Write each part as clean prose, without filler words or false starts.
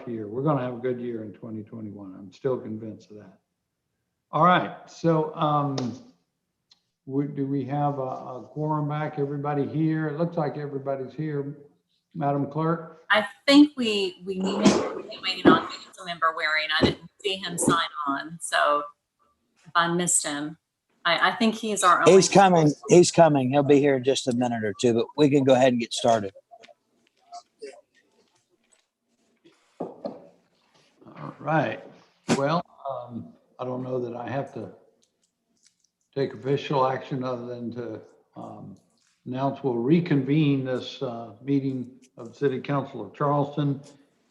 year. We're going to have a good year in 2021. I'm still convinced of that. All right. So do we have a quorum back? Everybody here? It looks like everybody's here, Madam Clerk. I think we waiting on Councilmember Waring. I didn't see him sign on, so if I missed him, I think he's our only. He's coming. He's coming. He'll be here in just a minute or two, but we can go ahead and get started. All right. Well, I don't know that I have to take official action other than to announce we'll reconvene this meeting of City Council of Charleston.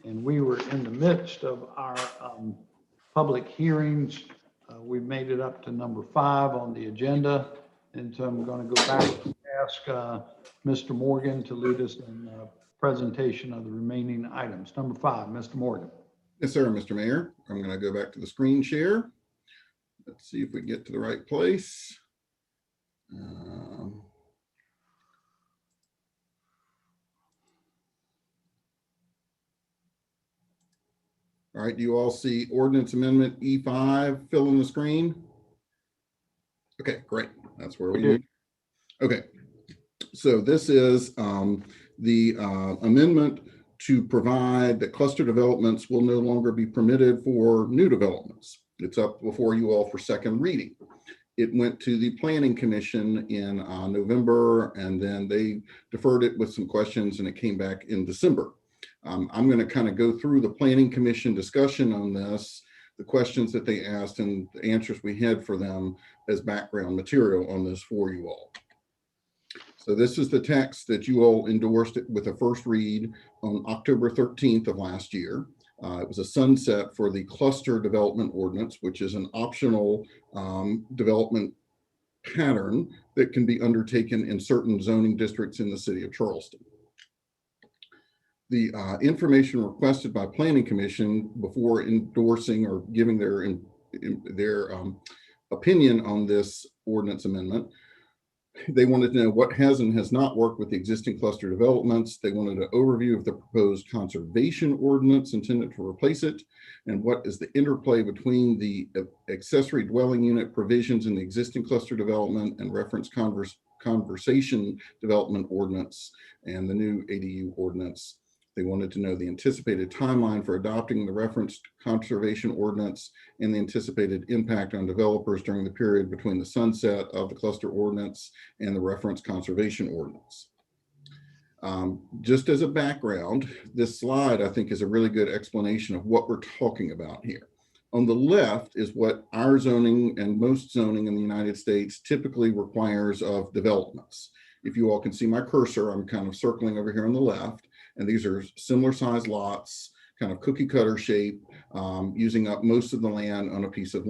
And we were in the midst of our public hearings. We've made it up to number 5 on the agenda. And so I'm going to go back and ask Mr. Morgan to lead us in the presentation of the remaining items. Number 5, Mr. Morgan. Yes, sir, Mr. Mayor. I'm going to go back to the screen share. Let's see if we get to the right place. All right, do you all see Ordinance Amendment E5 fill in the screen? Okay, great. That's where we need. Okay, so this is the amendment to provide that cluster developments will no longer be permitted for new developments. It's up before you all for second reading. It went to the Planning Commission in November, and then they deferred it with some questions, and it came back in December. I'm going to kind of go through the Planning Commission discussion on this, the questions that they asked, and the answers we had for them as background material on this for you all. So this is the text that you all endorsed it with a first read on October 13th of last year. It was a sunset for the cluster development ordinance, which is an optional development pattern that can be undertaken in certain zoning districts in the city of Charleston. The information requested by Planning Commission before endorsing or giving their opinion on this ordinance amendment, they wanted to know what has and has not worked with the existing cluster developments. They wanted an overview of the proposed conservation ordinance intended to replace it, and what is the interplay between the accessory dwelling unit provisions in the existing cluster development and reference conversation development ordinance and the new ADU ordinance. They wanted to know the anticipated timeline for adopting the referenced conservation ordinance and the anticipated impact on developers during the period between the sunset of the cluster ordinance and the reference conservation ordinance. Just as a background, this slide I think is a really good explanation of what we're talking about here. On the left is what our zoning and most zoning in the United States typically requires of developments. If you all can see my cursor, I'm kind of circling over here on the left. And these are similar size lots, kind of cookie cutter shape, using up most of the land on a piece of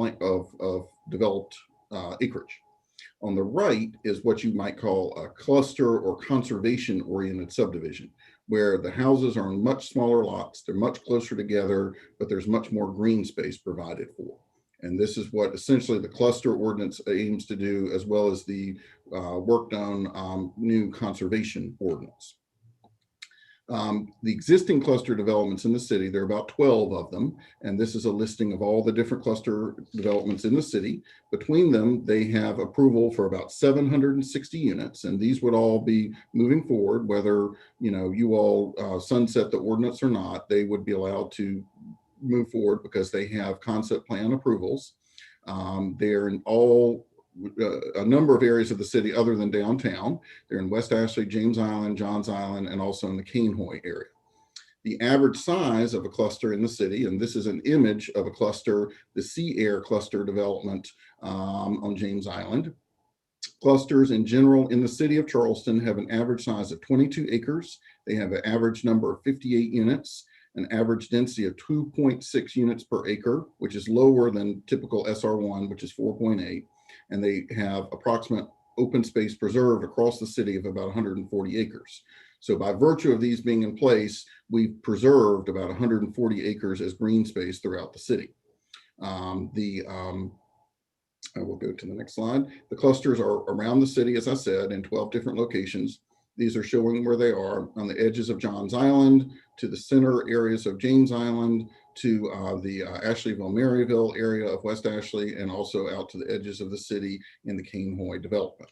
developed acreage. On the right is what you might call a cluster or conservation oriented subdivision, where the houses are on much smaller lots, they're much closer together, but there's much more green space provided for. And this is what essentially the cluster ordinance aims to do, as well as the work done new conservation ordinance. The existing cluster developments in the city, there are about 12 of them, and this is a listing of all the different cluster developments in the city. Between them, they have approval for about 760 units, and these would all be moving forward, whether you all sunset the ordinance or not, they would be allowed to move forward because they have concept plan approvals. They're in all a number of areas of the city other than downtown. They're in West Ashley, James Island, Johns Island, and also in the Canehoy area. The average size of a cluster in the city, and this is an image of a cluster, the Sea Air cluster development on James Island. Clusters in general in the city of Charleston have an average size of 22 acres. They have an average number of 58 units, an average density of 2.6 units per acre, which is lower than typical SR1, which is 4.8. And they have approximate open space preserved across the city of about 140 acres. So by virtue of these being in place, we've preserved about 140 acres as green space throughout the city. I will go to the next slide. The clusters are around the city, as I said, in 12 different locations. These are showing where they are on the edges of Johns Island, to the center areas of James Island, to the Ashleyville, Maryville area of West Ashley, and also out to the edges of the city in the Cane Hoy development.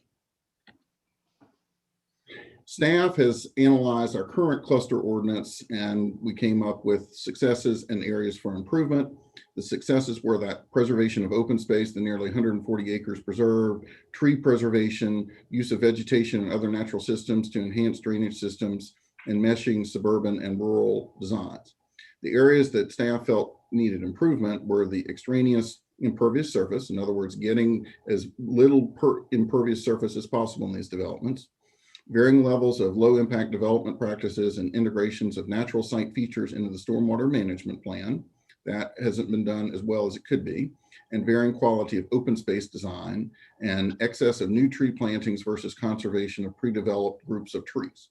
Staff has analyzed our current cluster ordinance, and we came up with successes and areas for improvement. The successes were that preservation of open space, the nearly 140 acres preserved, tree preservation, use of vegetation and other natural systems to enhance drainage systems, and meshing suburban and rural designs. The areas that staff felt needed improvement were the extraneous impervious surface, in other words, getting as little impervious surface as possible in these developments, varying levels of low impact development practices and integrations of natural site features into the stormwater management plan. That hasn't been done as well as it could be, and varying quality of open space design and excess of new tree plantings versus conservation of pre-developed groups of trees.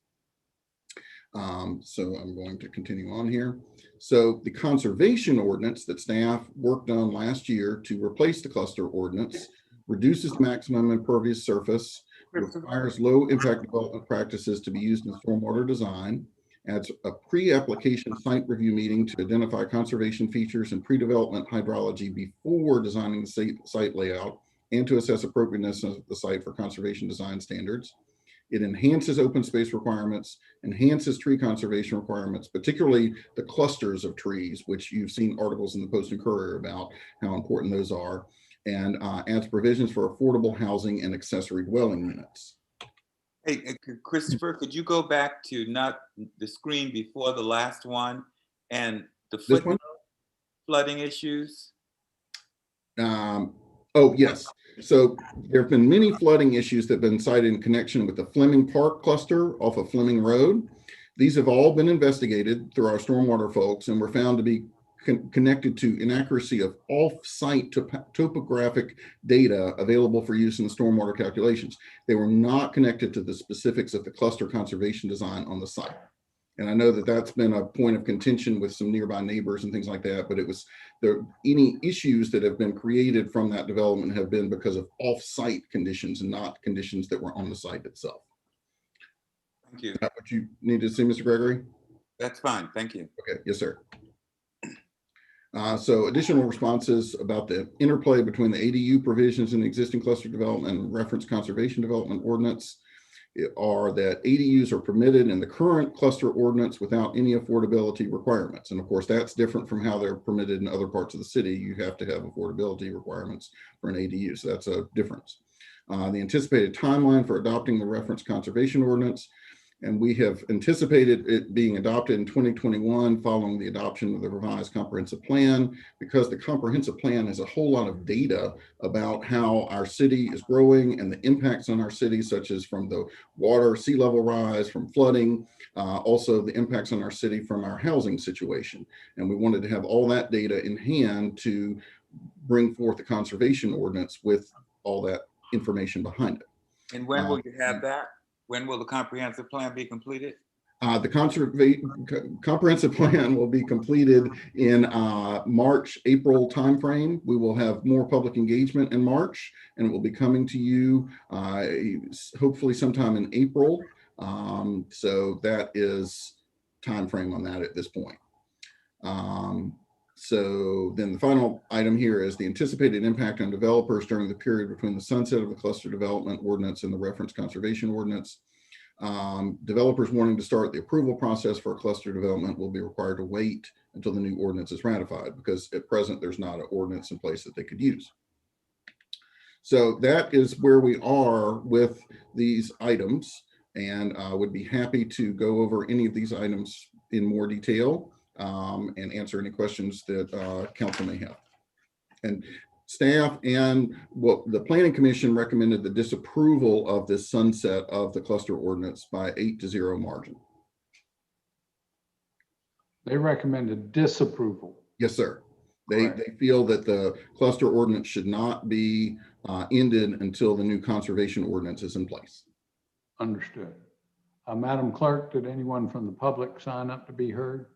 So I'm going to continue on here. So the conservation ordinance that staff worked on last year to replace the cluster ordinance reduces the maximum impervious surface, requires low impact development practices to be used in stormwater design, adds a pre-application site review meeting to identify conservation features and pre-development hydrology before designing the site layout, and to assess appropriateness of the site for conservation design standards. It enhances open space requirements, enhances tree conservation requirements, particularly the clusters of trees, which you've seen articles in the Post and Courier about how important those are, and adds provisions for affordable housing and accessory dwelling units. Hey, Christopher, could you go back to not the screen before the last one and the flooding issues? Oh, yes. So there have been many flooding issues that have been cited in connection with the Fleming Park cluster off of Fleming Road. These have all been investigated through our stormwater folks and were found to be connected to inaccuracy of off-site topographic data available for use in the stormwater calculations. They were not connected to the specifics of the cluster conservation design on the site. And I know that that's been a point of contention with some nearby neighbors and things like that, but it was any issues that have been created from that development have been because of off-site conditions and not conditions that were on the site itself. Thank you. Is that what you need to see, Mr. Gregory? That's fine. Thank you. Okay. Yes, sir. So additional responses about the interplay between the ADU provisions in the existing cluster development and reference conservation development ordinance are that ADUs are permitted in the current cluster ordinance without any affordability requirements. And of course, that's different from how they're permitted in other parts of the city. You have to have affordability requirements for an ADU. So that's a difference. The anticipated timeline for adopting the reference conservation ordinance. And we have anticipated it being adopted in 2021 following the adoption of the revised comprehensive plan, because the comprehensive plan has a whole lot of data about how our city is growing and the impacts on our city, such as from the water, sea level rise, from flooding, also the impacts on our city from our housing situation. And we wanted to have all that data in hand to bring forth the conservation ordinance with all that information behind it. And when will you have that? When will the comprehensive plan be completed? The comprehensive plan will be completed in March, April timeframe. We will have more public engagement in March, and it will be coming to you hopefully sometime in April. So that is timeframe on that at this point. So then the final item here is the anticipated impact on developers during the period between the sunset of the cluster development ordinance and the reference conservation ordinance. Developers wanting to start the approval process for a cluster development will be required to wait until the new ordinance is ratified, because at present there's not an ordinance in place that they could use. So that is where we are with these items, and I would be happy to go over any of these items in more detail and answer any questions that council may have. And staff and what the Planning Commission recommended the disapproval of this sunset of the cluster ordinance by 8-0 margin. They recommended disapproval. Yes, sir. They feel that the cluster ordinance should not be ended until the new conservation ordinance is in place. Understood. Madam Clerk, did anyone from the public sign up to be heard?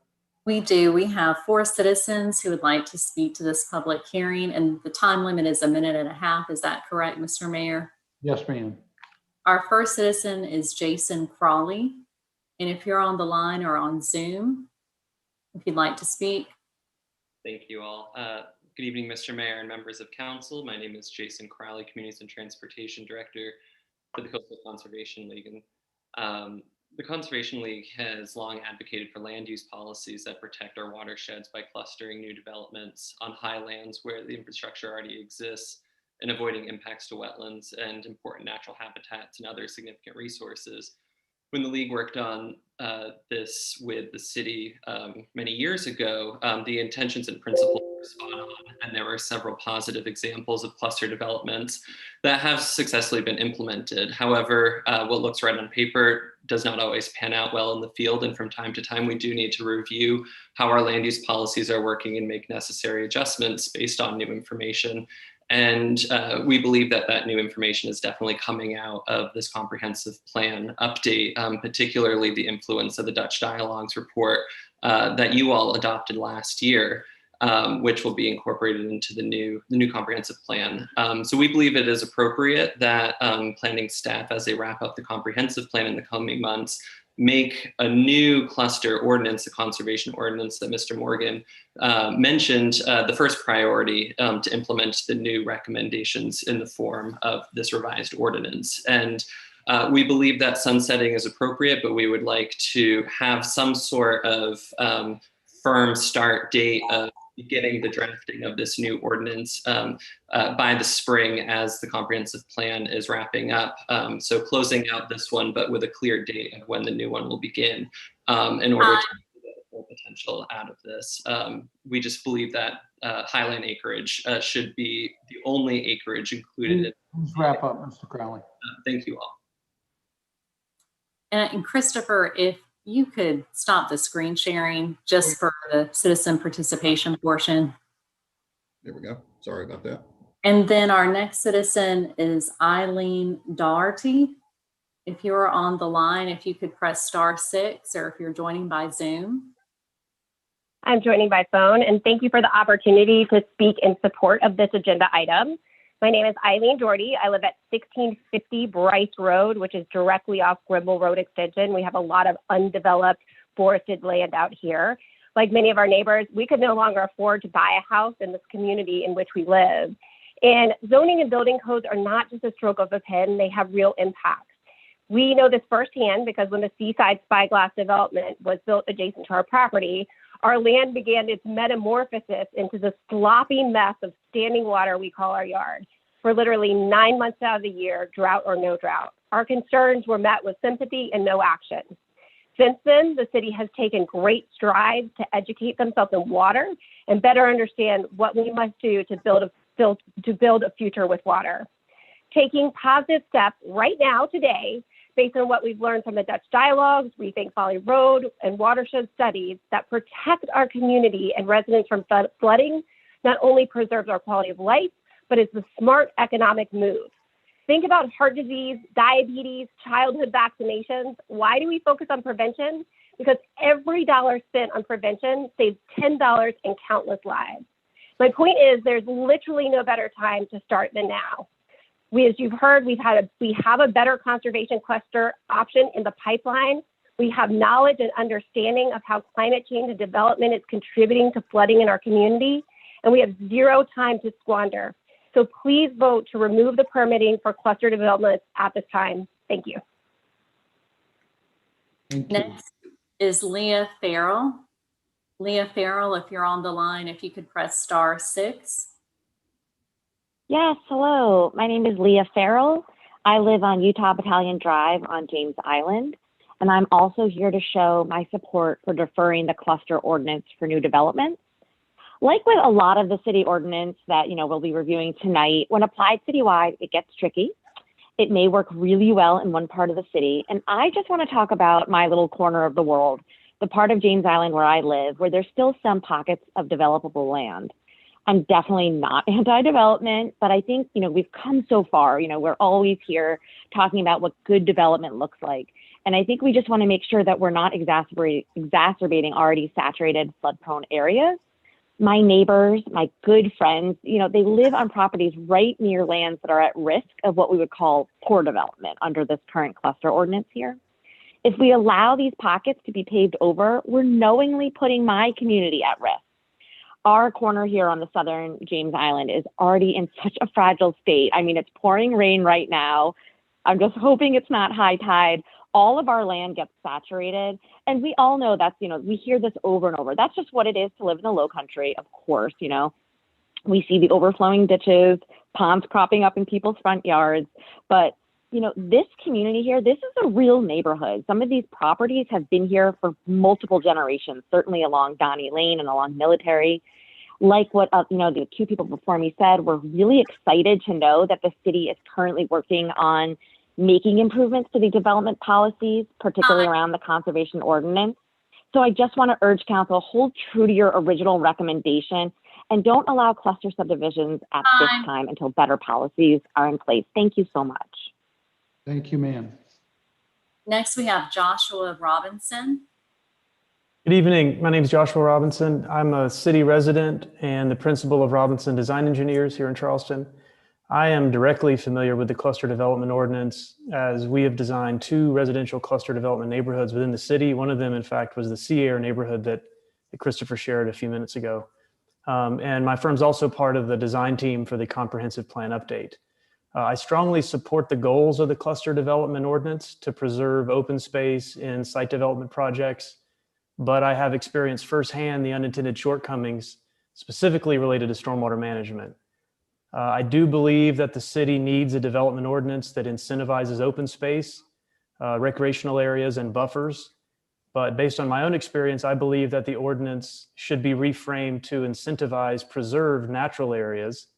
We do. We have 4 citizens who would like to speak to this public hearing, and the time limit is 1.5 minutes. Is that correct, Mr. Mayor? Yes, ma'am. Our first citizen is Jason Crowley. And if you're on the line or on Zoom, if you'd like to speak. Thank you all. Good evening, Mr. Mayor and members of council. My name is Jason Crowley, Communities and Transportation Director for the Coastal Conservation League. And, the Conservation League has long advocated for land use policies that protect our watersheds by clustering new developments on highlands where the infrastructure already exists and avoiding impacts to wetlands and important natural habitats and other significant resources. When the league worked on this with the city many years ago, the intentions and principles were spot on, and there were several positive examples of cluster developments that have successfully been implemented. However, what looks right on paper does not always pan out well in the field, and from time to time, we do need to review how our land use policies are working and make necessary adjustments based on new information. And we believe that that new information is definitely coming out of this comprehensive plan update, particularly the influence of the Dutch Dialogues report that you all adopted last year, which will be incorporated into the new comprehensive plan. So we believe it is appropriate that planning staff, as they wrap up the comprehensive plan in the coming months, make a new cluster ordinance, a conservation ordinance that Mr. Morgan mentioned, the first priority to implement the new recommendations in the form of this revised ordinance. And we believe that sunsetting is appropriate, but we would like to have some sort of firm start date of beginning the drafting of this new ordinance by the spring as the comprehensive plan is wrapping up. So closing out this one, but with a clear date of when the new one will begin in order to get the full potential out of this. We just believe that highland acreage should be the only acreage included. Please wrap up, Mr. Crowley. Thank you all. And Christopher, if you could stop the screen sharing just for the citizen participation portion. There we go. Sorry about that. And then our next citizen is Eileen Doherty. If you're on the line, if you could press *6, or if you're joining by Zoom. I'm joining by phone, and thank you for the opportunity to speak in support of this agenda item. My name is Eileen Doherty. I live at 1650 Bryce Road, which is directly off Grimble Road Extension. We have a lot of undeveloped forested land out here. Like many of our neighbors, we could no longer afford to buy a house in this community in which we live. And zoning and building codes are not just a stroke of a pen, they have real impacts. We know this firsthand because when the Seaside Spyglass development was built adjacent to our property, our land began its metamorphosis into the sloppy mess of standing water we call our yard for literally 9 months out of the year, drought or no drought. Our concerns were met with sympathy and no action. Since then, the city has taken great strides to educate themselves in water and better understand what we must do to build a future with water. Taking positive steps right now, today, based on what we've learned from the Dutch Dialogues, Rethink Valley Road, and watershed studies that protect our community and residents from flooding, not only preserves our quality of life, but is the smart economic move. Think about heart disease, diabetes, childhood vaccinations. Why do we focus on prevention? Because every dollar spent on prevention saves $10 in countless lives. My point is there's literally no better time to start than now. As you've heard, we have a better conservation cluster option in the pipeline. We have knowledge and understanding of how climate change and development is contributing to flooding in our community, and we have zero time to squander. So please vote to remove the permitting for cluster developments at this time. Thank you. Thank you. Next is Leah Farrell. Leah Farrell, if you're on the line, if you could press *6. Yes, hello. My name is Leah Farrell. I live on Utah Battalion Drive on James Island, and I'm also here to show my support for deferring the cluster ordinance for new developments. Like with a lot of the city ordinance that we'll be reviewing tonight, when applied citywide, it gets tricky. It may work really well in one part of the city, and I just want to talk about my little corner of the world, the part of James Island where I live, where there's still some pockets of developable land. I'm definitely not anti-development, but I think, we've come so far. We're always here talking about what good development looks like. And I think we just want to make sure that we're not exacerbating already saturated flood-prone areas. My neighbors, my good friends, you know, they live on properties right near lands that are at risk of what we would call poor development under this current cluster ordinance here. If we allow these pockets to be paved over, we're knowingly putting my community at risk. Our corner here on the southern James Island is already in such a fragile state. I mean, it's pouring rain right now. I'm just hoping it's not high tide. All of our land gets saturated. And we all know that's, you know, we hear this over and over. That's just what it is to live in the low country, of course, you know. We see the overflowing ditches, ponds cropping up in people's front yards. But, you know, this community here, this is a real neighborhood. Some of these properties have been here for multiple generations, certainly along Donny Lane and along Military. Like what, you know, the two people before me said, we're really excited to know that the city is currently working on making improvements to the development policies, particularly around the conservation ordinance. So I just want to urge council, hold true to your original recommendation and don't allow cluster subdivisions at this time until better policies are in place. Thank you so much. Thank you, ma'am. Next, we have Joshua Robinson. Good evening. My name is Joshua Robinson. I'm a city resident and the principal of Robinson Design Engineers here in Charleston. I am directly familiar with the cluster development ordinance as we have designed 2 residential cluster development neighborhoods within the city. One of them, in fact, was the Sea Air neighborhood that Christopher shared a few minutes ago. And my firm's also part of the design team for the comprehensive plan update. I strongly support the goals of the cluster development ordinance to preserve open space in site development projects, but I have experienced firsthand the unintended shortcomings specifically related to stormwater management. I do believe that the city needs a development ordinance that incentivizes open space, recreational areas, and buffers. But based on my own experience, I believe that the ordinance should be reframed to incentivize preserved natural areas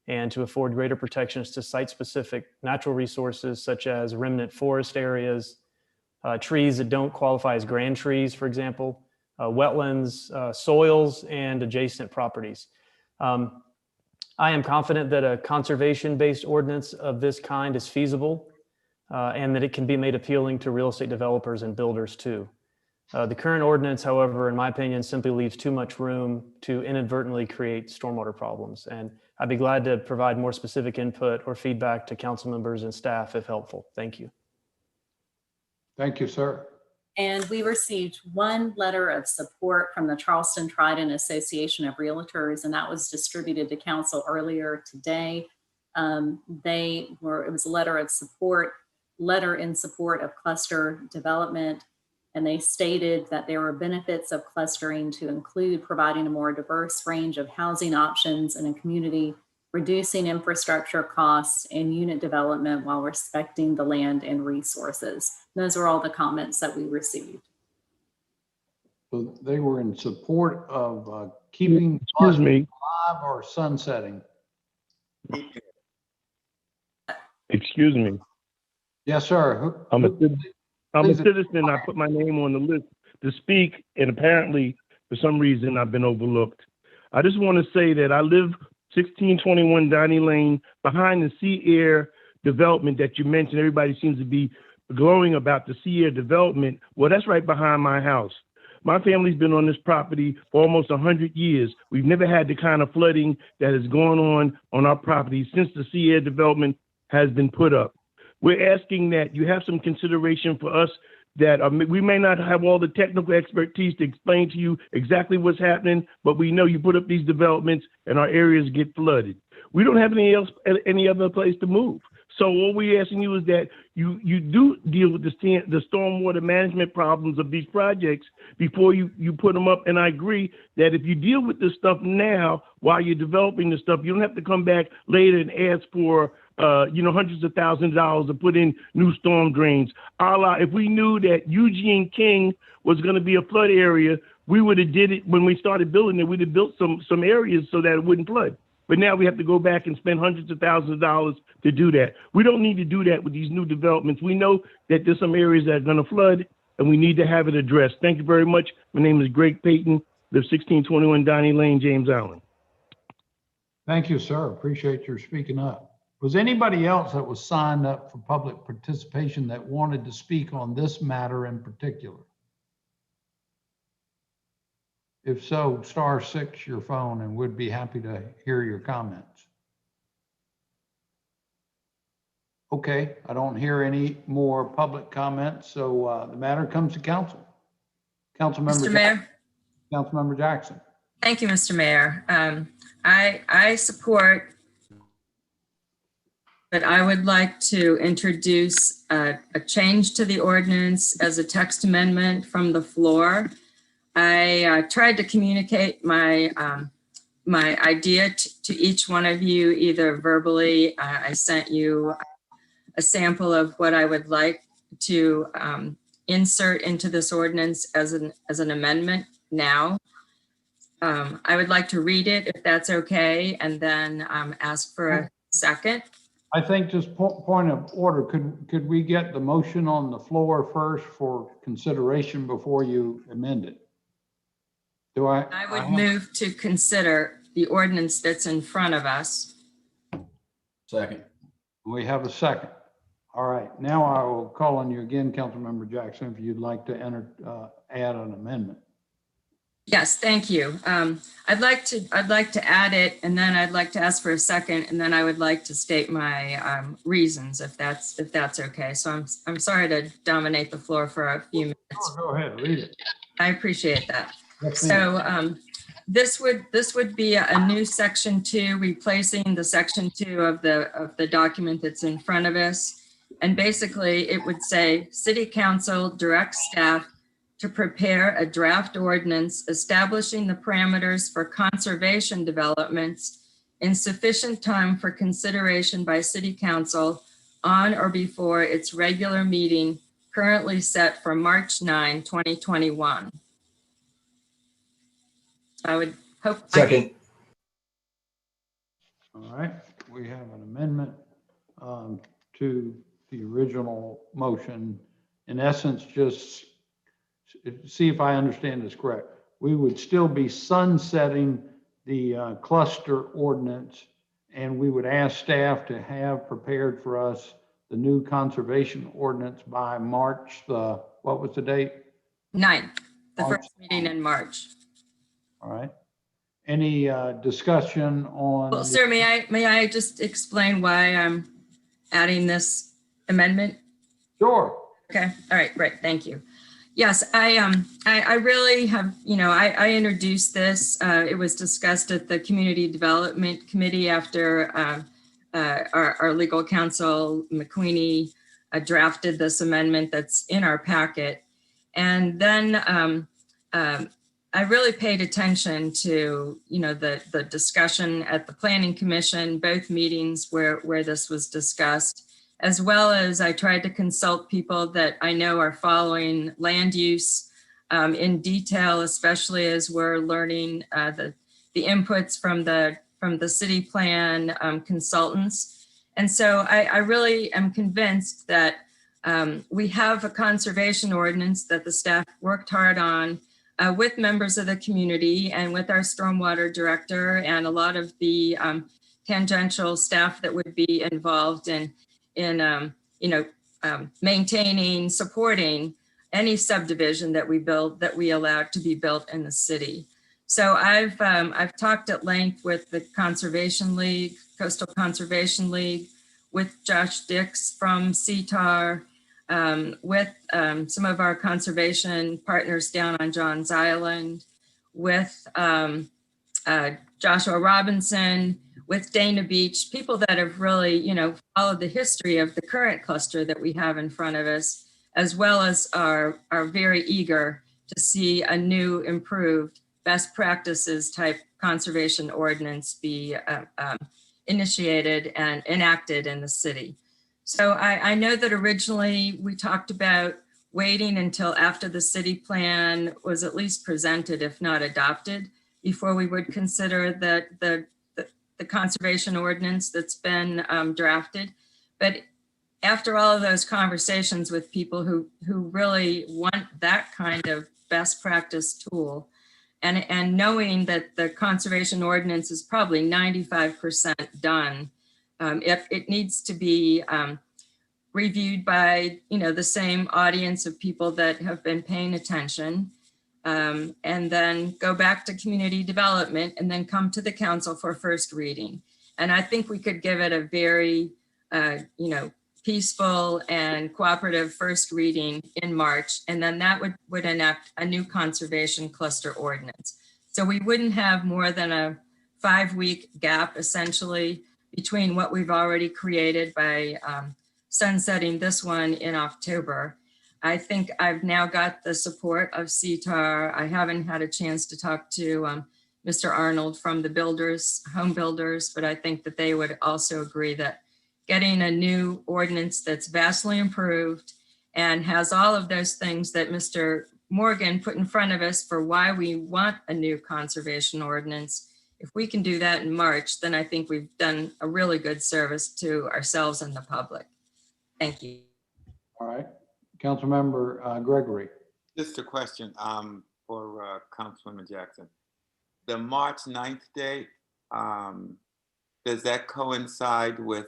and to afford greater protections to site-specific natural resources such as remnant forest areas, trees that don't qualify as grand trees, for example, wetlands, soils, and adjacent properties. I am confident that a conservation-based ordinance of this kind is feasible and that it can be made appealing to real estate developers and builders too. The current ordinance, however, in my opinion, simply leaves too much room to inadvertently create stormwater problems. And I'd be glad to provide more specific input or feedback to council members and staff if helpful. Thank you. Thank you, sir. And we received 1 letter of support from the Charleston Trident Association of Realtors, and that was distributed to council earlier today. It was a letter in support of cluster development, and they stated that there were benefits of clustering to include providing a more diverse range of housing options in a community, reducing infrastructure costs and unit development while respecting the land and resources. Those are all the comments that we received. So they were in support of keeping Excuse me. alive or sunsetting. Excuse me. Yes, sir. I'm a citizen. I put my name on the list to speak, and apparently, for some reason, I've been overlooked. I just want to say that I live 1621 Donny Lane behind the Sea Air development that you mentioned. Everybody seems to be glowing about the Sea Air development. Well, that's right behind my house. My family's been on this property for almost 100 years. We've never had the kind of flooding that has gone on our property since the Sea Air development has been put up. We're asking that you have some consideration for us that we may not have all the technical expertise to explain to you exactly what's happening, but we know you put up these developments and our areas get flooded. We don't have any other place to move. So what we're asking you is that you do deal with the stormwater management problems of these projects before you put them up. And I agree that if you deal with this stuff now while you're developing the stuff, you don't have to come back later and ask for hundreds of thousands of dollars to put in new storm drains. If we knew that Eugene King was going to be a flood area, we would have did it when we started building it. We'd have built some areas so that it wouldn't flood. But now we have to go back and spend hundreds of thousands of dollars to do that. We don't need to do that with these new developments. We know that there's some areas that are going to flood, and we need to have it addressed. Thank you very much. My name is Greg Payton, live 1621 Donny Lane, James Island. Thank you, sir. Appreciate your speaking up. Was anybody else that was signed up for public participation that wanted to speak on this matter in particular? If so, *6 your phone and would be happy to hear your comments. Okay, I don't hear any more public comments, so the matter comes to council. Councilmember Mr. Mayor, Councilmember Jackson. thank you, Mr. Mayor. I support, but I would like to introduce a change to the ordinance as a text amendment from the floor. I tried to communicate my my idea to each one of you, either verbally. I sent you a sample of what I would like to insert into this ordinance as an amendment now. I would like to read it if that's okay, and then ask for a second. I think just point of order, could we get the motion on the floor first for consideration before you amend it? I would move to consider the ordinance that's in front of us. Second. We have a second. All right, now I will call on you again, Councilmember Jackson, if you'd like to add an amendment. Yes, thank you. I'd like to add it, and then I'd like to ask for a second, and then I would like to state my reasons, if that's okay. So I'm sorry to dominate the floor for a few minutes. Oh, go ahead, read it. I appreciate that. Yes, so this would be a new section 2, replacing the section 2 of the document that's in front of us. And basically it would say City Council directs staff to prepare a draft ordinance establishing the parameters for conservation developments in sufficient time for consideration by City Council on or before its regular meeting currently set for March 9, 2021. I would hope. Second. All right, we have an amendment to the original motion. In essence, just see if I understand this correct. We would still be sunsetting the cluster ordinance, and we would ask staff to have prepared for us the new conservation ordinance by March what was the date? 9th, the March. first meeting in March. All right. Any discussion on? Well, sir, may I just explain why I'm adding this amendment? Sure. Okay. All right. Great. Thank you. Yes, I really have, I introduced this. It was discussed at the Community Development Committee after our legal counsel, McQueenie, drafted this amendment that's in our packet. And then I really paid attention to, the discussion at the Planning Commission, both meetings where this was discussed, as well as I tried to consult people that I know are following land use in detail, especially as we're learning the inputs from the city plan consultants. And so I really am convinced that we have a conservation ordinance that the staff worked hard on with members of the community and with our stormwater director and a lot of the tangential staff that would be involved in maintaining, supporting any subdivision that we build, that we allow to be built in the city. So I've talked at length with the Conservation League, Coastal Conservation League, with Josh Dix from CTAR, with some of our conservation partners down on Johns Island, with Joshua Robinson, with Dana Beach, people that have really, followed the history of the current cluster that we have in front of us, as well as are very eager to see a new, improved, best practices type conservation ordinance be initiated and enacted in the city. So I know that originally we talked about waiting until after the city plan was at least presented, if not adopted, before we would consider the conservation ordinance that's been drafted. But after all of those conversations with people who really want that kind of best practice tool, and knowing that the conservation ordinance is probably 95% done, it needs to be reviewed by the same audience of people that have been paying attention. and then go back to community development and then come to the council for first reading. And I think we could give it a very, peaceful and cooperative first reading in March. And then that would enact a new conservation cluster ordinance. So we wouldn't have more than a 5-week gap essentially between what we've already created by sunsetting this one in October. I think I've now got the support of CTAR. I haven't had a chance to talk to Mr. Arnold from the builders, home builders, but I think that they would also agree that getting a new ordinance that's vastly improved and has all of those things that Mr. Morgan put in front of us for why we want a new conservation ordinance. If we can do that in March, then I think we've done a really good service to ourselves and the public. Thank you. All right. Councilmember Gregory. Just a question for Councilwoman Jackson. The March 9th date, does that coincide with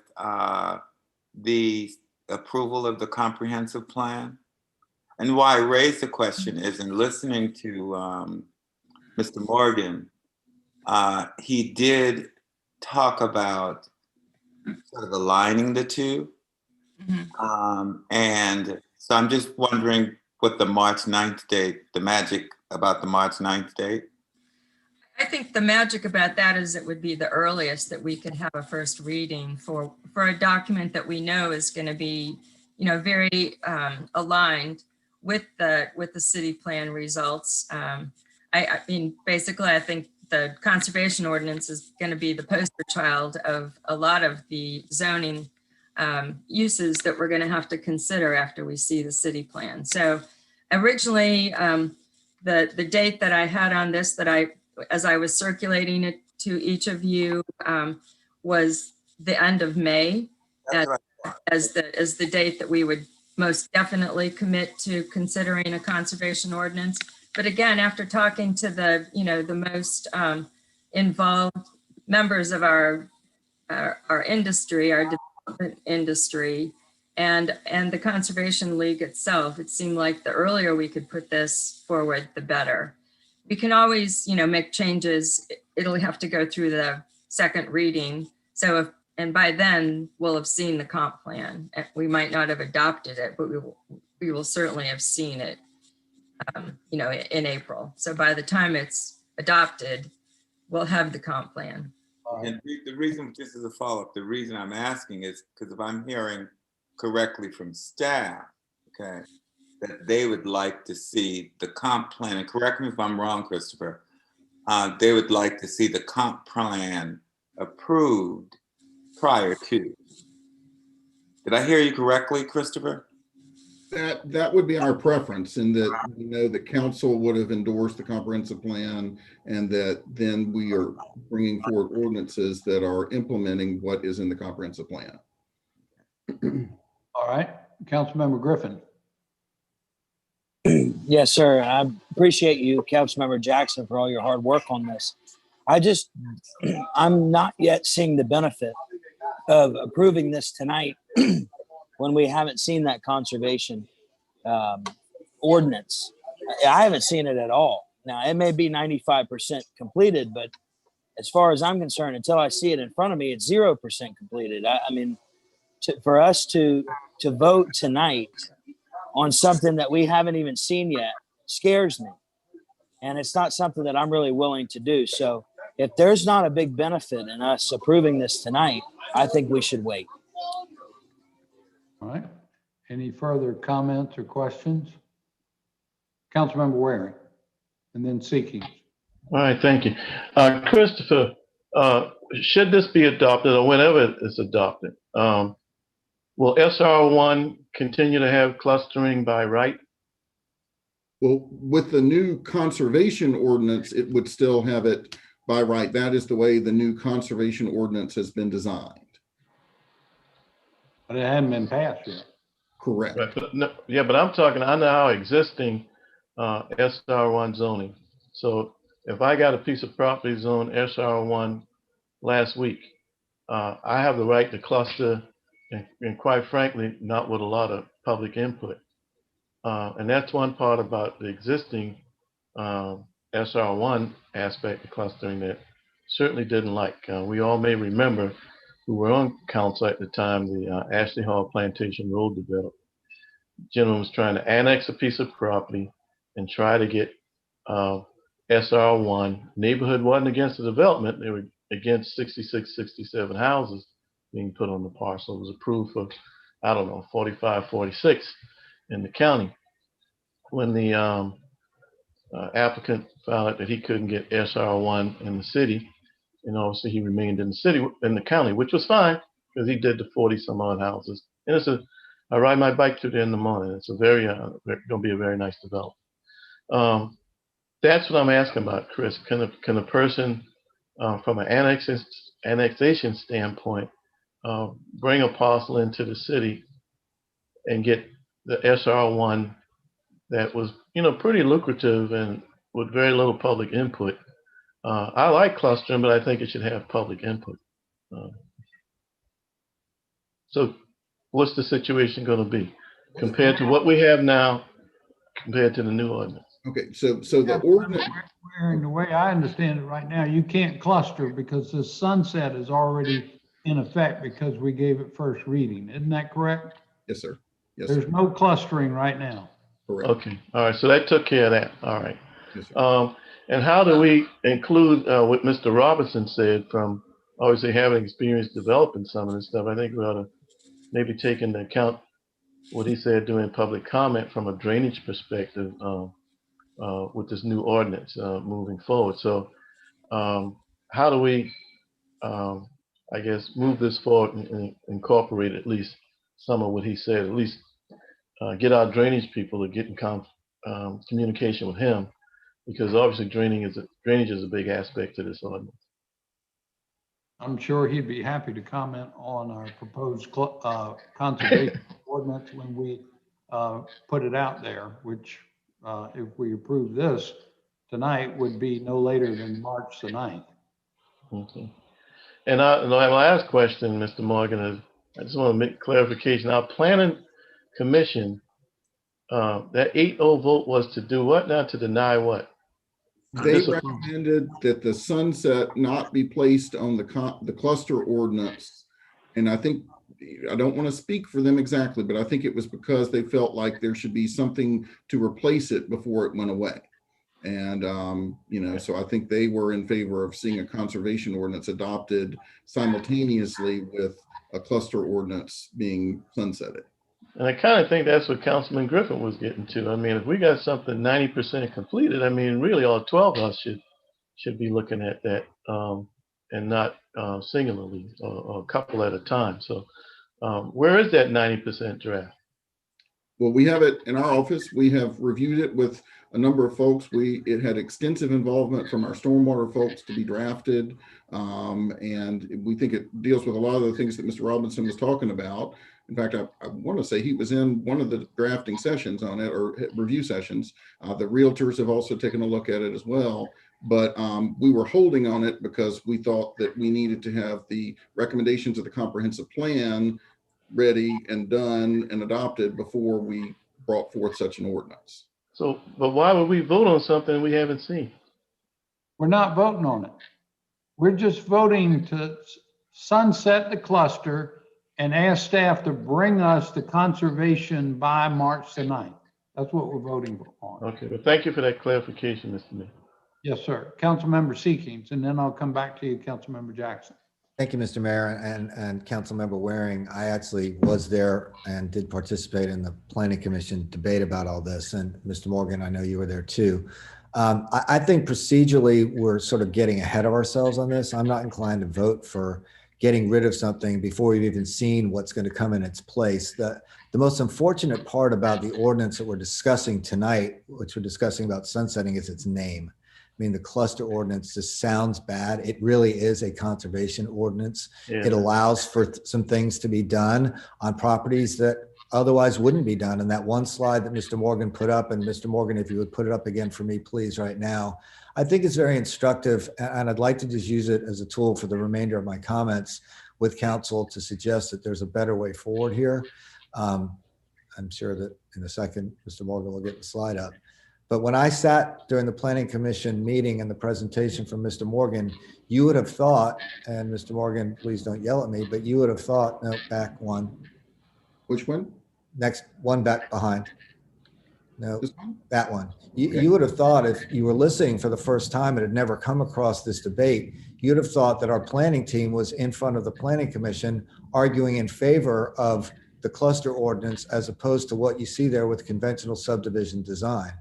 the approval of the comprehensive plan? And why I raise the question is in listening to Mr. Morgan, he did talk about sort of aligning the two. And so I'm just wondering what the March 9th date, the magic about the March 9th date. I think the magic about that is it would be the earliest that we could have a first reading for a document that we know is going to be, very aligned with the city plan results. I mean, basically, I think the conservation ordinance is going to be the poster child of a lot of the zoning uses that we're going to have to consider after we see the city plan. So originally, the date that I had on this as I was circulating it to each of you was the end of May as the date that we would most definitely commit to considering a conservation ordinance. But again, after talking to the most involved members of our industry, our development industry, and the Conservation League itself, it seemed like the earlier we could put this forward, the better. We can always, make changes. It'll have to go through the second reading. So and by then we'll have seen the comp plan. We might not have adopted it, but we will certainly have seen it, in April. So by the time it's adopted, we'll have the comp plan. And the reason, just as a follow-up, the reason I'm asking is because if I'm hearing correctly from staff, okay, that they would like to see the comp plan, and correct me if I'm wrong, Christopher, they would like to see the comp plan approved prior to. Did I hear you correctly, Christopher? That would be our preference, in that the council would have endorsed the comprehensive plan, and that then we are bringing forward ordinances that are implementing what is in the comprehensive plan. All right, Councilmember Griffin. Yes, sir. I appreciate you, Councilmember Jackson, for all your hard work on this. I'm not yet seeing the benefit of approving this tonight when we haven't seen that conservation ordinance. I haven't seen it at all. Now, it may be 95% completed, but as far as I'm concerned, until I see it in front of me, it's 0% completed. I mean, for us to vote tonight on something that we haven't even seen yet scares me. And it's not something that I'm really willing to do. So if there's not a big benefit in us approving this tonight, I think we should wait. All right. Any further comments or questions? Councilmember Waring, and then Seeking. All right, thank you. Christopher, should this be adopted, or whenever it's adopted, will SR1 continue to have clustering by right? Well, with the new conservation ordinance, it would still have it by right. That is the way the new conservation ordinance has been designed. But it hadn't been passed yet. Correct. Right, but no, yeah, but I'm talking under our existing SR1 zoning. So if I got a piece of property zoned SR1 last week, I have the right to cluster, and quite frankly, not with a lot of public input. And that's one part about the existing SR1 aspect of clustering that certainly didn't like. We all may remember, who were on council at the time, the Ashley Hall Plantation Road development. Gentleman was trying to annex a piece of property and try to get SR1. Neighborhood wasn't against the development. They were against 66, 67 houses being put on the parcel. It was approved for, I don't know, 45, 46 in the county. When the applicant found out that he couldn't get SR1 in the city, and obviously he remained in the city, in the county, which was fine because he did the 40 some odd houses. And I ride my bike through there in the morning. It's a very, going to be a very nice development. That's what I'm asking about, Chris. Can a person from an annexation standpoint bring a parcel into the city and get the SR1 that was, pretty lucrative and with very little public input? I like clustering, but I think it should have public input. So what's the situation going to be compared to what we have now compared to the new ordinance? Okay, so the ordinance. The way I understand it right now, you can't cluster because the sunset is already in effect because we gave it first reading. Isn't that correct? Yes, sir. Yes, There's sir. no clustering right now. Correct. Okay. All right. So that took care of that. All right. Yes, sir. And how do we include what Mr. Robinson said from obviously having experience developing some of this stuff? I think we ought to maybe take into account what he said during public comment from a drainage perspective with this new ordinance moving forward. So how do we, I guess, move this forward and incorporate at least some of what he said, at least get our drainage people to get in communication with him, because obviously drainage is a big aspect to this ordinance. I'm sure he'd be happy to comment on our proposed conservation ordinance when we put it out there, which if we approve this tonight would be no later than March the 9th. Okay. And my last question, Mr. Morgan, is I just want to make clarification. Our planning commission, that 8-0 vote was to do what now? To deny what? They recommended that the sunset not be placed on the cluster ordinance. And I think, I don't want to speak for them exactly, but I think it was because they felt like there should be something to replace it before it went away. And, so I think they were in favor of seeing a conservation ordinance adopted simultaneously with a cluster ordinance being sunsetted. And I kind of think that's what Councilman Griffin was getting to. I mean, if we got something 90% completed, I mean, really all 12 of us should be looking at that and not singularly or a couple at a time. So where is that 90% draft? Well, we have it in our office. We have reviewed it with a number of folks. It had extensive involvement from our stormwater folks to be drafted. And we think it deals with a lot of the things that Mr. Robinson was talking about. In fact, I want to say he was in one of the drafting sessions on it, or review sessions. The Realtors have also taken a look at it as well. But we were holding on it because we thought that we needed to have the recommendations of the comprehensive plan ready and done and adopted before we brought forth such an ordinance. So, but why would we vote on something we haven't seen? We're not voting on it. We're just voting to sunset the cluster and ask staff to bring us the conservation by March the 9th. That's what we're voting on. Okay, but thank you for that clarification, Mr. Mayor. Yes, sir. Councilmember Seekings, and then I'll come back to you, Councilmember Jackson. Thank you, Mr. Mayor and Councilmember Waring. I actually was there and did participate in the Planning Commission debate about all this. And Mr. Morgan, I know you were there too. I think procedurally, we're sort of getting ahead of ourselves on this. I'm not inclined to vote for getting rid of something before we've even seen what's going to come in its place. The most unfortunate part about the ordinance that we're discussing tonight, which we're discussing about sunsetting, is its name. I mean, the cluster ordinance just sounds bad. It really is a conservation ordinance. Yeah. It allows for some things to be done on properties that otherwise wouldn't be done. And that one slide that Mr. Morgan put up, and Mr. Morgan, if you would put it up again for me, please, right now, I think it's very instructive. And I'd like to just use it as a tool for the remainder of my comments with council to suggest that there's a better way forward here. I'm sure that in a second, Mr. Morgan will get the slide up. But when I sat during the planning commission meeting and the presentation from Mr. Morgan, you would have thought, and Mr. Morgan, please don't yell at me, but you would have thought, no, back one. Which one? Next one back behind. No, This one? that one. Okay. You would have thought if you were listening for the first time and had never come across this debate, you'd have thought that our planning team was in front of the planning commission arguing in favor of the cluster ordinance as opposed to what you see there with conventional subdivision design.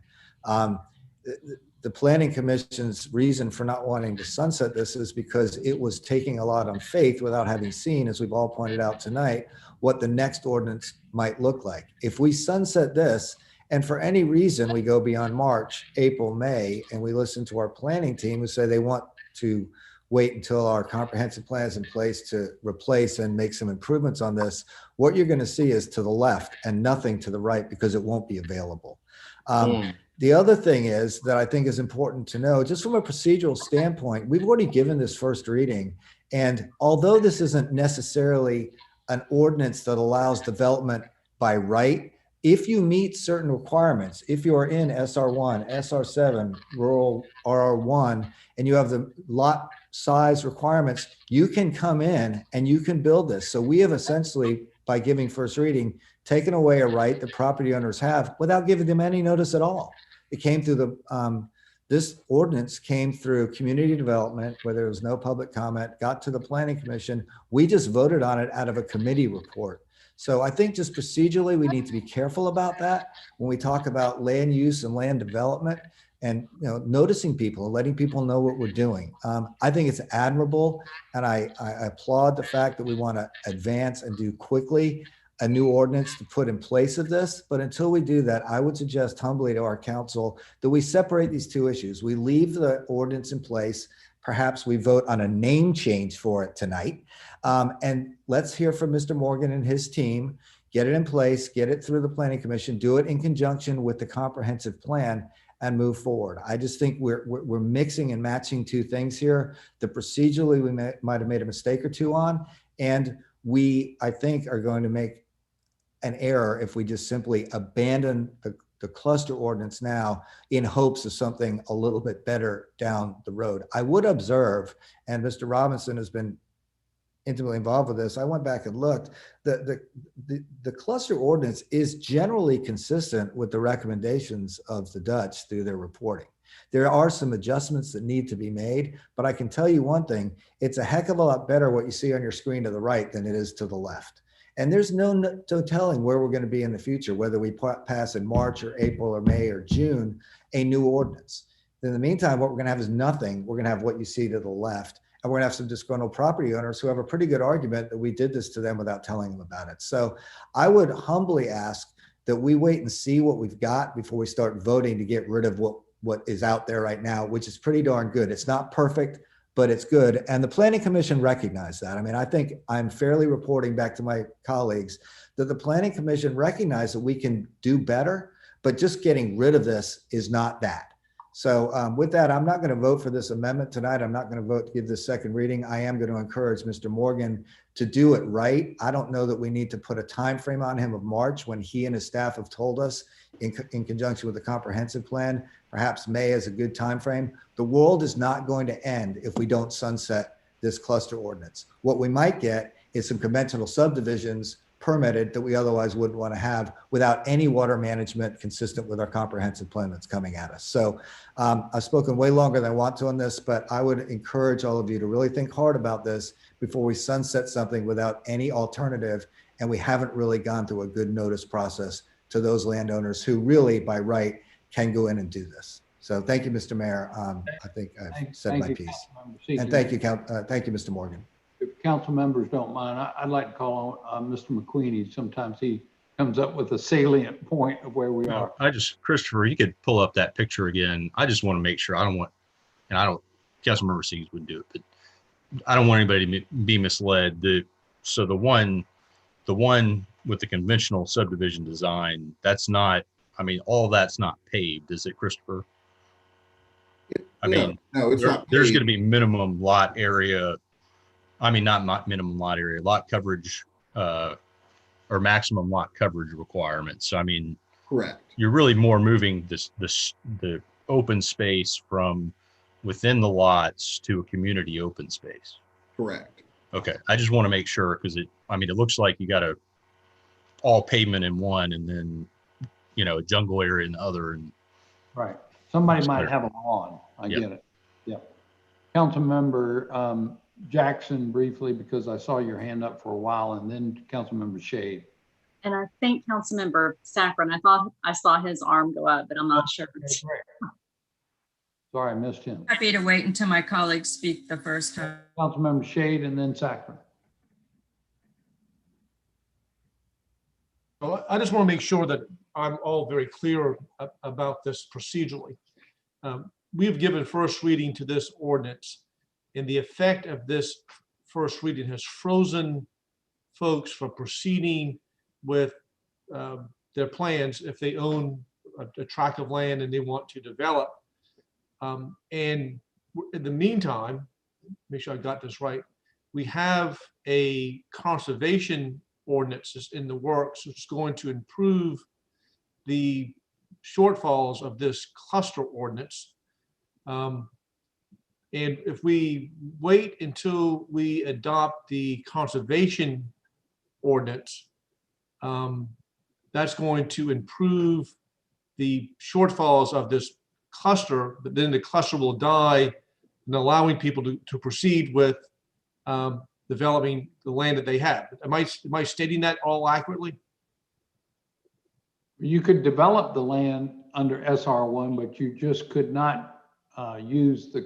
The planning commission's reason for not wanting to sunset this is because it was taking a lot on faith without having seen, as we've all pointed out tonight, what the next ordinance might look like. If we sunset this, and for any reason we go beyond March, April, May, and we listen to our planning team who say they want to wait until our comprehensive plan is in place to replace and make some improvements on this, what you're going to see is to the left and nothing to the right because it won't be available. The other thing is that I think is important to know, just from a procedural standpoint, we've already given this first reading. And although this isn't necessarily an ordinance that allows development by right, if you meet certain requirements, if you are in SR1, SR7, rural RR1, and you have the lot size requirements, you can come in and you can build this. So we have essentially, by giving first reading, taken away a right that property owners have without giving them any notice at all. It came through the, this ordinance came through community development where there was no public comment, got to the planning commission. We just voted on it out of a committee report. So I think just procedurally, we need to be careful about that when we talk about land use and land development and, you know, noticing people and letting people know what we're doing. I think it's admirable, and I applaud the fact that we want to advance and do quickly a new ordinance to put in place of this. But until we do that, I would suggest humbly to our council that we separate these two issues. We leave the ordinance in place. Perhaps we vote on a name change for it tonight. And let's hear from Mr. Morgan and his team, get it in place, get it through the planning commission, do it in conjunction with the comprehensive plan and move forward. I just think we're mixing and matching two things here that procedurally we might have made a mistake or two on. And we, I think, are going to make an error if we just simply abandon the cluster ordinance now in hopes of something a little bit better down the road. I would observe, and Mr. Robinson has been intimately involved with this, I went back and looked, the cluster ordinance is generally consistent with the recommendations of the Dutch through their reporting. There are some adjustments that need to be made, but I can tell you one thing, it's a heck of a lot better what you see on your screen to the right than it is to the left. And there's no telling where we're going to be in the future, whether we pass in March or April or May or June, a new ordinance. In the meantime, what we're going to have is nothing. We're going to have what you see to the left. And we're going to have some disgruntled property owners who have a pretty good argument that we did this to them without telling them about it. So I would humbly ask that we wait and see what we've got before we start voting to get rid of what is out there right now, which is pretty darn good. It's not perfect, but it's good. And the Planning Commission recognized that. I mean, I think I'm fairly reporting back to my colleagues that the Planning Commission recognized that we can do better, but just getting rid of this is not that. So with that, I'm not going to vote for this amendment tonight. I'm not going to vote to give this second reading. I am going to encourage Mr. Morgan to do it right. I don't know that we need to put a time frame on him of March when he and his staff have told us in conjunction with the comprehensive plan. Perhaps May is a good time frame. The world is not going to end if we don't sunset this cluster ordinance. What we might get is some conventional subdivisions permitted that we otherwise wouldn't want to have without any water management consistent with our comprehensive plan that's coming at us. So I've spoken way longer than I want to on this, but I would encourage all of you to really think hard about this before we sunset something without any alternative. And we haven't really gone through a good notice process to those landowners who really by right can go in and do this. So thank you, Mr. Mayor. I think I've said my piece. And thank you, Mr. Morgan. If council members don't mind, I'd like to call on Mr. McQueenie. Sometimes he comes up with a salient point of where we are. Christopher, you could pull up that picture again. I just want to make sure council member Sees would do it, but I don't want anybody to be misled. So the one with the conventional subdivision design, that's not, I mean, all that's not paved, is it, Christopher? I mean, no, it's not. There's going to be minimum lot area. I mean, not minimum lot area, lot coverage, or maximum lot coverage requirements. So, I mean, Correct. You're really more moving the open space from within the lots to a community open space. Correct. Okay, I just want to make sure, because it looks like you got all pavement in one, and then, a jungle area in the other. And Right. Somebody might have a lawn. I Yep. get it. Yeah. Councilmember Jackson, briefly, because I saw your hand up for a while, and then Councilmember Shade. And I think Councilmember Saccharin, I thought I saw his arm go up, but I'm not sure. Sorry, I missed him. Happy to wait until my colleagues speak the first time. Councilmember Shade and then Saccharin. Well, I just want to make sure that I'm all very clear about this procedurally. We've given first reading to this ordinance, and the effect of this first reading has frozen folks from proceeding with their plans if they own a tract of land and they want to develop. And in the meantime, make sure I got this right, we have a conservation ordinance in the works, which is going to improve the shortfalls of this cluster ordinance. And if we wait until we adopt the conservation ordinance, that's going to improve the shortfalls of this cluster, but then the cluster will die, and allowing people to proceed with developing the land that they have. Am I stating that all accurately? You could develop the land under SR1, but you just could not use the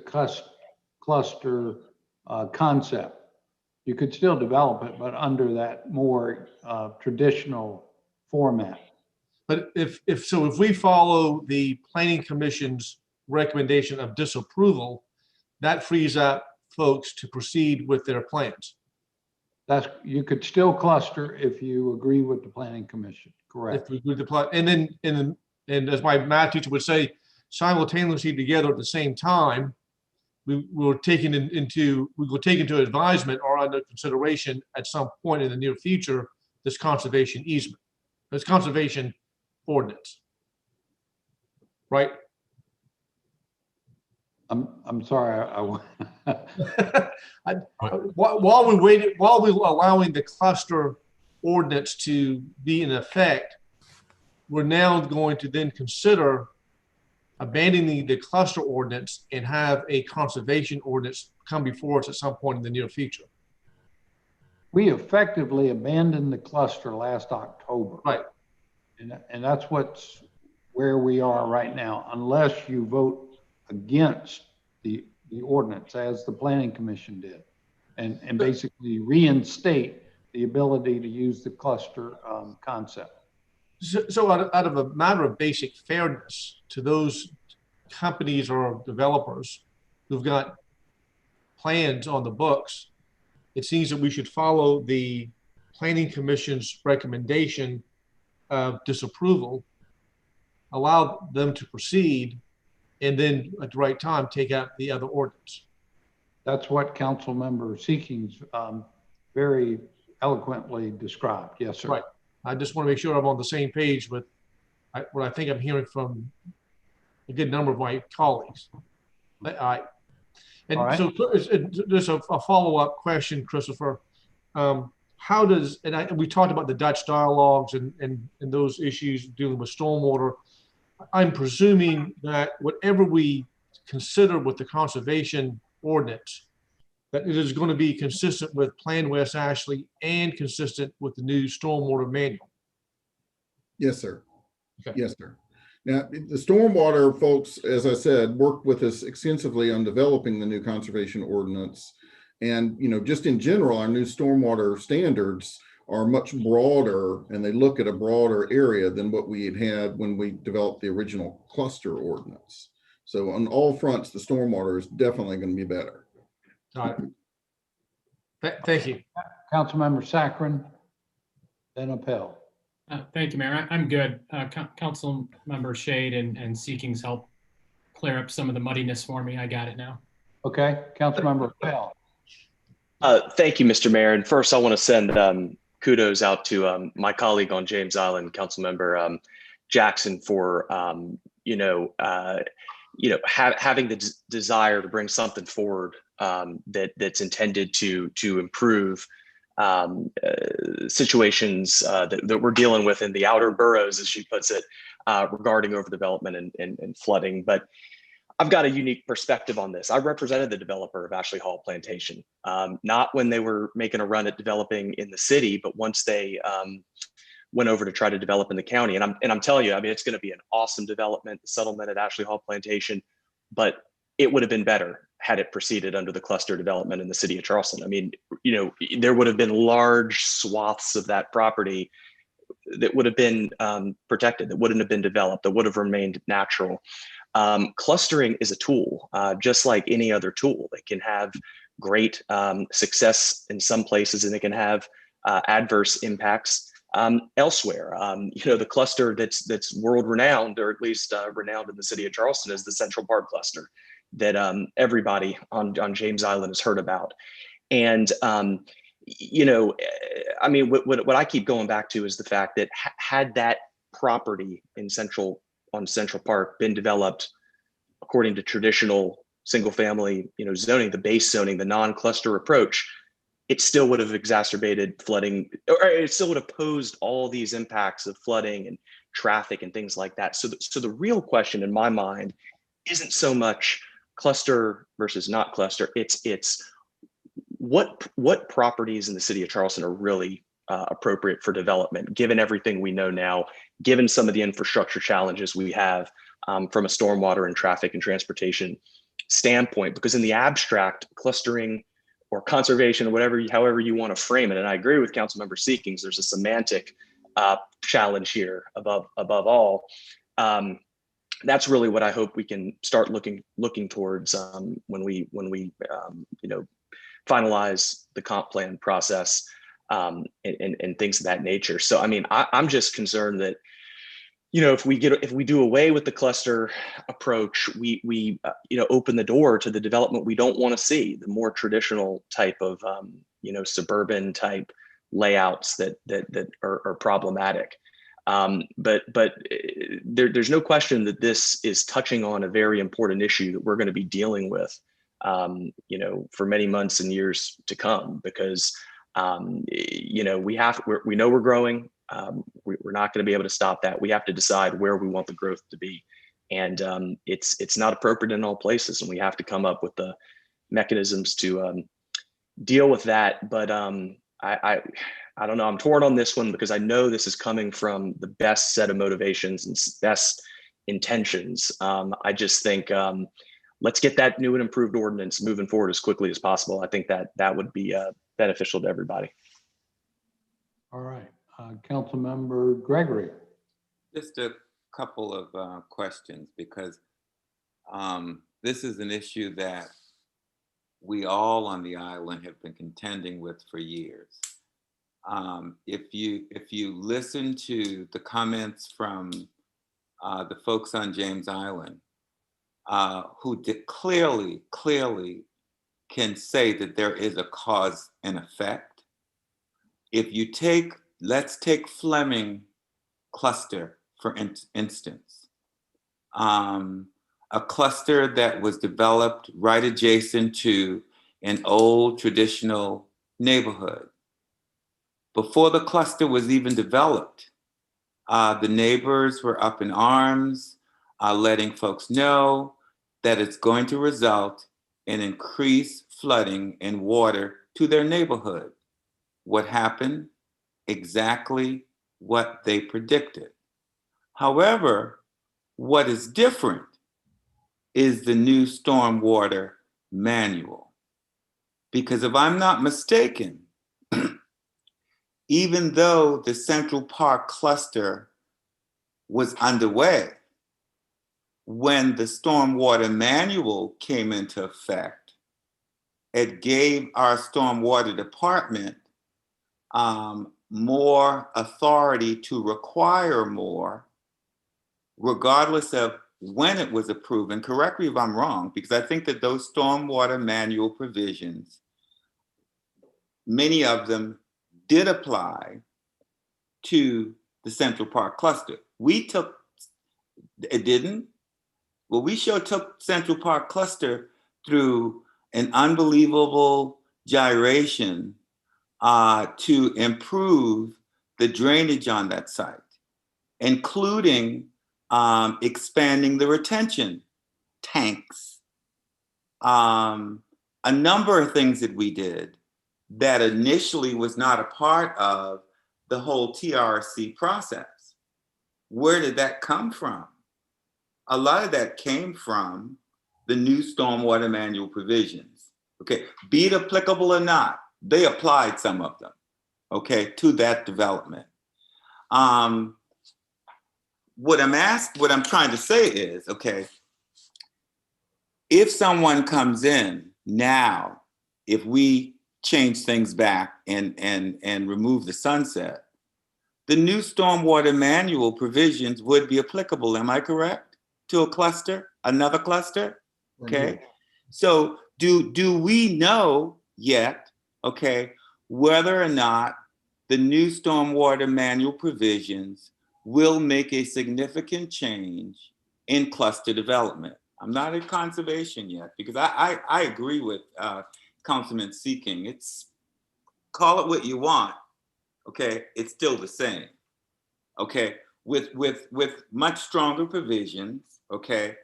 cluster concept. You could still develop it, but under that more traditional format. But if we follow the Planning Commission's recommendation of disapproval, that frees up folks to proceed with their plans. You could still cluster if you agree with the Planning Commission, correct? If we agree with the plan, and as my math teacher would say, simultaneously together at the same time, we will take into advisement or under consideration at some point in the near future this conservation easement, this conservation ordinance, right? I'm sorry. While we're allowing the cluster ordinance to be in effect, we're now going to then consider abandoning the cluster ordinance and have a conservation ordinance come before us at some point in the near future. We effectively abandoned the cluster last October. Right. And that's where we are right now, unless you vote against the ordinance as the Planning Commission did, and basically reinstate the ability to use the cluster concept. So out of a matter of basic fairness to those companies or developers who've got plans on the books, it seems that we should follow the Planning Commission's recommendation of disapproval, allow them to proceed, and then at the right time take out the other ordinance. That's what Councilmember Seekings very eloquently described. Yes, sir. Right. I just want to make sure I'm on the same page with what I think I'm hearing from a good number of my colleagues. So there's a follow-up question, Christopher. How does, we talked about the Dutch dialogues and those issues dealing with stormwater. I'm presuming that whatever we consider with the conservation ordinance, that it is going to be consistent with Plan West Ashley and consistent with the new stormwater manual. Yes, sir. Okay. Yes, sir. Now, the stormwater folks, as I said, worked with us extensively on developing the new conservation ordinance. And, just in general, our new stormwater standards are much broader, and they look at a broader area than what we had when we developed the original cluster ordinance. So on all fronts, the stormwater is definitely going to be better. All right. Thank you. Councilmember Saccharin, then Appel. Thank you, Mayor. I'm good. Council Member Shade and Seekings help clear up some of the muddiness for me. I got it now. Okay, Councilmember Appel. Thank you, Mr. Mayor. And first, I want to send kudos out to my colleague on James Island, Councilmember Jackson for having the desire to bring something forward that's intended to improve situations that we're dealing with in the outer boroughs, as she puts it, regarding overdevelopment and flooding. But I've got a unique perspective on this. I represented the developer of Ashley Hall Plantation, not when they were making a run at developing in the city, but once they went over to try to develop in the county. And I'm telling you, I mean, it's going to be an awesome development, the settlement at Ashley Hall Plantation, but it would have been better had it proceeded under the cluster development in the city of Charleston. I mean, there would have been large swaths of that property that would have been protected, that wouldn't have been developed, that would have remained natural. Clustering is a tool, just like any other tool. It can have great success in some places, and it can have adverse impacts elsewhere. The cluster that's world renowned, or at least renowned in the city of Charleston, is the Central Park cluster that everybody on James Island has heard about. And I mean, what I keep going back to is the fact that had that property on Central Park been developed according to traditional single family zoning, the base zoning, the non-cluster approach, it still would have exacerbated flooding, or it still would have posed all these impacts of flooding and traffic and things like that. So the real question in my mind isn't so much cluster versus not cluster. It's what properties in the city of Charleston are really appropriate for development, given everything we know now, given some of the infrastructure challenges we have from a stormwater and traffic and transportation standpoint. Because in the abstract, clustering or conservation, or however you want to frame it, and I agree with Councilmember Seekings, there's a semantic challenge here above all. That's really what I hope we can start looking towards when we finalize the comp plan process and things of that nature. So I mean, I'm just concerned that if we do away with the cluster approach, we open the door to the development we don't want to see, the more traditional type of suburban type layouts that are problematic. But there's no question that this is touching on a very important issue that we're going to be dealing with for many months and years to come, because we know we're growing. We're not going to be able to stop that. We have to decide where we want the growth to be, and it's not appropriate in all places, and we have to come up with the mechanisms to deal with that. But I don't know. I'm torn on this one because I know this is coming from the best set of motivations and best intentions. I just think let's get that new and improved ordinance moving forward as quickly as possible. I think that would be beneficial to everybody. All right. Councilmember Gregory. Just a couple of questions, because this is an issue that we all on the island have been contending with for years. If you listen to the comments from the folks on James Island, who clearly can say that there is a cause and effect. If you let's take Fleming cluster, for instance, a cluster that was developed right adjacent to an old traditional neighborhood. Before the cluster was even developed, the neighbors were up in arms, letting folks know that it's going to result in increased flooding and water to their neighborhood. What happened? Exactly what they predicted. However, what is different is the new stormwater manual. Because if I'm not mistaken, even though the Central Park cluster was underway, when the stormwater manual came into effect, it gave our stormwater department more authority to require more, regardless of when it was approved. And correct me if I'm wrong, because I think that those stormwater manual provisions, many of them did apply to the Central Park cluster. We took It didn't? Well, we sure took Central Park Cluster through an unbelievable gyration to improve the drainage on that site, including expanding the retention tanks. A number of things that we did that initially was not a part of the whole TRC process. Where did that come from? A lot of that came from the new stormwater manual provisions. Okay, be it applicable or not, they applied some of them, okay, to that development. What I'm trying to say is, okay, if someone comes in now, if we change things back and remove the sunset, the new stormwater manual provisions would be applicable. Am I correct? To a cluster, another cluster? Okay. So do we know yet, okay, whether or not the new stormwater manual provisions will make a significant change in cluster development? I'm not at conservation yet, because I agree with Councilman Seeking. It's, call it what you want, okay? It's still the same, okay? With much stronger provisions, okay?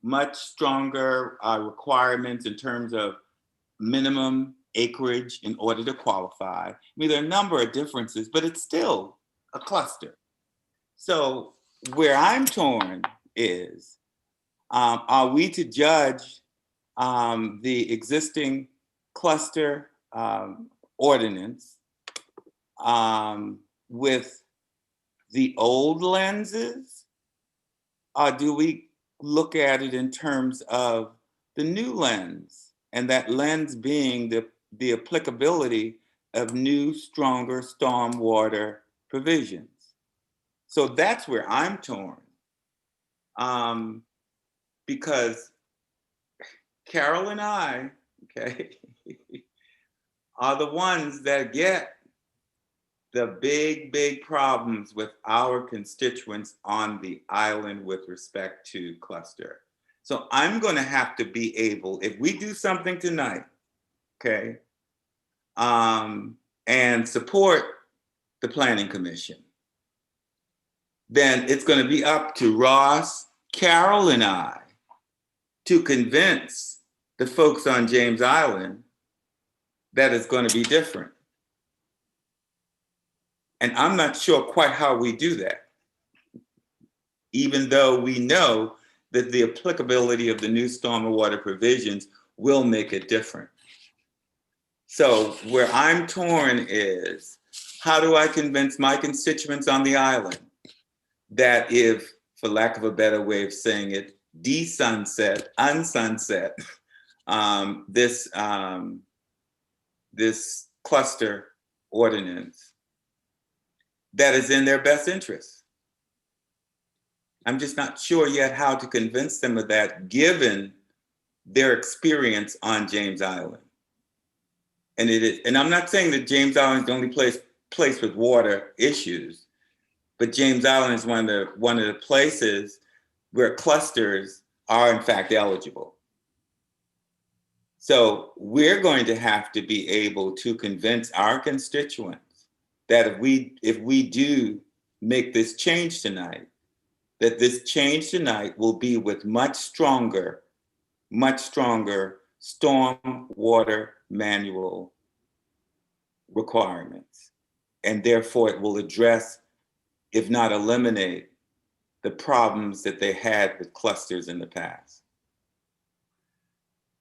Much stronger requirements in terms of minimum acreage in order to qualify. I mean, there are a number of differences, but it's still a cluster. So where I'm torn is, are we to judge the existing cluster ordinance with the old lenses? Or do we look at it in terms of the new lens, and that lens being the applicability of new, stronger stormwater provisions? So that's where I'm torn. Because Carol and I, okay, are the ones that get the big problems with our constituents on the island with respect to cluster. So I'm going to have to be able, if we do something tonight, okay, and support the Planning Commission, then it's going to be up to Ross, Carol, and I to convince the folks on James Island that it's going to be different. And I'm not sure quite how we do that, even though we know that the applicability of the new stormwater provisions will make it different. So where I'm torn is, how do I convince my constituents on the island that if, for lack of a better way of saying it, de-sunset, unsunset this cluster ordinance, that is in their best interest? I'm just not sure yet how to convince them of that, given their experience on James Island. And it is, and I'm not saying that James Island is the only place with water issues, but James Island is one of the places where clusters are in fact eligible. So we're going to have to be able to convince our constituents that if we do make this change tonight, that this change tonight will be with much stronger stormwater manual requirements. And therefore it will address, if not eliminate, the problems that they had with clusters in the past.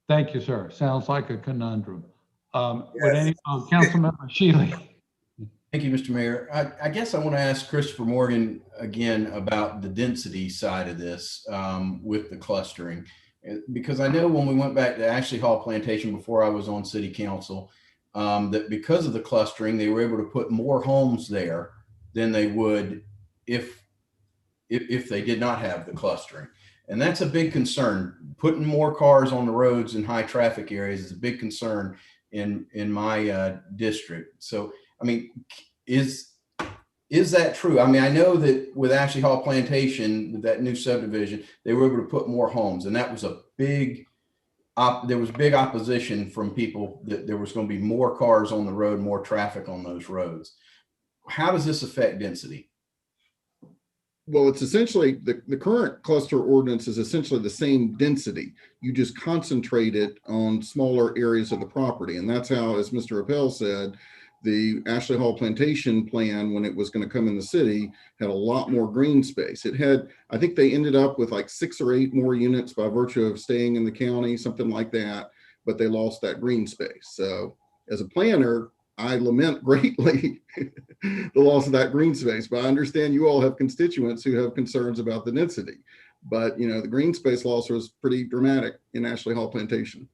Thank you, sir. Sounds like a conundrum. Councilmember Shealy. Thank you, Mr. Mayor. I guess I want to ask Christopher Morgan again about the density side of this with the clustering, because I know when we went back to Ashley Hall Plantation before I was on city council, that because of the clustering, they were able to put more homes there than they would if they did not have the clustering. And that's a big concern. Putting more cars on the roads in high traffic areas is a big concern in my district. So, I mean, is Is that true? I mean, I know that with Ashley Hall Plantation, with that new subdivision, they were able to put more homes, and that was a big there was big opposition from people that there was going to be more cars on the road, more traffic on those roads. How does this affect density? Well, it's essentially the current cluster ordinance is essentially the same density. You just concentrate it on smaller areas of the property. And that's how, as Mr. Appel said, the Ashley Hall Plantation plan, when it was going to come in the city, had a lot more green space. It had, I think they ended up with like 6 or 8 more units by virtue of staying in the county, something like that, but they lost that green space. So as a planner, I lament greatly the loss of that green space, but I understand you all have constituents who have concerns about the density. But, you know, the green space loss was pretty dramatic in Ashley Hall Plantation.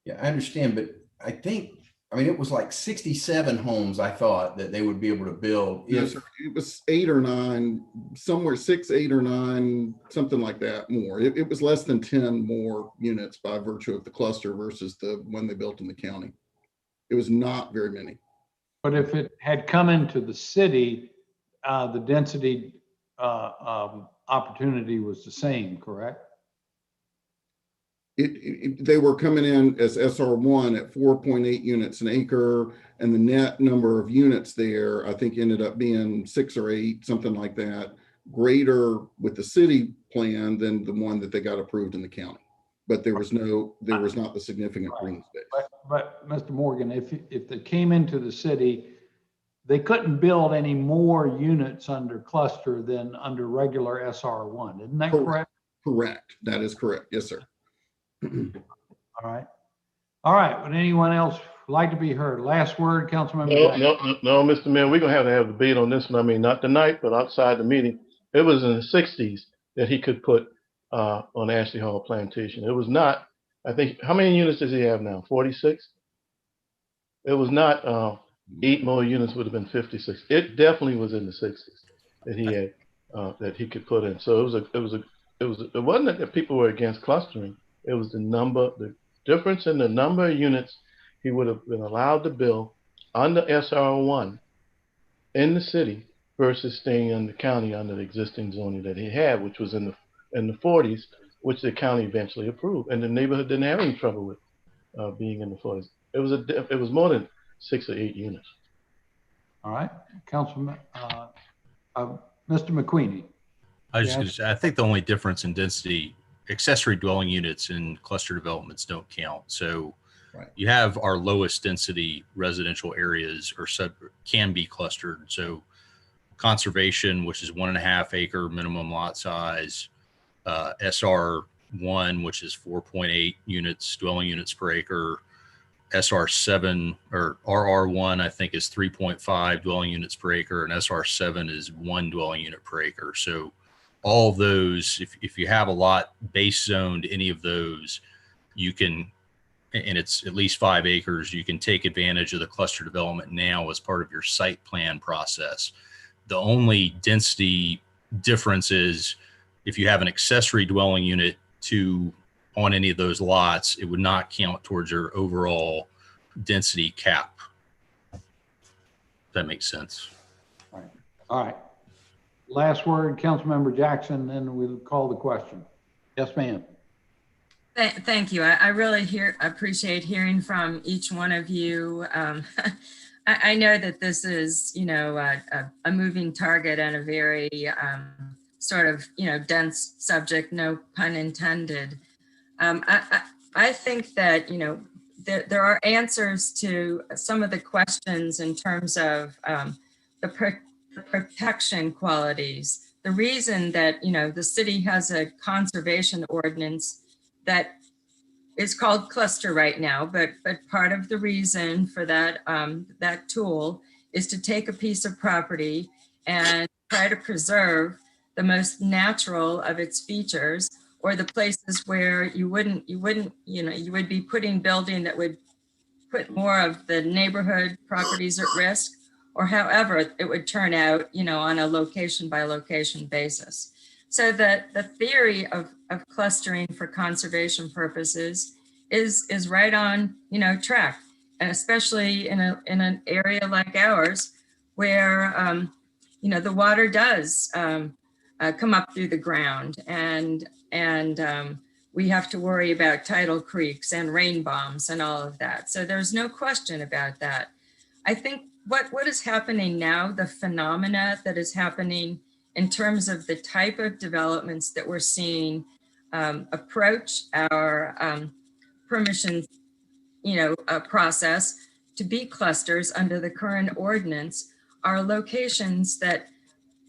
Yeah, I understand, but I mean, it was like 67 homes, I thought, that they would be able to build. Yes, sir. It was 8 or 9, somewhere 6, 8 or 9, something like that more. It was less than 10 more units by virtue of the cluster versus the one they built in the county. It was not very many. But if it had come into the city, the density opportunity was the same, correct? They were coming in as SR1 at 4.8 units an acre, and the net number of units there, I think, ended up being 6 or 8, something like that, greater with the city plan than the one that they got approved in the county. But there was not the significant green space. But Mr. Morgan, if they came into the city, they couldn't build any more units under cluster than under regular SR1. Isn't that correct? Correct. That is correct. Yes, sir. All right. All right. Would anyone else like to be heard? Last word, Councilmember. No, Mr. Mayor, we're going to have a debate on this one. I mean, not tonight, but outside the meeting. It was in the 60s that he could put on Ashley Hall Plantation. It was not, I think, how many units does he have now? 46? It was not 8 more units would have been 56. It definitely was in the 60s that he had that he could put in. So it wasn't that people were against clustering. It was the difference in the number of units he would have been allowed to build under SR1 in the city versus staying in the county under the existing zoning that he had, which was in the 40s, which the county eventually approved, and the neighborhood didn't have any trouble with being in the 40s. It was more than 6 or 8 units. All right, Councilman, Mr. McQueenie. I think the only difference in density, accessory dwelling units in cluster developments don't count. So you have our lowest density residential areas can be clustered. So conservation, which is 1.5 acre minimum lot size, SR1, which is 4.8 units, dwelling units per acre, SR7 or RR1, I think, is 3.5 dwelling units per acre, and SR7 is 1 dwelling unit per acre. So all of those, if you have a lot base zoned any of those, you can, and it's at least 5 acres, you can take advantage of the cluster development now as part of your site plan process. The only density difference is if you have an accessory dwelling unit on any of those lots, it would not count towards your overall density cap. If that makes sense. All right. Last word, Councilmember Jackson, then we'll call the question. Yes, ma'am. Thank you. I really appreciate hearing from each one of you. I know that this is, a moving target and a very sort of, dense subject, no pun intended. I think that, there are answers to some of the questions in terms of the protection qualities. The reason that, the city has a conservation ordinance that is called cluster right now, but part of the reason for that, that tool is to take a piece of property and try to preserve the most natural of its features, or the places where you would be putting building that would put more of the neighborhood properties at risk, or however it would turn out, on a location by location basis. So that the theory of clustering for conservation purposes is right on, track, and especially in an area like ours, where the water does come up through the ground, and we have to worry about tidal creeks and rain bombs and all of that. So there's no question about that. I think what is happening now, the phenomena that is happening in terms of the type of developments that we're seeing approach our permission, process to be clusters under the current ordinance are locations that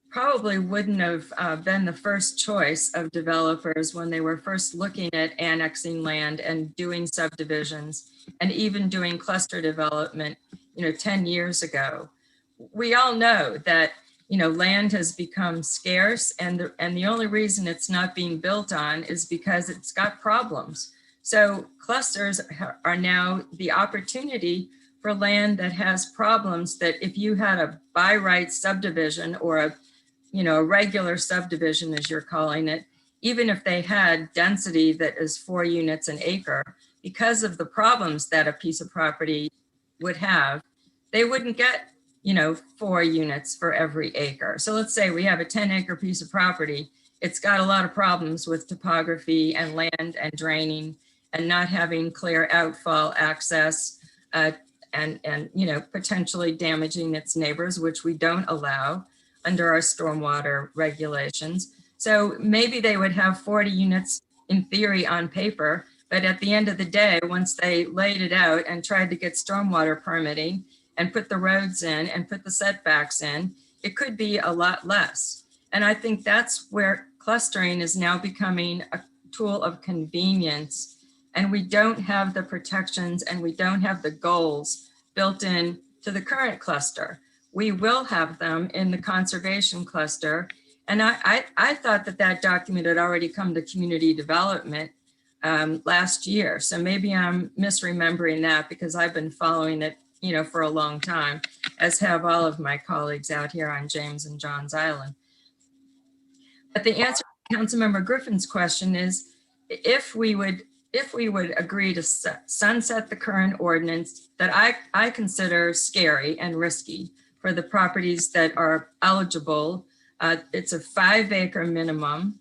probably wouldn't have been the first choice of developers when they were first looking at annexing land and doing subdivisions and even doing cluster development, 10 years ago. We all know that, land has become scarce, and the only reason it's not being built on is because it's got problems. So clusters are now the opportunity for land that has problems that if you had a by right subdivision or a regular subdivision, as you're calling it, even if they had density that is 4 units an acre, because of the problems that a piece of property would have, they wouldn't get, 4 units for every acre. So let's say we have a 10-acre piece of property. It's got a lot of problems with topography and land and draining and not having clear outfall access and potentially damaging its neighbors, which we don't allow under our stormwater regulations. So maybe they would have 40 units in theory on paper, but at the end of the day, once they laid it out and tried to get stormwater permitting and put the roads in and put the setbacks in, it could be a lot less. And I think that's where clustering is now becoming a tool of convenience, and we don't have the protections and we don't have the goals built in to the current cluster. We will have them in the conservation cluster. And I thought that document had already come to community development last year. So maybe I'm misremembering that because I've been following it, for a long time, as have all of my colleagues out here on James and Johns Island. But the answer to Councilmember Griffin's question is, if we would agree to sunset the current ordinance that I consider scary and risky for the properties that are eligible, it's a 5-acre minimum.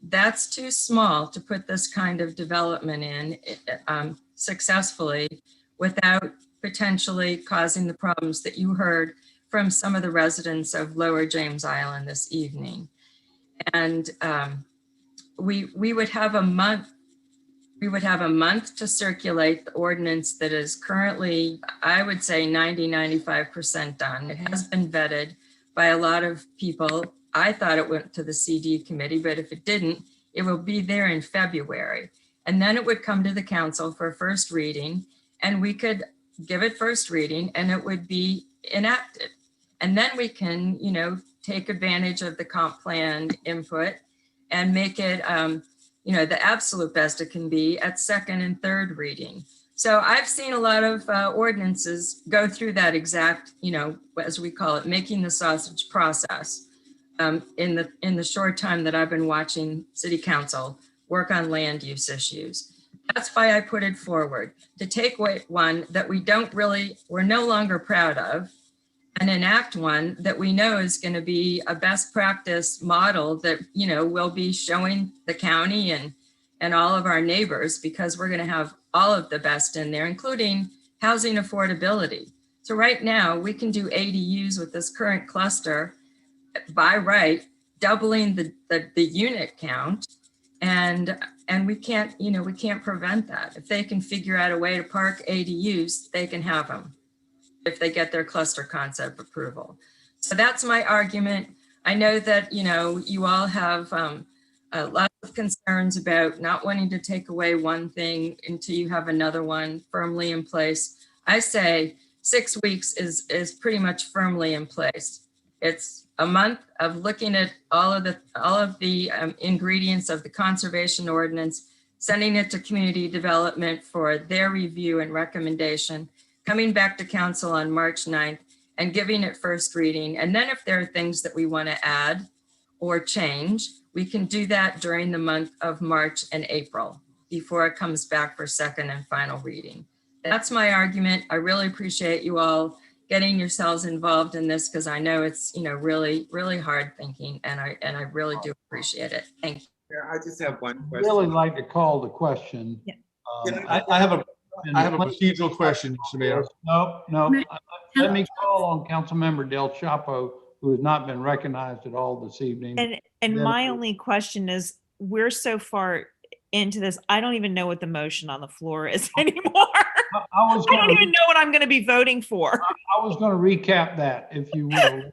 That's too small to put this kind of development in successfully without potentially causing the problems that you heard from some of the residents of Lower James Island this evening. And we would have a month. We would have a month to circulate the ordinance that is currently, I would say 90–95% done. It has been vetted by a lot of people. I thought it went to the CD committee, but if it didn't, it will be there in February. And then it would come to the council for first reading, and we could give it first reading and it would be enacted. And then we can, take advantage of the comp plan input and make it, the absolute best it can be at second and third reading. So I've seen a lot of ordinances go through that exact, as we call it, making the sausage process in the short time that I've been watching City Council work on land use issues. That's why I put it forward, to take away one that we're no longer proud of, and enact one that we know is going to be a best practice model that, will be showing the county and all of our neighbors, because we're going to have all of the best in there, including housing affordability. So right now we can do ADUs with this current cluster by right, doubling the unit count. And we can't prevent that. If they can figure out a way to park ADUs, they can have them if they get their cluster concept approval. So that's my argument. I know that, you all have a lot of concerns about not wanting to take away one thing until you have another one firmly in place. I say 6 weeks is pretty much firmly in place. It's a month of looking at all of the ingredients of the conservation ordinance, sending it to community development for their review and recommendation, coming back to council on March 9th and giving it first reading. And then if there are things that we want to add or change, we can do that during the month of March and April before it comes back for second and final reading. That's my argument. I really appreciate you all, getting yourselves involved in this, because I know it's, really, really hard thinking, and I really do appreciate it. Thank you. Yeah, I just have one I'd question. really like to call the question. Yeah. I have a procedural question, Mr. Mayor. No. Let me call on Councilmember Del Chapo, who has not been recognized at all this evening. And Then- my only question is, we're so far into this, I don't even know what the motion on the floor is anymore. I don't even know what I'm going to be voting for. I was going to recap that, if you will.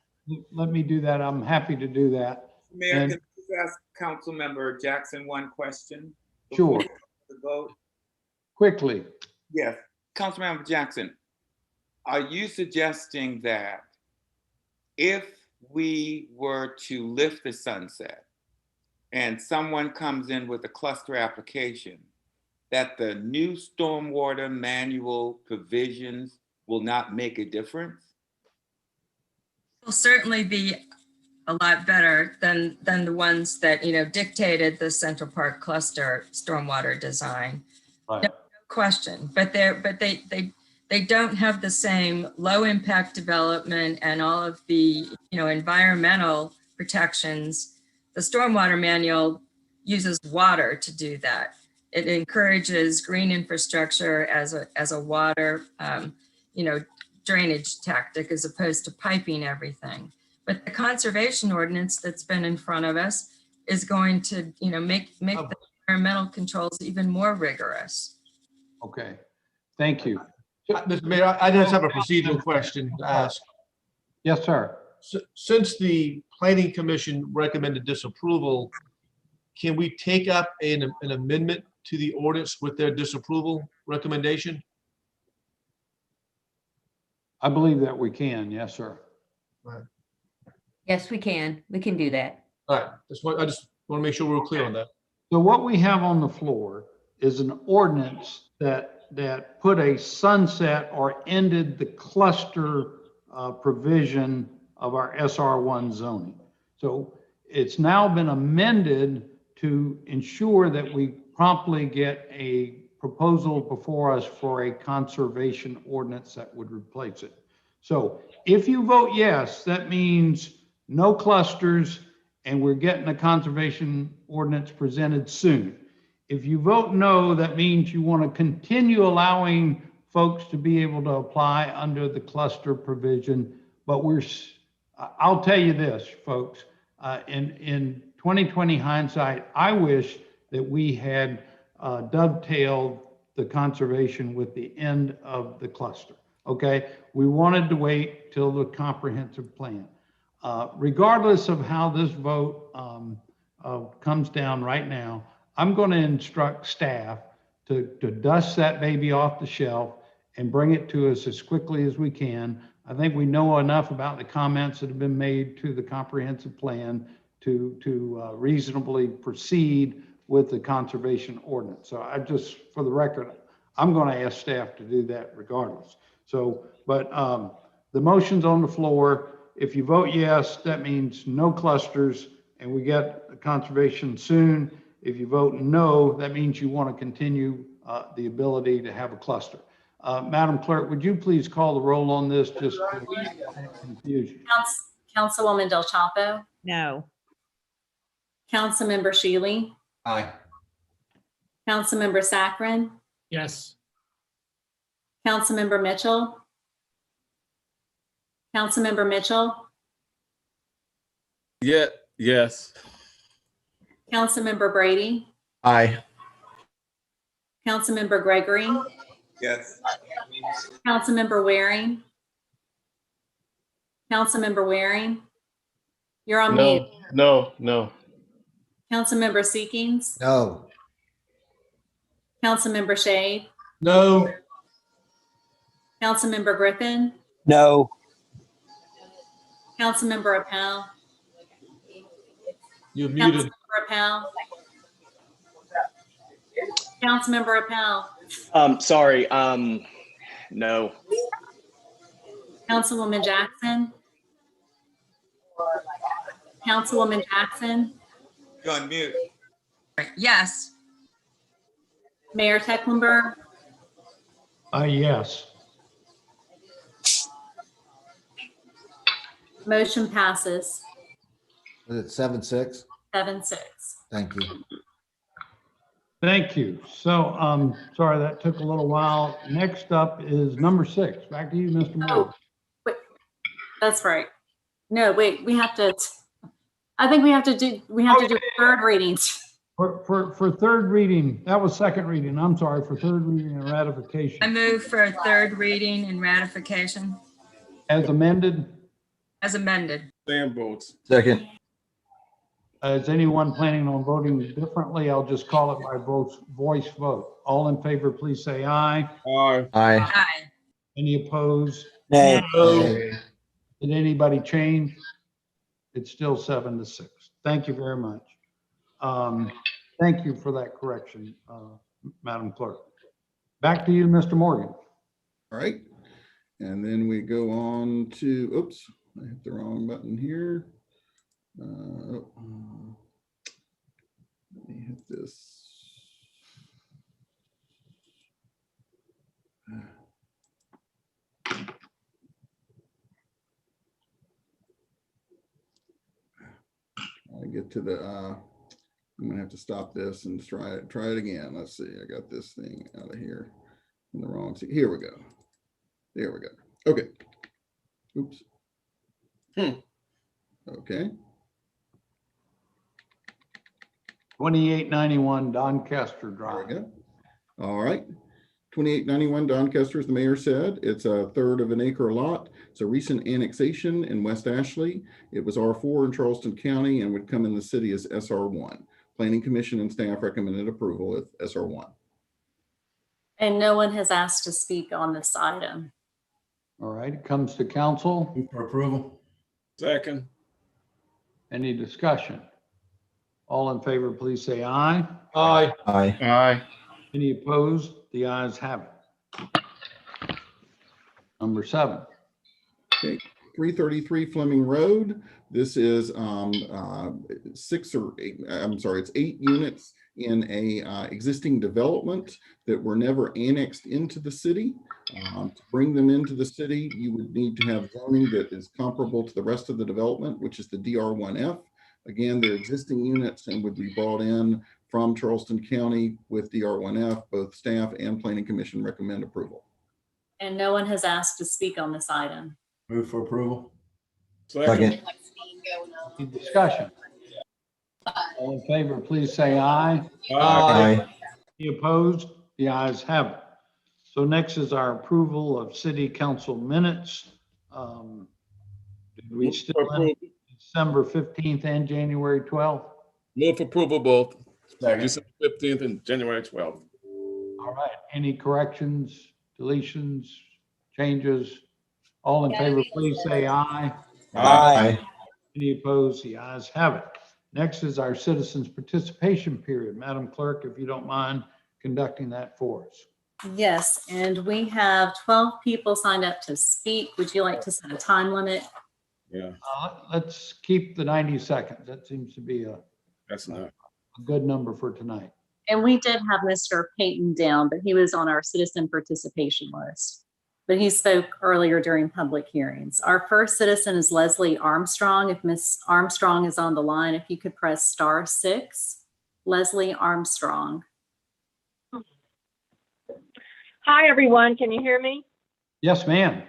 Let me do that. I'm happy to do that. Mayor, And- can I just ask Councilmember Jackson one question? Sure. before the vote? Quickly. Yes, Councilmember Jackson, are you suggesting that if we were to lift the sunset and someone comes in with a cluster application, that the new stormwater manual provisions will not make a difference? Will certainly be a lot better than the ones that, dictated the Central Park cluster stormwater design. Right. No question, but they don't have the same low impact development and all of the, environmental protections. The stormwater manual uses water to do that. It encourages green infrastructure as a water, drainage tactic, as opposed to piping everything. But the conservation ordinance that's been in front of us is going to, make the environmental controls even more rigorous. Okay. Thank you. Mr. Mayor, I just have a procedural question to ask. Yes, sir. Since the Planning Commission recommended disapproval, can we take up an amendment to the ordinance with their disapproval recommendation? I believe that we can. Yes, sir. Right. Yes, we can. We can do that. All right. I just want to make sure we're clear on that. So what we have on the floor is an ordinance that put a sunset or ended the cluster provision of our SR1 zoning. So it's now been amended to ensure that we promptly get a proposal before us for a conservation ordinance that would replace it. So if you vote yes, that means no clusters, and we're getting a conservation ordinance presented soon. If you vote no, that means you want to continue allowing folks to be able to apply under the cluster provision. But I'll tell you this, folks, in 2020 hindsight, I wish that we had dovetailed the conservation with the end of the cluster. Okay, we wanted to wait till the comprehensive plan. Regardless of how this vote comes down right now, I'm going to instruct staff to dust that baby off the shelf and bring it to us as quickly as we can. I think we know enough about the comments that have been made to the comprehensive plan to reasonably proceed with the conservation ordinance. So for the record, I'm going to ask staff to do that regardless. So, but the motion's on the floor. If you vote yes, that means no clusters and we get conservation soon. If you vote no, that means you want to continue the ability to have a cluster. Madam Clerk, would you please call the roll on this, just for confusion? Councilwoman Del Chapo? No. Councilmember Shealy? Aye. Councilmember Saccharin? Yes. Councilmember Mitchell? Councilmember Mitchell? Yeah, yes. Councilmember Brady? Aye. Councilmember Gregory? Yes. Councilmember Waring? Councilmember Waring? You're on mute. No. Councilmember Seekings? No. Councilmember Shade? No. Councilmember Griffin? No. Councilmember Appel? You're muted. Councilmember Appel? Councilmember Appel? Sorry, no. Councilwoman Jackson? Councilwoman Jackson? You're on mute. Yes. Mayor Tecklenburg? Yes. Motion passes Was it 7-6? 7-6. Thank you. Thank you. So, sorry, that took a little while. Next up is number 6. Back to you, Mr. Moore. Wait, that's right. No, wait, we have to, I think we have to do third readings. For third reading, that was second reading. I'm sorry, for third reading and ratification. I move for a third reading and ratification As amended, as amended. Sam votes. Second. is anyone planning on voting differently? I'll just call it by voice vote. All in favor, please say aye. Aye. Aye. Aye. Any opposed? Nay. Did anybody change? It's still 7-6. Thank you very much. Thank you for that correction, Madam Clerk. Back to you, Mr. Morgan. All right. And then we go on to, oops, I hit the wrong button here. Let me hit this. I get to the, I'm gonna have to stop this and try it again. Let's see, I got this thing out of here in the wrong seat. Here we go. There we go. Okay. Oops. Okay. 2891 Doncaster Drive. There we go. All right. 2891 Doncaster, as the mayor said, it's a third of an acre lot. It's a recent annexation in West Ashley. It was R4 in Charleston County and would come in the city as SR1. Planning Commission and staff recommended approval with SR1. And no one has asked to speak on this item. All right, it comes to council. Move for approval. Second. Any discussion? All in favor, please say aye. Aye. Aye. Aye. Any opposed? The ayes have it. Number 7. Okay. 333 Fleming Road. This is 6 or 8, I'm sorry, it's 8 units in a existing development that were never annexed into the city. To bring them into the city, you would need to have zoning that is comparable to the rest of the development, which is the DR1F. Again, they're existing units and would be brought in from Charleston County with DR1F. Both staff and Planning Commission recommend approval. And no one has asked to speak on this item. Move for approval. Second. Any discussion? All in favor, please say aye. Aye. Any opposed? The ayes have it. So next is our approval of city council minutes. Did we still have December 15th and January 12th? Move for approval both. Second. December 15th and January 12th. All right, any corrections, deletions, changes? All in favor, please say aye. Aye. Any opposed? The ayes have it. Next is our citizens' participation period. Madam Clerk, if you don't mind conducting that for us. Yes, and we have 12 people signed up to speak. Would you like to set a time limit? Yeah, Let's keep the 90 seconds. That seems to be a that's not. good number for tonight. And we did have Mr. Payton down, but he was on our citizen participation list. But he spoke earlier during public hearings. Our first citizen is Leslie Armstrong. If Ms. Armstrong is on the line, if you could press *6. Leslie Armstrong. Hi, everyone. Can you hear me? Yes, ma'am.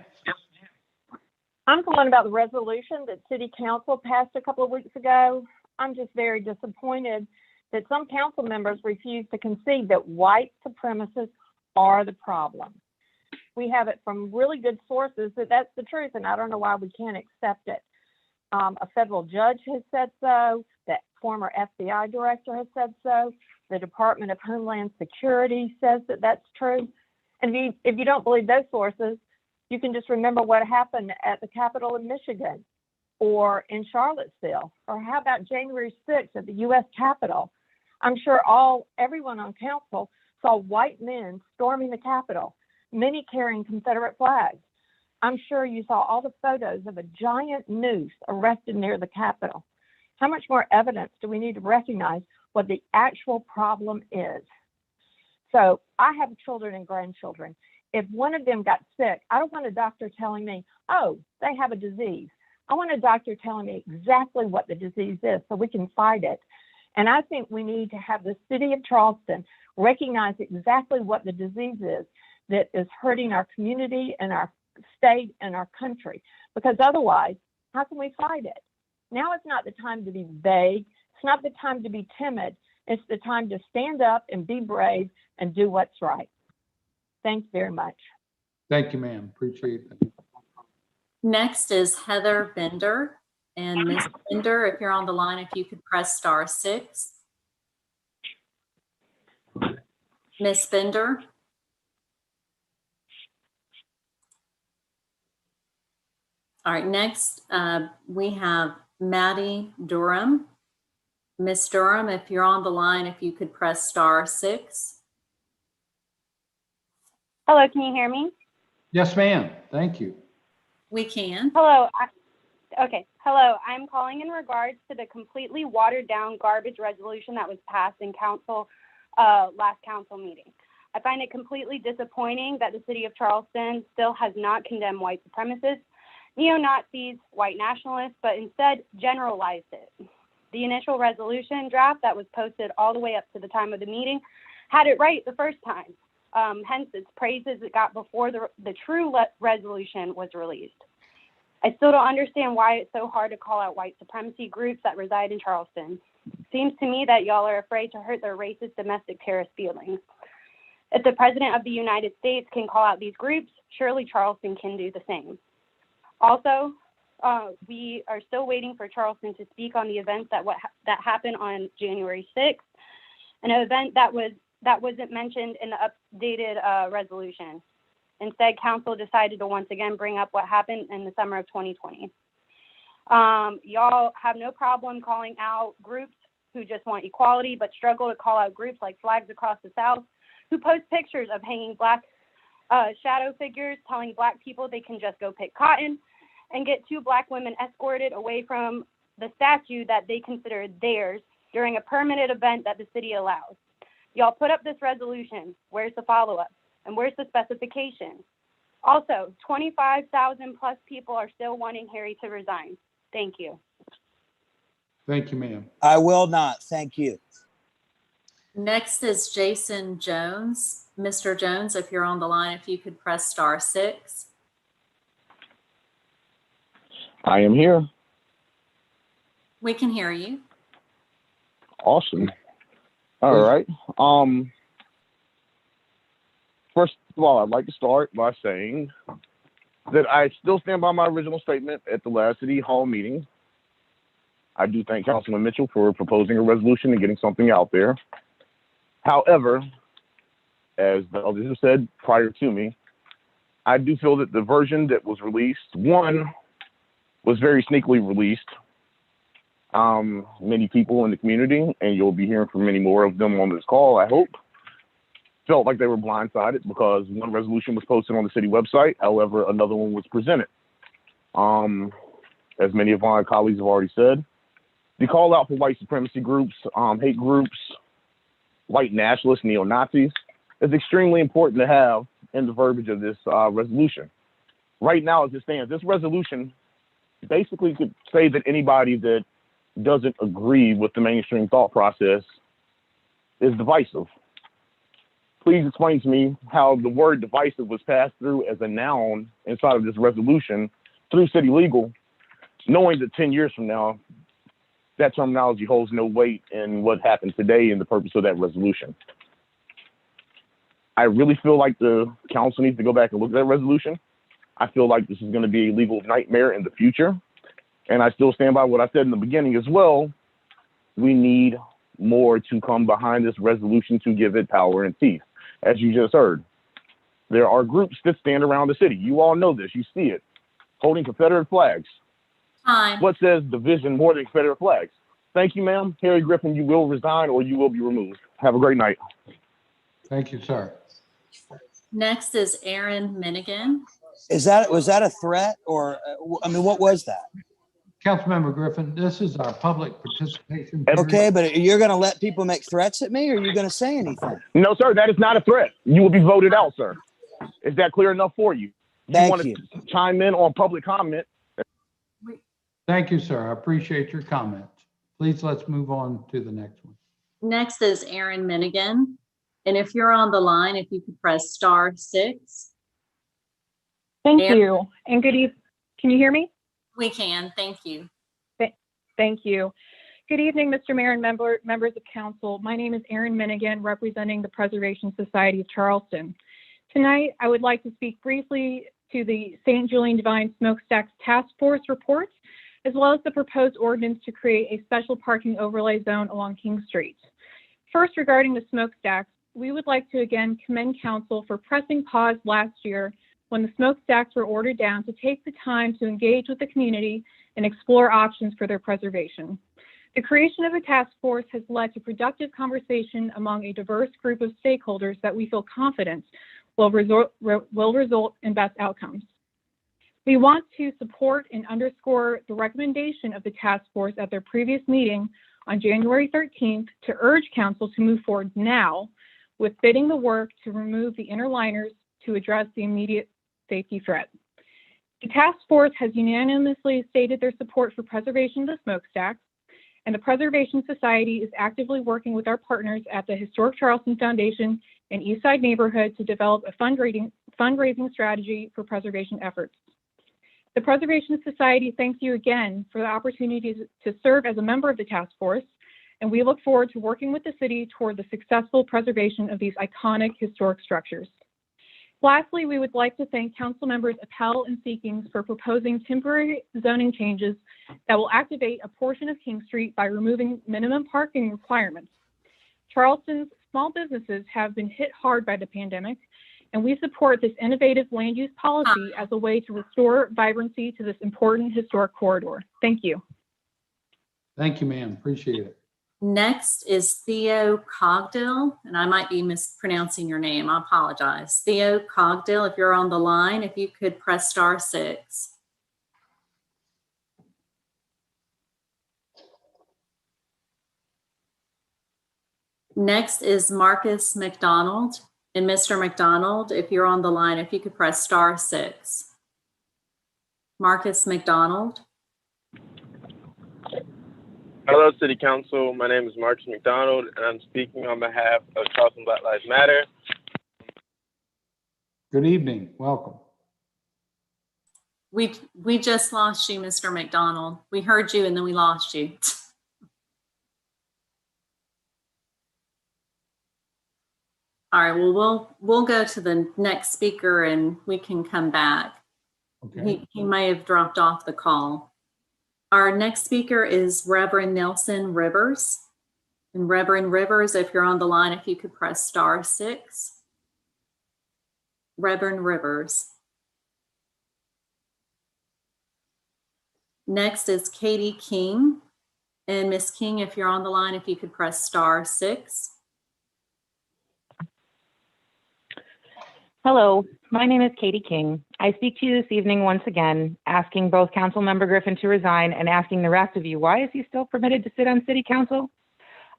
I'm calling about the resolution that City Council passed a couple of weeks ago. I'm just very disappointed that some council members refuse to concede that white supremacists are the problem. We have it from really good sources that that's the truth, and I don't know why we can't accept it. A federal judge has said so. That former FBI director has said so. The Department of Homeland Security says that that's true. And if you don't believe those sources, you can just remember what happened at the Capitol in Michigan or in Charlottesville, or how about January 6th at the U.S. Capitol? I'm sure everyone on council saw white men storming the Capitol, many carrying Confederate flags. I'm sure you saw all the photos of a giant noose erected near the Capitol. How much more evidence do we need to recognize what the actual problem is? So I have children and grandchildren. If one of them got sick, I don't want a doctor telling me, oh, they have a disease. I want a doctor telling me exactly what the disease is so we can fight it. And I think we need to have the city of Charleston recognize exactly what the disease is that is hurting our community and our state and our country, because otherwise, how can we fight it? Now is not the time to be vague. It's not the time to be timid. It's the time to stand up and be brave and do what's right. Thanks very much. Thank you, ma'am. Appreciate that. Next is Heather Bender. And Ms. Bender, if you're on the line, if you could press *6. Ms. Bender. All right, next we have Maddie Durham. Ms. Durham, if you're on the line, if you could press *6. Hello, can you hear me? Yes, ma'am. Thank you. We can. Hello. Okay. Hello. I'm calling in regards to the completely watered down garbage resolution that was passed in council last council meeting. I find it completely disappointing that the city of Charleston still has not condemned white supremacists, neo-Nazis, white nationalists, but instead generalized it. The initial resolution draft that was posted all the way up to the time of the meeting had it right the first time. Hence its praises it got before the true resolution was released. I still don't understand why it's so hard to call out white supremacy groups that reside in Charleston. Seems to me that y'all are afraid to hurt their racist domestic terrorist feelings. If the President of the United States can call out these groups, surely Charleston can do the same. Also, we are still waiting for Charleston to speak on the events that happened on January 6th, an event that wasn't mentioned in the updated resolution. Instead, council decided to once again bring up what happened in the summer of 2020. Y'all have no problem calling out groups who just want equality, but struggle to call out groups like Flags Across the South, who post pictures of hanging black shadow figures, telling black people they can just go pick cotton, and get 2 black women escorted away from the statue that they consider theirs during a permanent event that the city allows. Y'all put up this resolution. Where's the follow-up? And where's the specification? Also, 25,000 plus people are still wanting Harry to resign. Thank you. Thank you, ma'am. I will not. Thank you. Next is Jason Jones. Mr. Jones, if you're on the line, if you could press *6. I am here. We can hear you. Awesome. All right. First of all, I'd like to start by saying that I still stand by my original statement at the last City Hall meeting. I do thank Councilman Mitchell for proposing a resolution and getting something out there. However, as the others have said prior to me, I do feel that the version that was released, one, was very sneakily released. Many people in the community, and you'll be hearing from many more of them on this call, I hope, felt like they were blindsided because one resolution was posted on the city website. However, another one was presented. As many of my colleagues have already said, the call out for white supremacy groups, hate groups, white nationalists, neo-Nazis is extremely important to have in the verbiage of this resolution. Right now, as it stands, this resolution basically could say that anybody that doesn't agree with the mainstream thought process is divisive. Please explain to me how the word divisive was passed through as a noun inside of this resolution through city legal, knowing that 10 years from now, that terminology holds no weight in what happened today and the purpose of that resolution. I really feel like the council needs to go back and look at that resolution. I feel like this is going to be a legal nightmare in the future. And I still stand by what I said in the beginning as well. We need more to come behind this resolution to give it power and teeth. As you just heard, there are groups that stand around the city. You all know this. You see it. Holding Confederate flags. Time. What says division more than Confederate flags? Thank you, ma'am. Harry Griffin, you will resign or you will be removed. Have a great night. Thank you, sir. Next is Aaron Minigan. Was that a threat or, I mean, what was that? Councilmember Griffin, this is our public participation. Okay, but you're going to let people make threats at me or are you going to say anything? No, sir, that is not a threat. You will be voted out, sir. Is that clear enough for you? Thank want you. to chime in on public comment? Thank you, sir. I appreciate your comments. Please, let's move on to the next one. Next is Aaron Minigan. And if you're on the line, if you could press *6. Thank Aaron? you. And good evening. Can you hear me? We can, thank you. Thank you. Good evening, Mr. Mayor and members of council. My name is Erin Minigan, representing the Preservation Society of Charleston. Tonight, I would like to speak briefly to the St. Julian Divine Smokestacks Task Force reports, as well as the proposed ordinance to create a special parking overlay zone along King Street. First, regarding the smokestacks, we would like to again commend council for pressing pause last year when the smokestacks were ordered down to take the time to engage with the community and explore options for their preservation. The creation of a task force has led to productive conversation among a diverse group of stakeholders that we feel confident will result in best outcomes. We want to support and underscore the recommendation of the task force at their previous meeting on January 13th to urge council to move forward now with bidding the work to remove the inner liners to address the immediate safety threat. The task force has unanimously stated their support for preservation of the smokestacks, and the Preservation Society is actively working with our partners at the Historic Charleston Foundation and Eastside Neighborhood to develop a fundraising strategy for preservation efforts. The Preservation Society thanks you again for the opportunity to serve as a member of the task force, and we look forward to working with the city toward the successful preservation of these iconic historic structures. Lastly, we would like to thank council members Appel and Seekings for proposing temporary zoning changes that will activate a portion of King Street by removing minimum parking requirements. Charleston's small businesses have been hit hard by the pandemic, and we support this innovative land use policy as a way to restore vibrancy to this important historic corridor. Thank you. Thank you, ma'am. Appreciate it. Next is Theo Cogdill, and I might be mispronouncing your name. I apologize. Theo Cogdill, if you're on the line, if you could press *6. Next is Marcus McDonald. And Mr. McDonald, if you're on the line, if you could press *6. Marcus McDonald. Hello, City Council. My name is Marcus McDonald, and I'm speaking on behalf of Charleston Black Lives Matter. Good evening. Welcome. We just lost you, Mr. McDonald. We heard you and then we lost you. All right, well, we'll go to the next speaker and we can come back. Okay. He may have dropped off the call. Our next speaker is Reverend Nelson Rivers. And Reverend Rivers, if you're on the line, if you could press *6. Reverend Rivers. Next is Katie King. And Miss King, if you're on the line, if you could press *6. Hello, my name is Katie King. I speak to you this evening once again, asking both Councilmember Griffin to resign and asking the rest of you, why is he still permitted to sit on City Council?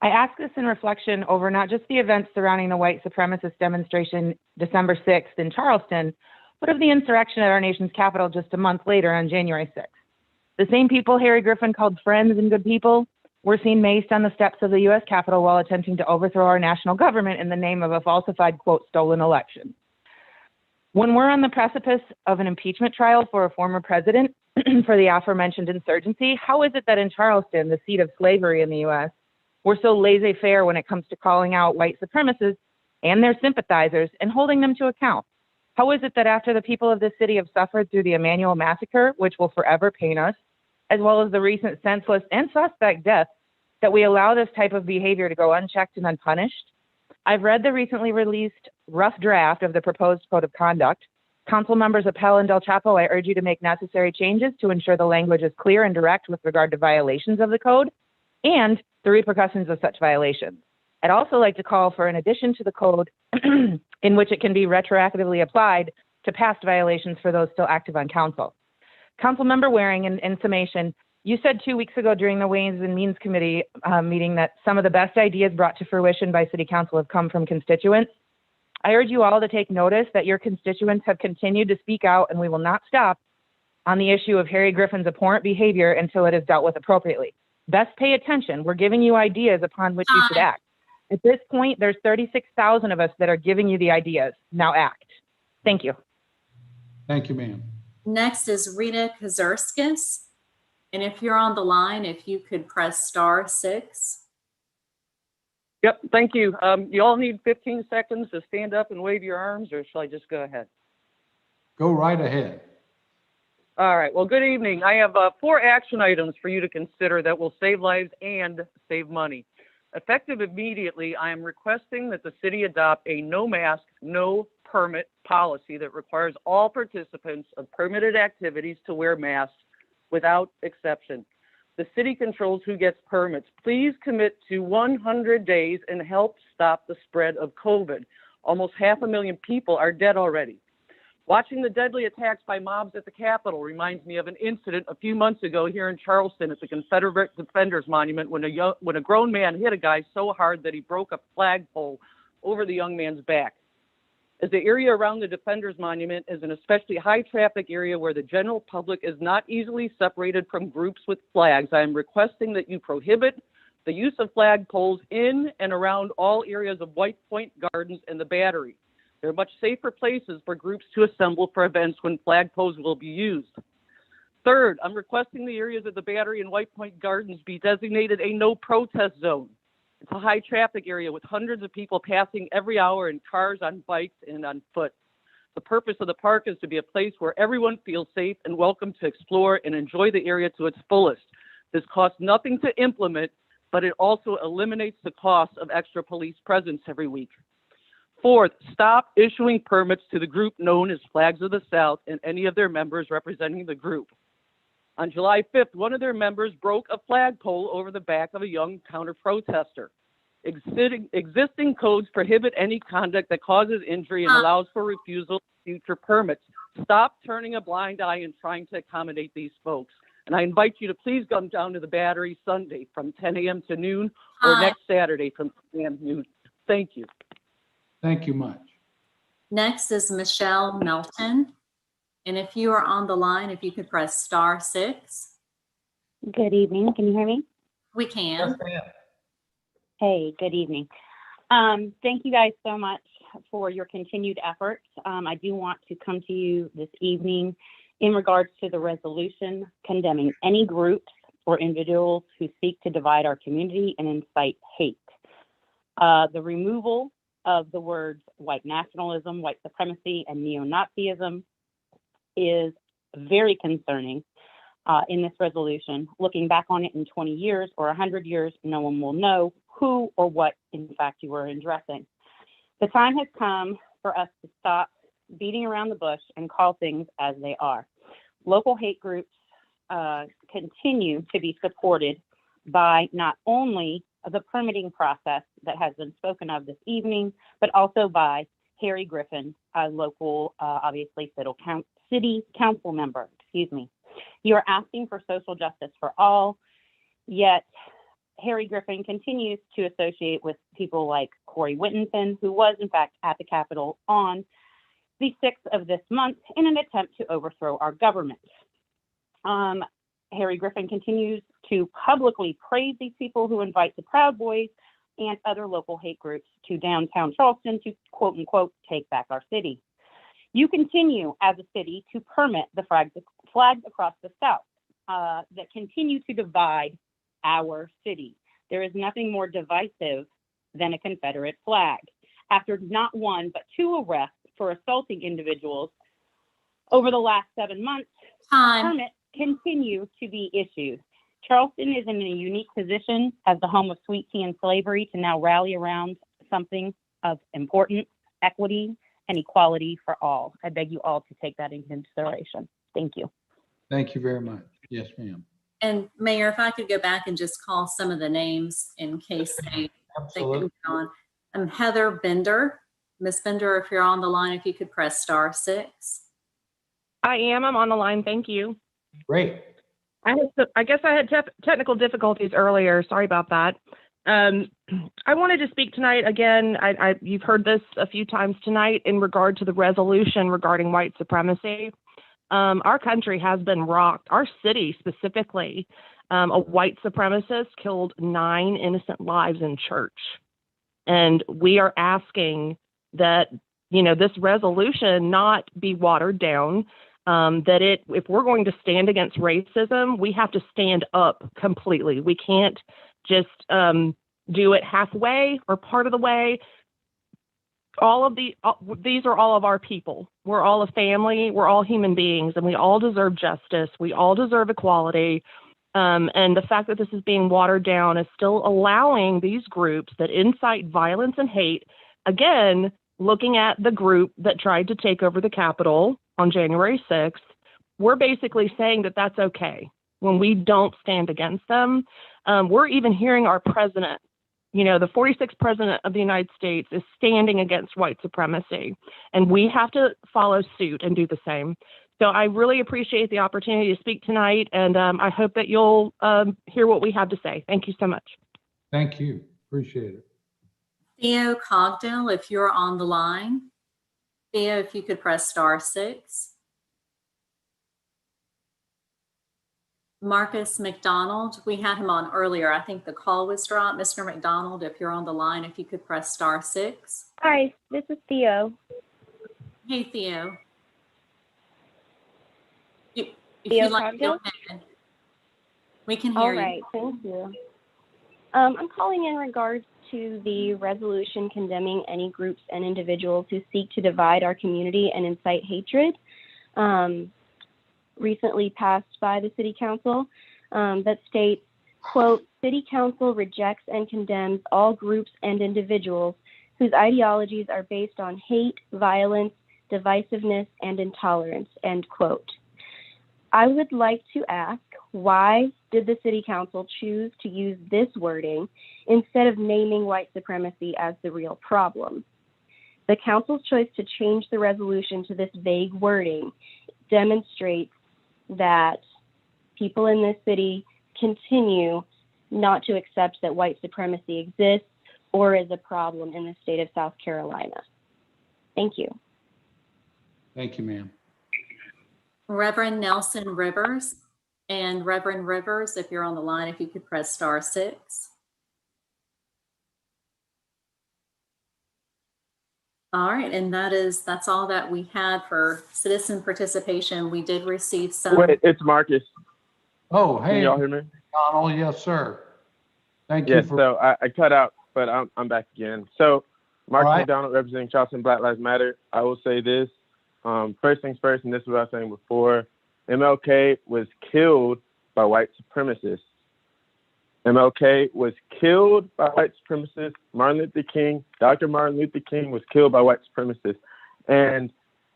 I ask this in reflection over not just the events surrounding the white supremacist demonstration December 6th in Charleston, but of the insurrection at our nation's capital just a month later on January 6th. The same people Harry Griffin called friends and good people were seen maced on the steps of the U.S. Capitol while attempting to overthrow our national government in the name of a falsified, quote, stolen election. When we're on the precipice of an impeachment trial for a former president for the aforementioned insurgency, how is it that in Charleston, the seat of slavery in the U.S., we're so laissez-faire when it comes to calling out white supremacists and their sympathizers and holding them to account? How is it that after the people of this city have suffered through the Emanuel massacre, which will forever pain us, as well as the recent senseless and suspect deaths, that we allow this type of behavior to go unchecked and unpunished? I've read the recently released rough draft of the proposed code of conduct. Council members Appel and Del Chapo, I urge you to make necessary changes to ensure the language is clear and direct with regard to violations of the code and the repercussions of such violations. I'd also like to call for an addition to the code in which it can be retroactively applied to past violations for those still active on council. Councilmember Waring, in summation, you said 2 weeks ago during the Ways and Means Committee meeting that some of the best ideas brought to fruition by City Council have come from constituents. I urge you all to take notice that your constituents have continued to speak out, and we will not stop on the issue of Harry Griffin's abhorrent behavior until it is dealt with appropriately. Best pay attention. We're giving you ideas upon which you should act. At this point, there's 36,000 of us that are giving you the ideas. Now act. Thank you. Thank you, ma'am. Next is Rita Kazurskis. And if you're on the line, if you could press *6. Yep, thank you. You all need 15 seconds to stand up and wave your arms, or shall I just go ahead? Go right ahead. All right, well, good evening. I have 4 action items for you to consider that will save lives and save money. Effective immediately, I am requesting that the city adopt a no mask, no permit policy that requires all participants of permitted activities to wear masks without exception. The city controls who gets permits. Please commit to 100 days and help stop the spread of COVID. Almost 500,000 people are dead already. Watching the deadly attacks by mobs at the Capitol reminds me of an incident a few months ago here in Charleston at the Confederate Defenders Monument when a grown man hit a guy so hard that he broke a flagpole over the young man's back. As the area around the Defenders Monument is an especially high traffic area where the general public is not easily separated from groups with flags, I am requesting that you prohibit the use of flagpoles in and around all areas of White Point Gardens and the Battery. There are much safer places for groups to assemble for events when flagpoles will be used. Third, I'm requesting the areas of the Battery and White Point Gardens be designated a no protest zone. It's a high traffic area with hundreds of people passing every hour in cars, on bikes, and on foot. The purpose of the park is to be a place where everyone feels safe and welcome to explore and enjoy the area to its fullest. This costs nothing to implement, but it also eliminates the cost of extra police presence every week. Fourth, stop issuing permits to the group known as Flags of the South and any of their members representing the group. On July 5th, one of their members broke a flagpole over the back of a young counter-protester. Existing codes prohibit any conduct that causes injury and allows for refusal of future permits. Stop turning a blind eye and trying to accommodate these folks. And I invite you to please come down to the Battery Sunday from 10 a.m. to noon or next Saturday from 10 a.m. to noon. Thank you. Thank you much. Next is Michelle Melton. And if you are on the line, if you could press *6. Good evening. Can you hear me? We can. Hey, good evening. Thank you guys so much for your continued efforts. I do want to come to you this evening in regards to the resolution condemning any groups or individuals who seek to divide our community and incite hate. The removal of the words white nationalism, white supremacy, and neo-Nazism is very concerning in this resolution. Looking back on it in 20 years or 100 years, no one will know who or what, in fact, you were addressing. The time has come for us to stop beating around the bush and call things as they are. Local hate groups continue to be supported by not only the permitting process that has been spoken of this evening, but also by Harry Griffin, a local, obviously, city council member, You are asking for social justice for all, yet Harry Griffin continues to associate with people like Corey Whittington, who was, in fact, at the Capitol on the 6th of this month in an attempt to overthrow our government. Harry Griffin continues to publicly praise these people who invite the Proud Boys and other local hate groups to downtown Charleston to, quote unquote, take back our city. You continue as a city to permit the flags across the South that continue to divide our city. There is nothing more divisive than a Confederate flag. After not one, but 2 arrests for assaulting individuals over the last 7 months, permits continue to be issued. Charleston is in a unique position as the home of sweet tea and slavery to now rally around something of importance, equity, and equality for all. I beg you all to take that into consideration. Thank you. Thank you very much. Yes, ma'am. And Mayor, if I could go back and just call some of the names in case they can go on. Heather Bender. Miss Bender, if you're on the line, if you could press *6. I am. I'm on the line. Thank you. Great. I guess I had technical difficulties earlier. Sorry about that. I wanted to speak tonight again. You've heard this a few times tonight in regard to the resolution regarding white supremacy. Our country has been rocked. Our city specifically, a white supremacist killed 9 innocent lives in church. And we are asking that, this resolution not be watered down, if we're going to stand against racism, we have to stand up completely. We can't just do it halfway or part of the way. These are all of our people. We're all a family. We're all human beings, and we all deserve justice. We all deserve equality. And the fact that this is being watered down is still allowing these groups that incite violence and hate, again, looking at the group that tried to take over the Capitol on January 6th, we're basically saying that that's okay when we don't stand against them. We're even hearing our president, the 46th president of the United States is standing against white supremacy, and we have to follow suit and do the same. So I really appreciate the opportunity to speak tonight, and I hope that you'll hear what we have to say. Thank you so much. Thank you. Appreciate it. Theo Cogdell, if you're on the line. Theo, if you could press *6. Marcus McDonald, we had him on earlier. I think the call was dropped. Mr. McDonald, if you're on the line, if you could press *6. Hi, this is Theo. Hey, Theo. If Theo you'd like to go Cogdell? ahead. We can hear All you. right, thank you. I'm calling in regards to the resolution condemning any groups and individuals who seek to divide our community and incite hatred, recently passed by the City Council, that states, quote, City Council rejects and condemns all groups and individuals whose ideologies are based on hate, violence, divisiveness, and intolerance, end quote. I would like to ask, why did the City Council choose to use this wording instead of naming white supremacy as the real problem? The Council's choice to change the resolution to this vague wording demonstrates that people in this city continue not to accept that white supremacy exists or is a problem in the state of South Carolina. Thank you. Thank you, ma'am. Reverend Nelson Rivers. And Reverend Rivers, if you're on the line, if you could press *6. All right, and that's all that we had for citizen participation. We did receive some. Wait, it's Marcus. Oh, hey. Can y'all hear me? Donald, yes, sir. Thank you Yes, for. so I cut out, but I'm back again. So, Marcus All right. McDonald representing Charleston Black Lives Matter. I will say this. First things first, and this is what I was saying before. MLK was killed by white supremacists. MLK was killed by white supremacists. Dr. Martin Luther King was killed by white supremacists. And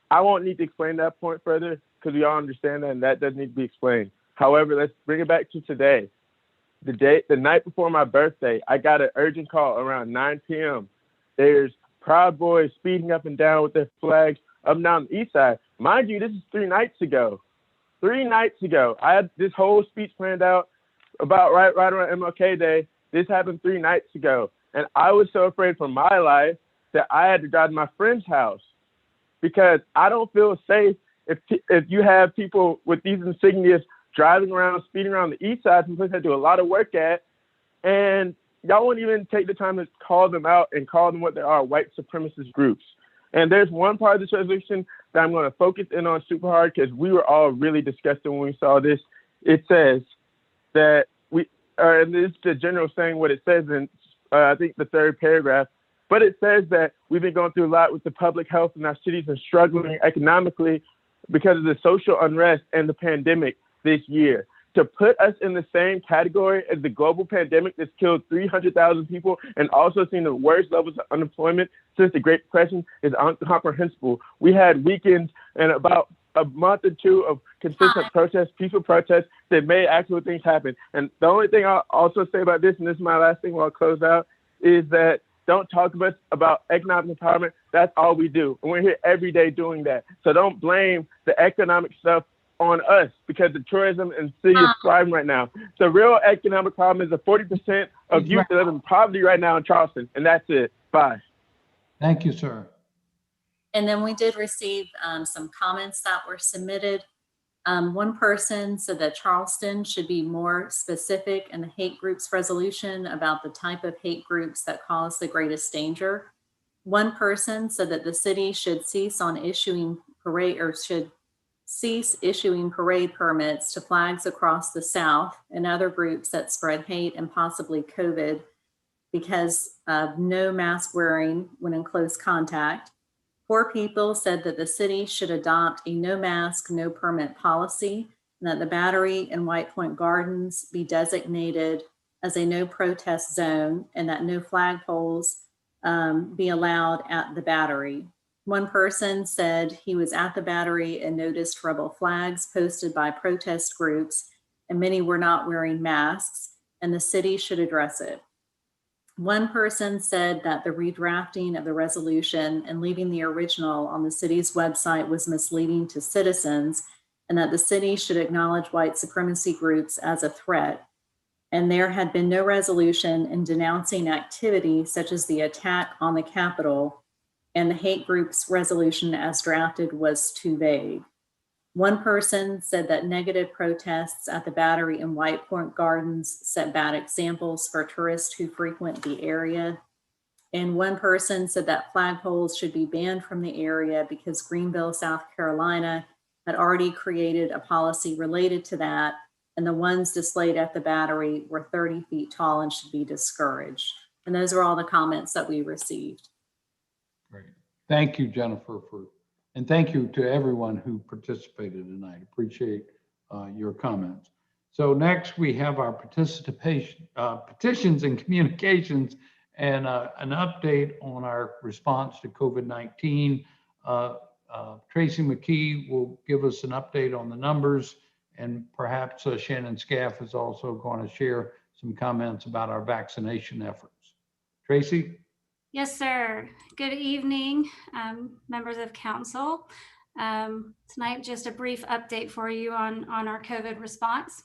I won't need to explain that point further because we all understand that and that doesn't need to be explained. However, let's bring it back to today. The night before my birthday, I got an urgent call around 9 p.m. There's Proud Boys speeding up and down with their flags up and down the east side. Mind you, this is 3 nights ago. 3 nights ago, I had this whole speech planned out about right around MLK Day. This happened 3 nights ago. And I was so afraid for my life that I had to drive to my friend's house because I don't feel safe if you have people with these insignias driving around, speeding around the east side, some place I do a lot of work at, and y'all won't even take the time to call them out and call them what they are, white supremacist groups. And there's one part of this resolution that I'm going to focus in on super hard because we were all really disgusted when we saw this. It says that and this is the general saying what it says in, I think, the 3rd paragraph, but it says that we've been going through a lot with the public health in our cities and struggling economically because of the social unrest and the pandemic this year. To put us in the same category as the global pandemic that's killed 300,000 people and also seen the worst levels of unemployment since the Great Depression is incomprehensible. We had weekends and about a month or 2 of consistent protests, peaceful protests that made actual things happen. And the only thing I'll also say about this, and this is my last thing while I close out, is that don't talk to us about economic empowerment. That's all we do. And we're here every day doing that. So don't blame the economic stuff on us because the tourism and city is thriving right now. The real economic problem is the 40% of youth that live in poverty right now in Charleston. And that's it. Bye. Thank you, sir. And then we did receive some comments that were submitted. One person said that Charleston should be more specific in the hate groups resolution about the type of hate groups that cause the greatest danger. One person said that the city should cease issuing parade permits to flags across the South and other groups that spread hate and possibly COVID because of no mask wearing when in close contact. 4 people said that the city should adopt a no mask, no permit policy, and that the Battery and White Point Gardens be designated as a no protest zone, and that no flagpoles be allowed at the Battery. One person said he was at the Battery and noticed rebel flags posted by protest groups, and many were not wearing masks, and the city should address it. One person said that the redrafting of the resolution and leaving the original on the city's website was misleading to citizens, and that the city should acknowledge white supremacy groups as a threat. And there had been no resolution in denouncing activity such as the attack on the Capitol, and the hate groups resolution as drafted was too vague. One person said that negative protests at the Battery and White Point Gardens set bad examples for tourists who frequent the area. And one person said that flagpoles should be banned from the area because Greenville, South Carolina had already created a policy related to that, and the ones displayed at the Battery were 30 feet tall and should be discouraged. And those are all the comments that we received. Great. Thank you, Jennifer, and thank you to everyone who participated tonight. Appreciate your comments. So next we have our participation, petitions and communications, and an update on our response to COVID-19. Tracy McKee will give us an update on the numbers, and perhaps Shannon Scaff is also going to share some comments about our vaccination efforts. Tracy? Yes, sir. Good evening, members of council. Tonight, just a brief update for you on our COVID response.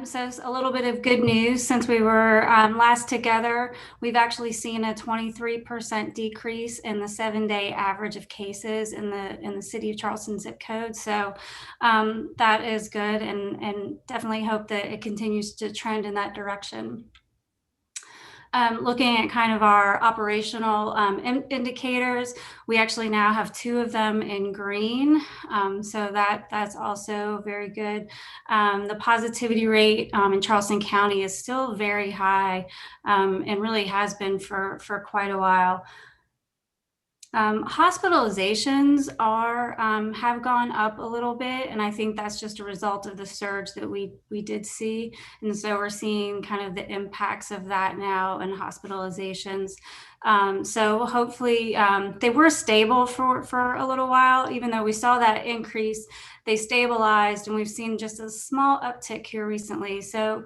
So a little bit of good news. Since we were last together, we've actually seen a 23% decrease in the 7-day average of cases in the city of Charleston zip code. So that is good, and definitely hope that it continues to trend in that direction. Looking at kind of our operational indicators, we actually now have 2 of them in green. So that's also very good. The positivity rate in Charleston County is still very high, and really has been for quite a while. Hospitalizations have gone up a little bit, and I think that's just a result of the surge that we did see. And so we're seeing kind of the impacts of that now in hospitalizations. So hopefully they were stable for a little while. Even though we saw that increase, they stabilized, and we've seen just a small uptick here recently. So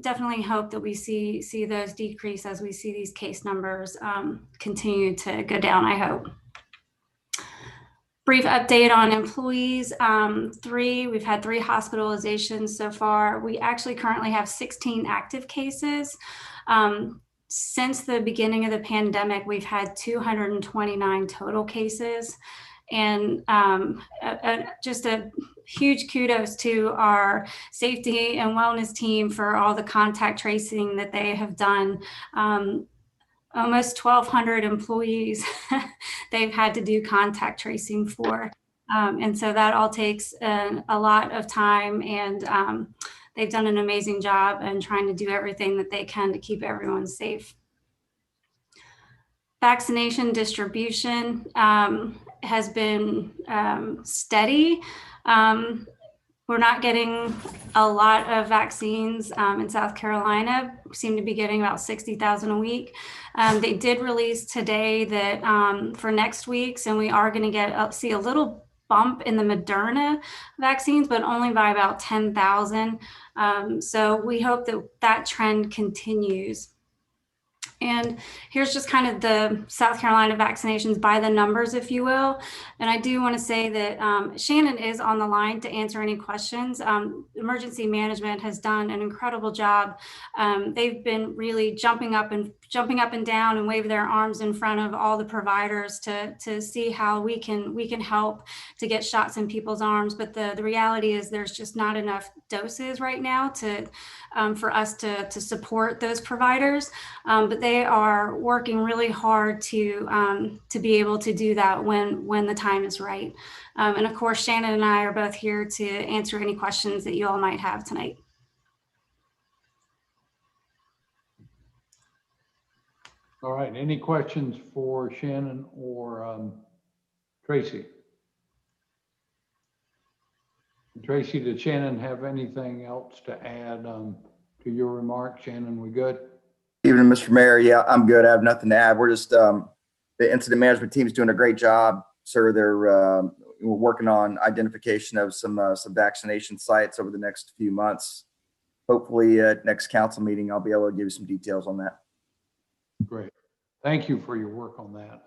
definitely hope that we see those decrease as we see these case numbers continue to go down, I hope. Brief update on employees. We've had 3 hospitalizations so far. We actually currently have 16 active cases. Since the beginning of the pandemic, we've had 229 total cases. And just a huge kudos to our safety and wellness team for all the contact tracing that they have done. Almost 1,200 employees they've had to do contact tracing for. And so that all takes a lot of time, and they've done an amazing job in trying to do everything that they can to keep everyone safe. Vaccination distribution has been steady. We're not getting a lot of vaccines in South Carolina. We seem to be getting about 60,000 a week. They did release today that for next week's, and we are going to see a little bump in the Moderna vaccines, but only by about 10,000. So we hope that that trend continues. And here's just kind of the South Carolina vaccinations by the numbers, if you will. And I do want to say that Shannon is on the line to answer any questions. Emergency management has done an incredible job. They've been really jumping up and jumping up and down and wave their arms in front of all the providers to see how we can help to get shots in people's arms. But the reality is there's just not enough doses right now to for us to support those providers. But they are working really hard to be able to do that when the time is right. And of course, Shannon and I are both here to answer any questions that you all might have tonight. All right, any questions for Shannon or Tracy? Tracy, did Shannon have anything else to add to your remarks? Shannon, we good? Evening, Mr. Mayor. Yeah, I'm good. I have nothing to add. We're just, the incident management team is doing a great job, sir. We're working on identification of some vaccination sites over the next few months. Hopefully at next council meeting, I'll be able to give you some details on that. Great. Thank you for your work on that.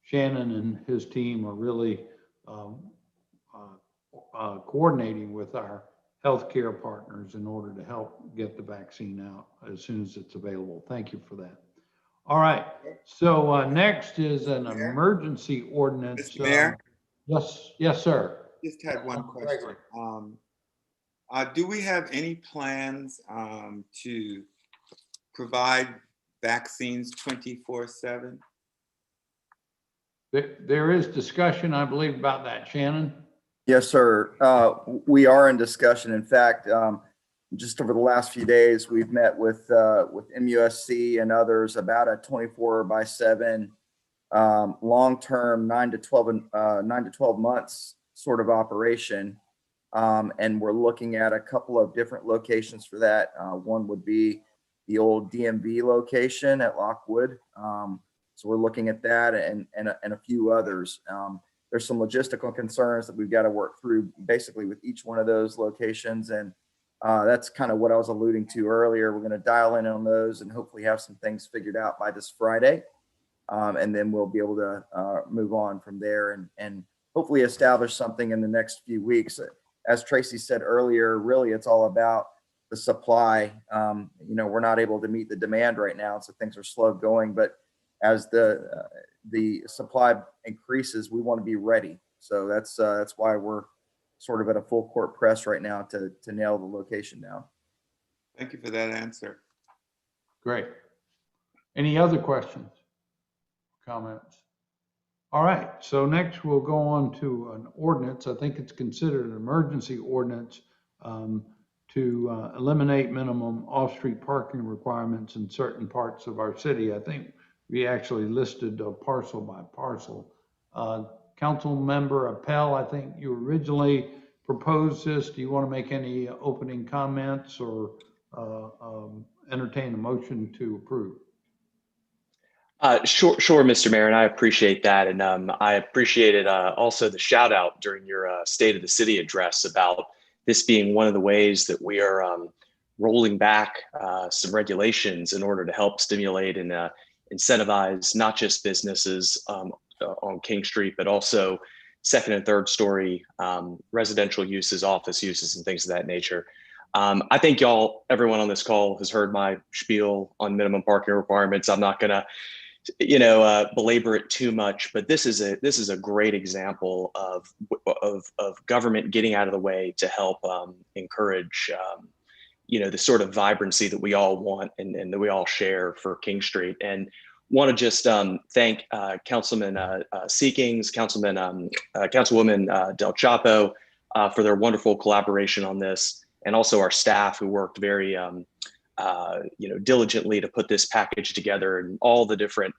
Shannon and his team are really coordinating with our healthcare partners in order to help get the vaccine out as soon as it's available. Thank you for that. All right. So next is an emergency ordinance. Mr. Mayor? Yes, sir. Just had one question. Do we have any plans to provide vaccines 24/7? There is discussion, I believe, about that. Shannon? Yes, sir. We are in discussion. In fact, just over the last few days, we've met with MUSC and others about a 24/7 long-term 9 to 12 months sort of operation. And we're looking at a couple of different locations for that. One would be the old DMV location at Lockwood. So we're looking at that and a few others. There's some logistical concerns that we've got to work through basically with each one of those locations. And that's kind of what I was alluding to earlier. We're going to dial in on those and hopefully have some things figured out by this Friday. And then we'll be able to move on from there and hopefully establish something in the next few weeks. As Tracy said earlier, really it's all about the supply. We're not able to meet the demand right now, so things are slow going, but as the supply increases, we want to be ready. So that's why we're sort of at a full court press right now to nail the location down. Thank you for that answer. Great. Any other questions, comments? All right, so next we'll go on to an ordinance. I think it's considered an emergency ordinance to eliminate minimum off-street parking requirements in certain parts of our city. I think we actually listed parcel by parcel. Council Member Appel, I think you originally proposed this. Do you want to make any opening comments or entertain a motion to approve? Sure, Mr. Mayor, and I appreciate that. And I appreciated also the shout out during your State of the City address about this being one of the ways that we are rolling back some regulations in order to help stimulate and incentivize not just businesses on King Street, but also second and third story residential uses, office uses, and things of that nature. I think everyone on this call has heard my spiel on minimum parking requirements. I'm not gonna, belabor it too much, but this is a great example of government getting out of the way to help encourage, the sort of vibrancy that we all want and that we all share for King Street. And want to just thank Councilman Seekings, Councilwoman Del Chapo for their wonderful collaboration on this, and also our staff who worked very diligently to put this package together, and all the different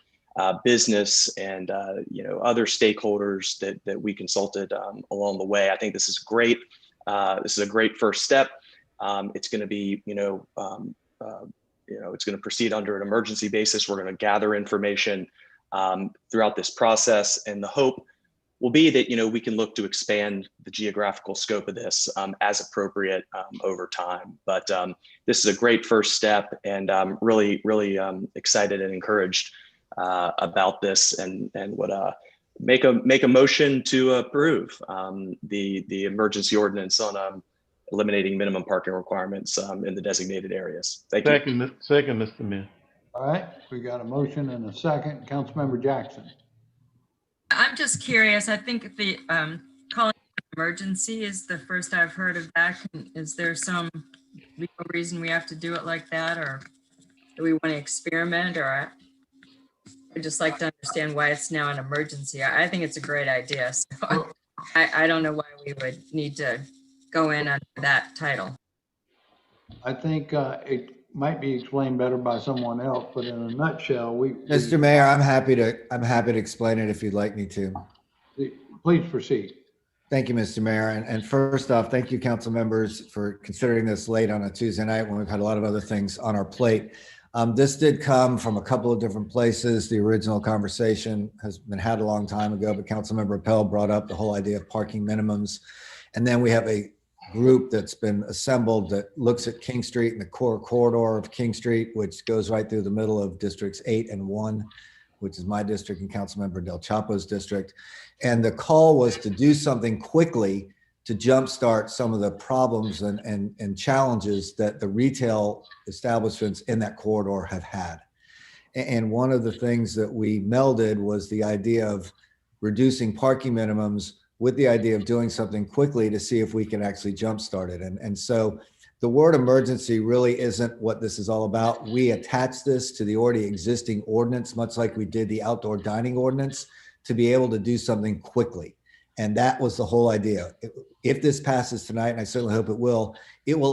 business and other stakeholders that we consulted along the way. I think this is great. This is a great first step. It's going to be it's going to proceed under an emergency basis. We're going to gather information throughout this process, and the hope will be that we can look to expand the geographical scope of this as appropriate over time. But this is a great first step, and I'm really excited and encouraged about this, and would make a motion to approve the emergency ordinance on eliminating minimum parking requirements in the designated areas. Thank you. Second, Mr. Mayor. All right, we got a motion and a second. Councilmember Jackson. I'm just curious. I think the calling it emergency is the first I've heard of that. Is there some legal reason we have to do it like that, or do we want to experiment? Or I'd just like to understand why it's now an emergency. I think it's a great idea. So I don't know why we would need to go in under that title. I think it might be explained better by someone else, but in a nutshell, Mr. Mayor, I'm happy to explain it if you'd like me to. Please proceed. Thank you, Mr. Mayor. And first off, thank you, council members, for considering this late on a Tuesday night when we've had a lot of other things on our plate. This did come from a couple of different places. The original conversation has been had a long time ago, but Councilmember Appel brought up the whole idea of parking minimums. And then we have a group that's been assembled that looks at King Street and the core corridor of King Street, which goes right through the middle of districts 8 and 1, which is my district and Councilmember Del Chapo's district. And the call was to do something quickly to jumpstart some of the problems and challenges that the retail establishments in that corridor have had. And one of the things that we melded was the idea of reducing parking minimums with the idea of doing something quickly to see if we can actually jumpstart it. And so the word emergency really isn't what this is all about. We attach this to the already existing ordinance, much like we did the outdoor dining ordinance, to be able to do something quickly. And that was the whole idea. If this passes tonight, and I certainly hope it will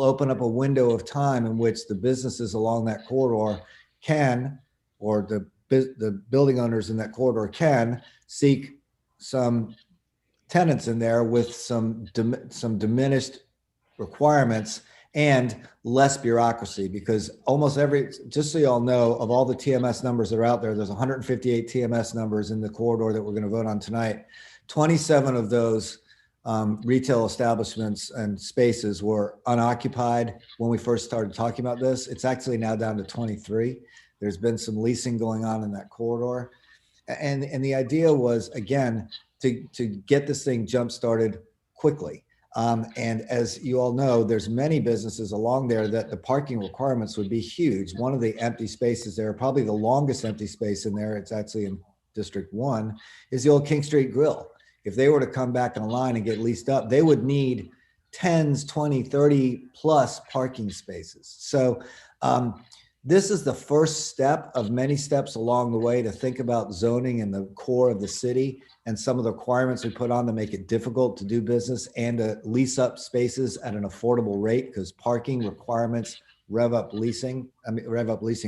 open up a window of time in which the businesses along that corridor can, or the building owners in that corridor can, seek some tenants in there with some diminished requirements and less bureaucracy, because almost just so you all know, of all the TMS numbers that are out there, there's 158 TMS numbers in the corridor that we're going to vote on tonight. 27 of those retail establishments and spaces were unoccupied when we first started talking about this. It's actually now down to 23. There's been some leasing going on in that corridor. And the idea was, again, to get this thing jump started quickly. And as you all know, there's many businesses along there that the parking requirements would be huge. One of the empty spaces there, probably the longest empty space in there, it's actually in District 1, is the old King Street Grill. If they were to come back online and get leased up, they would need 10s, 20, 30 plus parking spaces. So this is the first step of many steps along the way to think about zoning in the core of the city and some of the requirements we put on to make it difficult to do business and to lease up spaces at an affordable rate, because parking requirements rev up leasing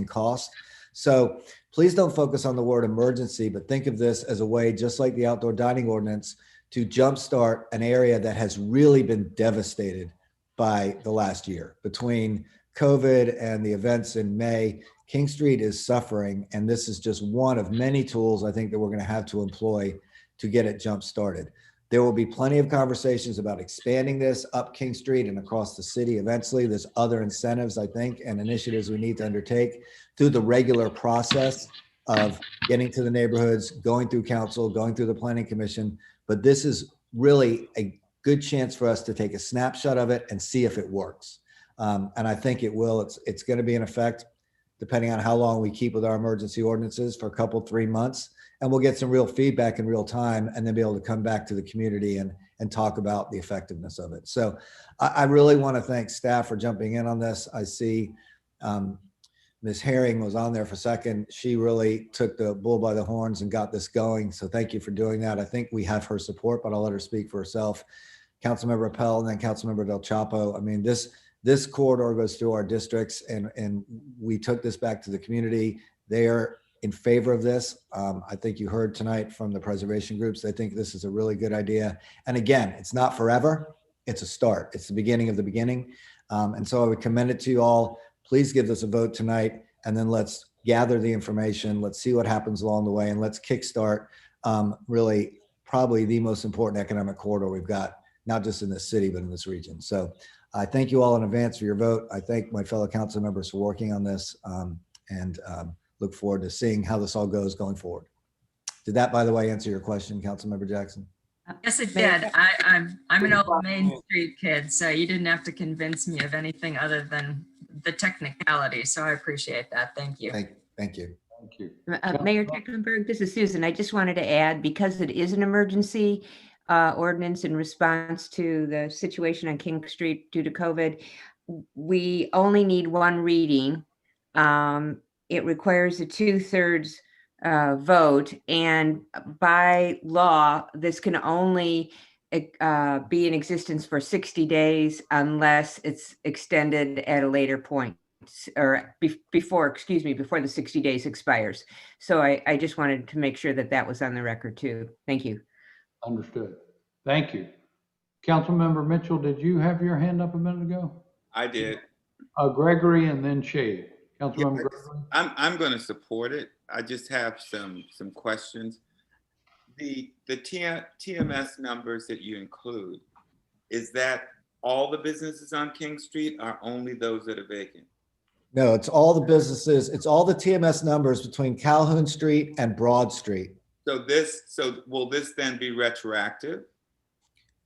costs. So please don't focus on the word emergency, but think of this as a way, just like the outdoor dining ordinance, to jumpstart an area that has really been devastated by the last year. Between COVID and the events in May, King Street is suffering, and this is just one of many tools I think that we're going to have to employ to get it jump started. There will be plenty of conversations about expanding this up King Street and across the city. Eventually, there's other incentives, I think, and initiatives we need to undertake through the regular process of getting to the neighborhoods, going through council, going through the planning commission. But this is really a good chance for us to take a snapshot of it and see if it works. And I think it will. It's going to be in effect, depending on how long we keep with our emergency ordinances, for a couple, 3 months. And we'll get some real feedback in real time and then be able to come back to the community and talk about the effectiveness of it. So I really want to thank staff for jumping in on this. I see Ms. Herring was on there for a second. She really took the bull by the horns and got this going. So thank you for doing that. I think we have her support, but I'll let her speak for herself. Councilmember Appel and then Councilmember Del Chapo. I mean, this corridor goes through our districts, and we took this back to the community. They are in favor of this. I think you heard tonight from the preservation groups. They think this is a really good idea. And again, it's not forever. It's a start. It's the beginning of the beginning. And so I would commend it to you all. Please give this a vote tonight, and then let's gather the information. Let's see what happens along the way, and let's kickstart really probably the most important economic corridor we've got, not just in this city, but in this region. So I thank you all in advance for your vote. I thank my fellow council members for working on this, and look forward to seeing how this all goes going forward. Did that, by the way, answer your question, Councilmember Jackson? Yes, it did. I'm an old Main Street kid, so you didn't have to convince me of anything other than the technicality. So I appreciate that. Thank you. Thank you. Thank you. Mayor Tecklenburg, this is Susan. I just wanted to add, because it is an emergency ordinance in response to the situation on King Street due to COVID, we only need one reading. It requires a 2/3 vote, and by law, this can only be in existence for 60 days unless it's extended at a later point, or before the 60 days expires. So I just wanted to make sure that that was on the record too. Thank you. Understood. Thank you. Councilmember Mitchell, did you have your hand up a minute ago? I did. Gregory and then Shade. Councilmember Yeah, Gregory. I'm going to support it. I just have some questions. The TMS numbers that you include, is that all the businesses on King Street, or only those that are vacant? No, it's all the businesses. It's all the TMS numbers between Calhoun Street and Broad Street. So will this then be retroactive?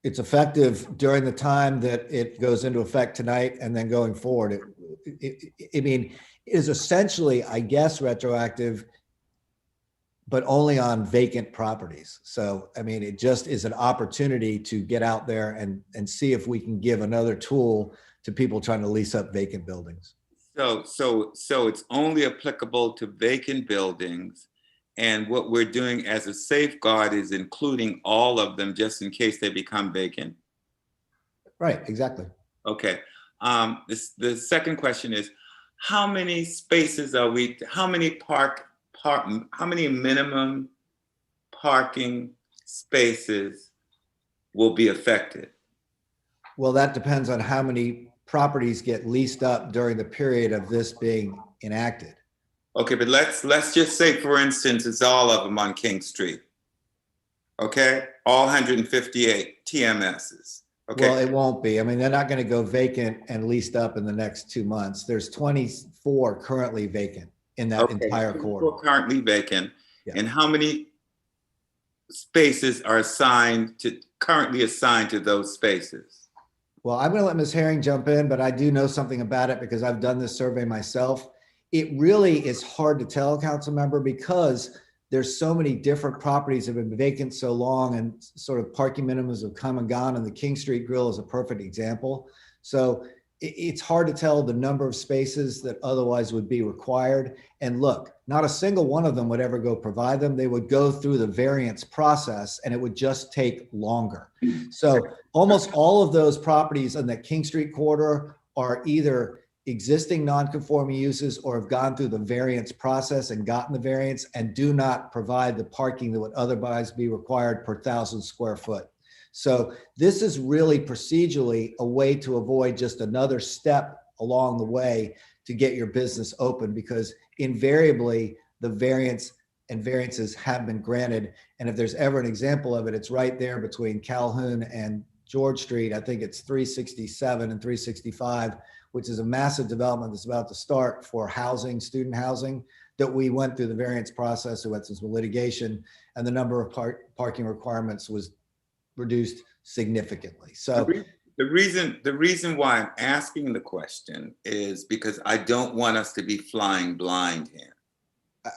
It's effective during the time that it goes into effect tonight, and then going forward. It is essentially, I guess, retroactive, but only on vacant properties. So, I mean, it just is an opportunity to get out there and see if we can give another tool to people trying to lease up vacant buildings. So it's only applicable to vacant buildings, and what we're doing as a safeguard is including all of them just in case they become vacant. Right, exactly. Okay. The second question is, how many spaces are we? How many how many minimum parking spaces will be affected? Well, that depends on how many properties get leased up during the period of this being enacted. Okay, but let's just say, for instance, it's all of them on King Street. Okay, all 158 TMSs. Okay. Well, it won't be. I mean, they're not going to go vacant and leased up in the next 2 months. There's 24 currently vacant in that entire corridor. Currently vacant. Yeah. And how many spaces are currently assigned to those spaces? Well, I'm going to let Ms. Herring jump in, but I do know something about it because I've done this survey myself. It really is hard to tell, council member, because there's so many different properties that have been vacant so long, and sort of parking minimums have come and gone, and the King Street Grill is a perfect example. So it's hard to tell the number of spaces that otherwise would be required. And look, not a single one of them would ever go provide them. They would go through the variance process, and it would just take longer. So almost all of those properties in the King Street corridor are either existing non-conforming uses or have gone through the variance process and gotten the variance and do not provide the parking that would otherwise be required per 1,000 square foot. So this is really procedurally a way to avoid just another step along the way to get your business open, because invariably the variances have been granted. And if there's ever an example of it, it's right there between Calhoun and George Street. I think it's 367 and 365, which is a massive development that's about to start for housing, student housing, that we went through the variance process, we went through some litigation, and the number of parking requirements was reduced significantly. So the reason why I'm asking the question is because I don't want us to be flying blind here.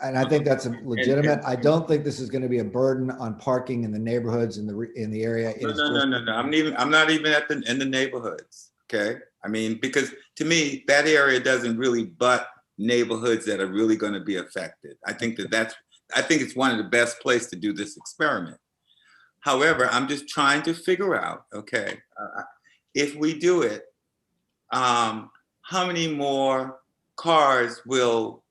And I think that's legitimate. I don't think this is going to be a burden on parking in the neighborhoods in the area. No. I'm not even in the neighborhoods. Okay. I mean, because to me, that area doesn't really butt neighborhoods that are really going to be affected. I think it's one of the best places to do this experiment. However, I'm just trying to figure out, okay, if we do it, how many more cars will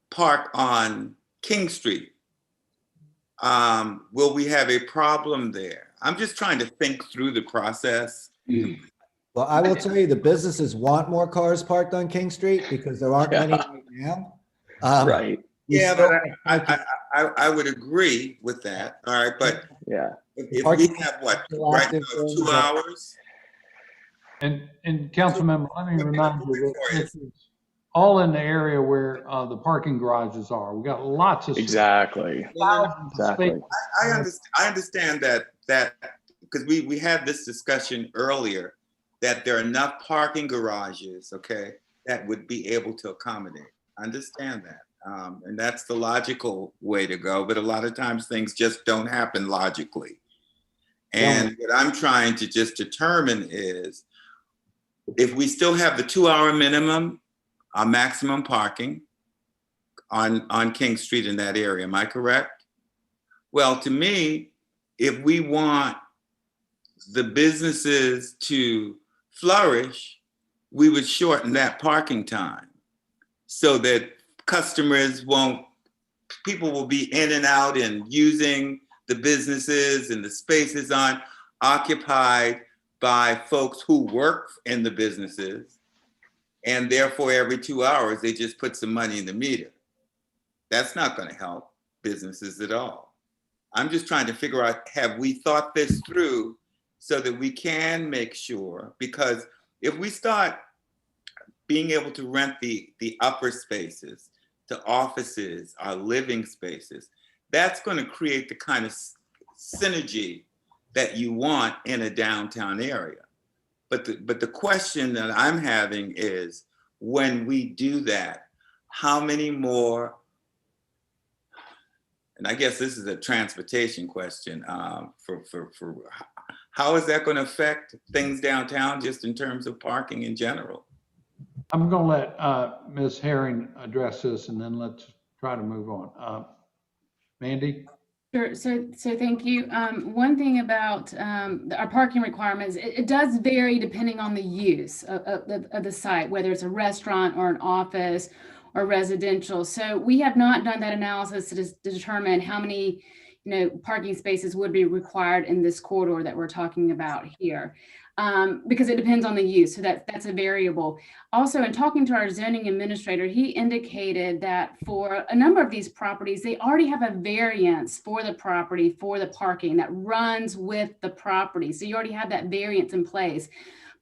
park on King Street? Will we have a problem there? I'm just trying to think through the process. Well, I will tell you, the businesses want more cars parked on King Street because there aren't many right now. Right. Yeah, but I would agree with that. All right, but yeah, if we have right now 2 hours. And Councilmember, let me remind you that this is all in the area where the parking garages are. We got lots of exactly. I understand that because we had this discussion earlier, that there are enough parking garages, okay, that would be able to accommodate. I understand that. And that's the logical way to go. But a lot of times things just don't happen logically. And what I'm trying to just determine is if we still have the 2-hour minimum, maximum parking on King Street in that area, am I correct? Well, to me, if we want the businesses to flourish, we would shorten that parking time so that people will be in and out and using the businesses and the spaces occupied by folks who work in the businesses. And therefore, every 2 hours, they just put some money in the meter. That's not going to help businesses at all. I'm just trying to figure out, have we thought this through so that we can make sure? Because if we start being able to rent the upper spaces to offices, our living spaces, that's going to create the kind of synergy that you want in a downtown area. But the question that I'm having is, when we do that, how many more, and I guess this is a transportation question, for how is that going to affect things downtown just in terms of parking in general? I'm going to let Ms. Herring address this, and then let's try to move on. Mandy? Sure. So thank you. One thing about our parking requirements, it does vary depending on the use of the site, whether it's a restaurant or an office or residential. So we have not done that analysis to determine how many parking spaces would be required in this corridor that we're talking about here. Because it depends on the use. So that's a variable. Also, in talking to our zoning administrator, he indicated that for a number of these properties, they already have a variance for the property for the parking that runs with the property. So you already have that variance in place.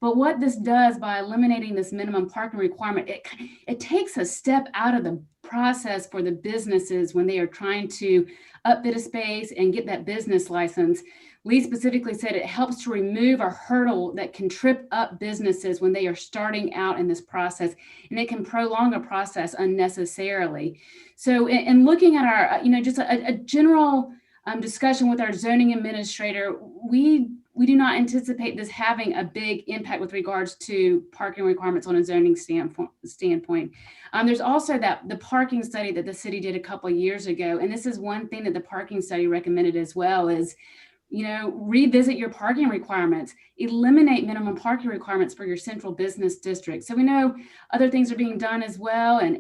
But what this does by eliminating this minimum parking requirement, it takes a step out of the process for the businesses when they are trying to upfit a space and get that business license. Lee specifically said it helps to remove a hurdle that can trip up businesses when they are starting out in this process, and it can prolong a process unnecessarily. So in looking at our, just a general discussion with our zoning administrator, we do not anticipate this having a big impact with regards to parking requirements on a zoning standpoint. There's also the parking study that the city did a couple of years ago, and this is one thing that the parking study recommended as well is, revisit your parking requirements, eliminate minimum parking requirements for your central business district. So we know other things are being done as well. And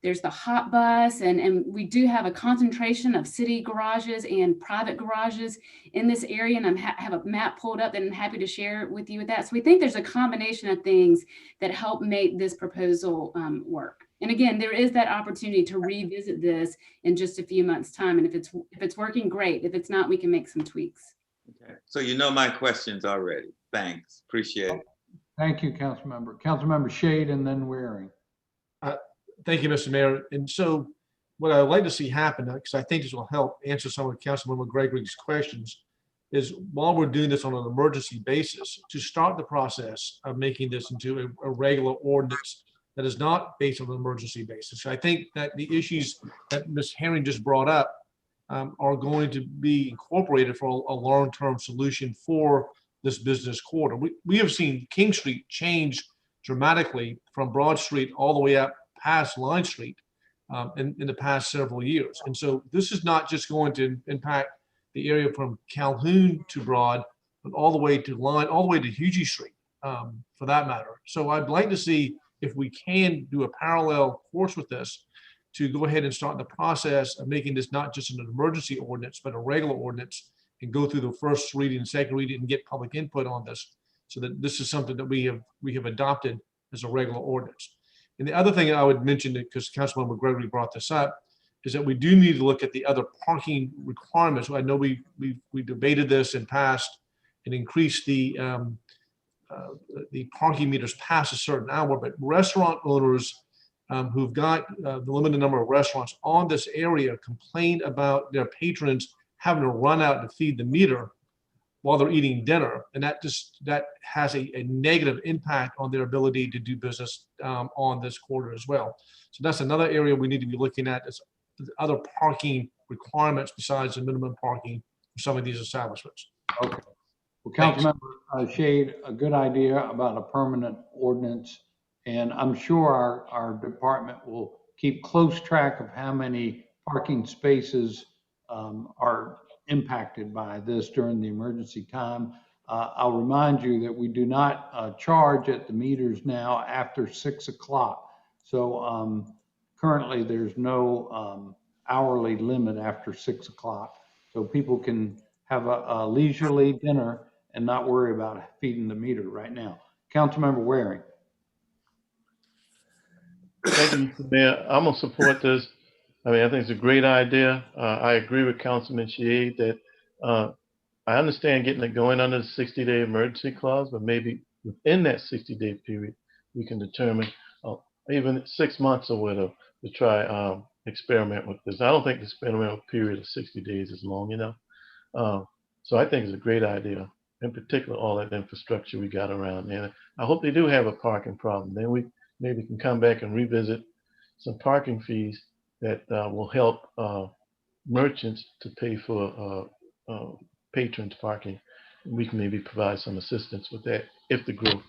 there's the hot bus, and we do have a concentration of city garages and private garages in this area. And I have a map pulled up that I'm happy to share with you with that. So we think there's a combination of things that help make this proposal work. And again, there is that opportunity to revisit this in just a few months' time. And if it's working, great. If it's not, we can make some tweaks. Okay. So my questions already. Thanks. Appreciate it. Thank you, Councilmember. Councilmember Shade and then Waring. Thank you, Mr. Mayor. And so what I would like to see happen, because I think this will help answer some of Councilmember Gregory's questions, is while we're doing this on an emergency basis, to start the process of making this into a regular ordinance that is not based on an emergency basis. So I think that the issues that Ms. Herring just brought up are going to be incorporated for a long-term solution for this business corridor. We have seen King Street change dramatically from Broad Street all the way up past Line Street in the past several years. And so this is not just going to impact the area from Calhoun to Broad, but all the way to Line, all the way to Hugie Street for that matter. So I'd like to see if we can do a parallel course with this to go ahead and start the process of making this not just an emergency ordinance, but a regular ordinance, and go through the first reading and second reading and get public input on this, so that this is something that we have adopted as a regular ordinance. And the other thing I would mention, because Councilmember Gregory brought this up, is that we do need to look at the other parking requirements. I know we debated this and passed and increased the parking meters past a certain hour, but restaurant owners who've got the limited number of restaurants on this area complain about their patrons having to run out to feed the meter while they're eating dinner, and that has a negative impact on their ability to do business on this corridor as well. So that's another area we need to be looking at, is other parking requirements besides the minimum parking for some of these establishments. Okay. Well, Councilmember Shade, a good idea about a permanent ordinance, and I'm sure our department will keep close track of how many parking spaces are impacted by this during the emergency time. I'll remind you that we do not charge at the meters now after 6 o'clock. So currently there's no hourly limit after 6 o'clock. So people can have a leisurely dinner and not worry about feeding the meter right now. Councilmember Waring. Thank you, Mr. Mayor. I'm gonna support this. I mean, I think it's a great idea. I agree with Councilman Shade that I understand getting it going under the 60-day emergency clause, but maybe within that 60-day period, we can determine even 6 months or whatever to try experiment with this. I don't think the experimental period of 60 days is long enough. So I think it's a great idea, in particular, all that infrastructure we got around there. I hope they do have a parking problem. Then we maybe can come back and revisit some parking fees that will help merchants to pay for patrons parking. We can maybe provide some assistance with that if the growth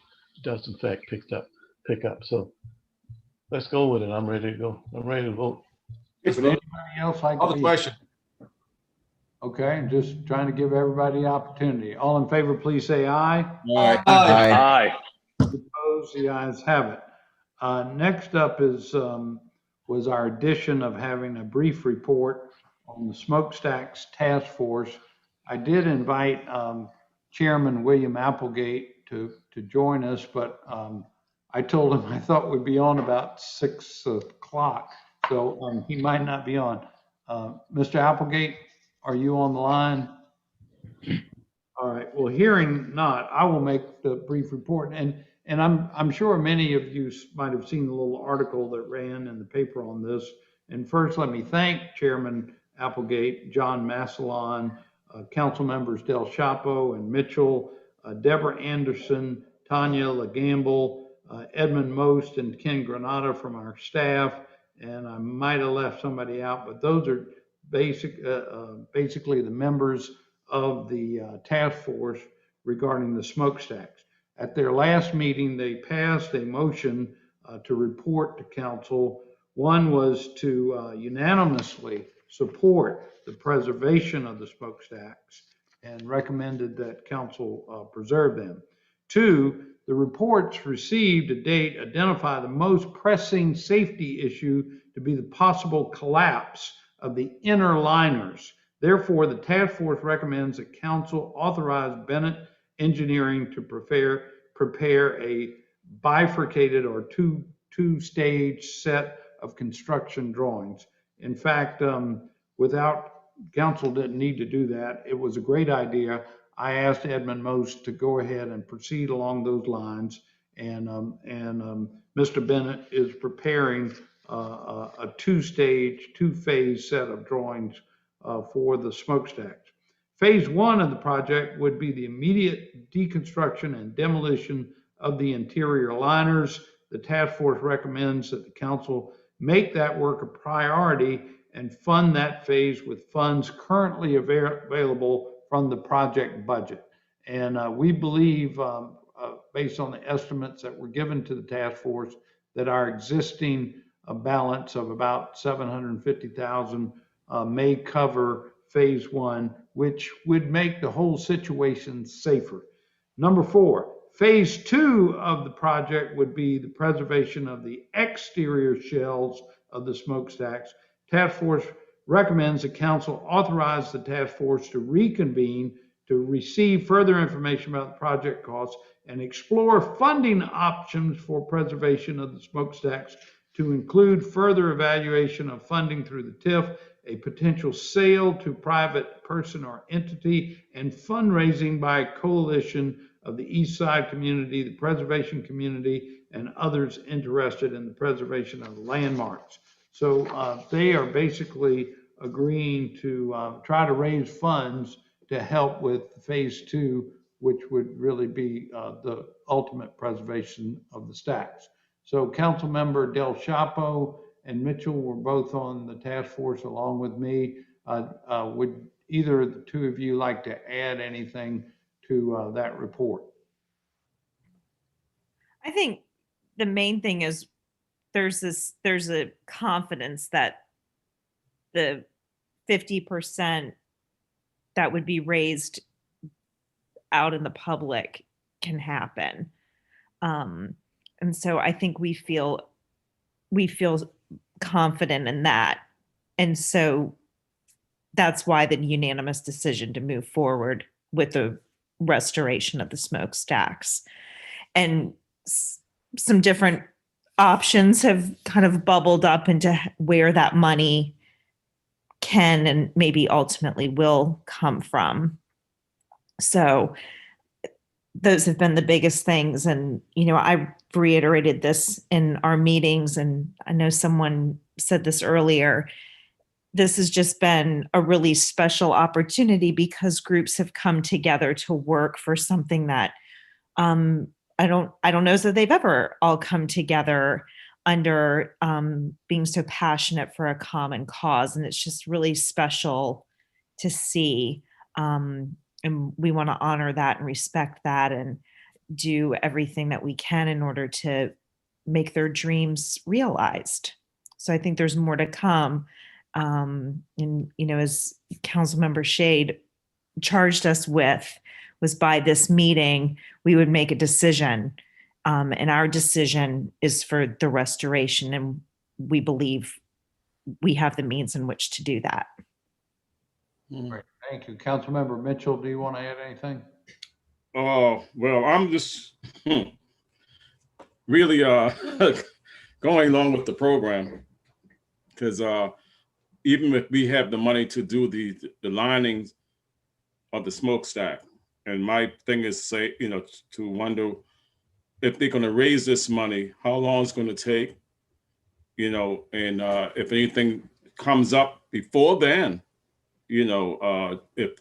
does in fact pick up. So let's go with it. I'm ready to go. I'm ready to vote. Would anybody else like to Other question? Okay, I'm just trying to give everybody the opportunity. All in favor, please say aye. Aye. Aye. Opposed, the ayes have it. Next up is was our addition of having a brief report on the Smokestacks Task Force. I did invite Chairman William Applegate to join us, but I told him I thought we'd be on about 6 o'clock, so he might not be on. Mr. Applegate, are you on the line? All right, well, hearing not, I will make the brief report. And I'm sure many of you might have seen the little article that ran in the paper on this. And first, let me thank Chairman Applegate, John Massillon, Council members Del Chapo and Mitchell, Deborah Anderson, Tanya LaGamble, Edmund Most, and Ken Granata from our staff. And I might have left somebody out, but those are basically the members of the task force regarding the smokestacks. At their last meeting, they passed a motion to report to council. One was to unanimously support the preservation of the smokestacks and recommended that council preserve them. Two, the reports received to date identify the most pressing safety issue to be the possible collapse of the inner liners. Therefore, the task force recommends that council authorize Bennett Engineering to prepare a bifurcated or two-stage set of construction drawings. In fact, without council didn't need to do that. It was a great idea. I asked Edmund Most to go ahead and proceed along those lines, and Mr. Bennett is preparing a two-phase set of drawings for the smokestacks. Phase one of the project would be the immediate deconstruction and demolition of the interior liners. The task force recommends that the council make that work a priority and fund that phase with funds currently available from the project budget. And we believe, based on the estimates that were given to the task force, that our existing balance of about $750,000 may cover phase one, which would make the whole situation safer. Number four, phase two of the project would be the preservation of the exterior shells of the smokestacks. Task force recommends the council authorize the task force to reconvene to receive further information about the project costs and explore funding options for preservation of the smokestacks, to include further evaluation of funding through the TIF, a potential sale to private person or entity, and fundraising by a coalition of the East Side community, the preservation community, and others interested in the preservation of landmarks. So they are basically agreeing to try to raise funds to help with phase 2, which would really be the ultimate preservation of the stacks. So Councilmember Del Chapo and Mitchell were both on the task force along with me. Would either of the two of you like to add anything to that report? I think the main thing is there's a confidence that the 50% that would be raised out in the public can happen. And so I think we feel confident in that. And so that's why the unanimous decision to move forward with the restoration of the smokestacks. And some different options have kind of bubbled up into where that money can and maybe ultimately will come from. So those have been the biggest things. And, you know, I reiterated this in our meetings, and I know someone said this earlier. This has just been a really special opportunity because groups have come together to work for something that I don't know that they've ever all come together under being so passionate for a common cause. And it's just really special to see. And we want to honor that and respect that and do everything that we can in order to make their dreams realized. So I think there's more to come. And, you know, as Councilmember Shade charged us with, was by this meeting, we would make a decision. And our decision is for the restoration. And we believe we have the means in which to do that. Great. Thank you. Councilmember Mitchell, do you want to add anything? Oh, well, I'm just really going along with the program, because even if we have the money to do the linings of the smokestack, and my thing is to wonder if they're going to raise this money, how long it's going to take, and if anything comes up before then, if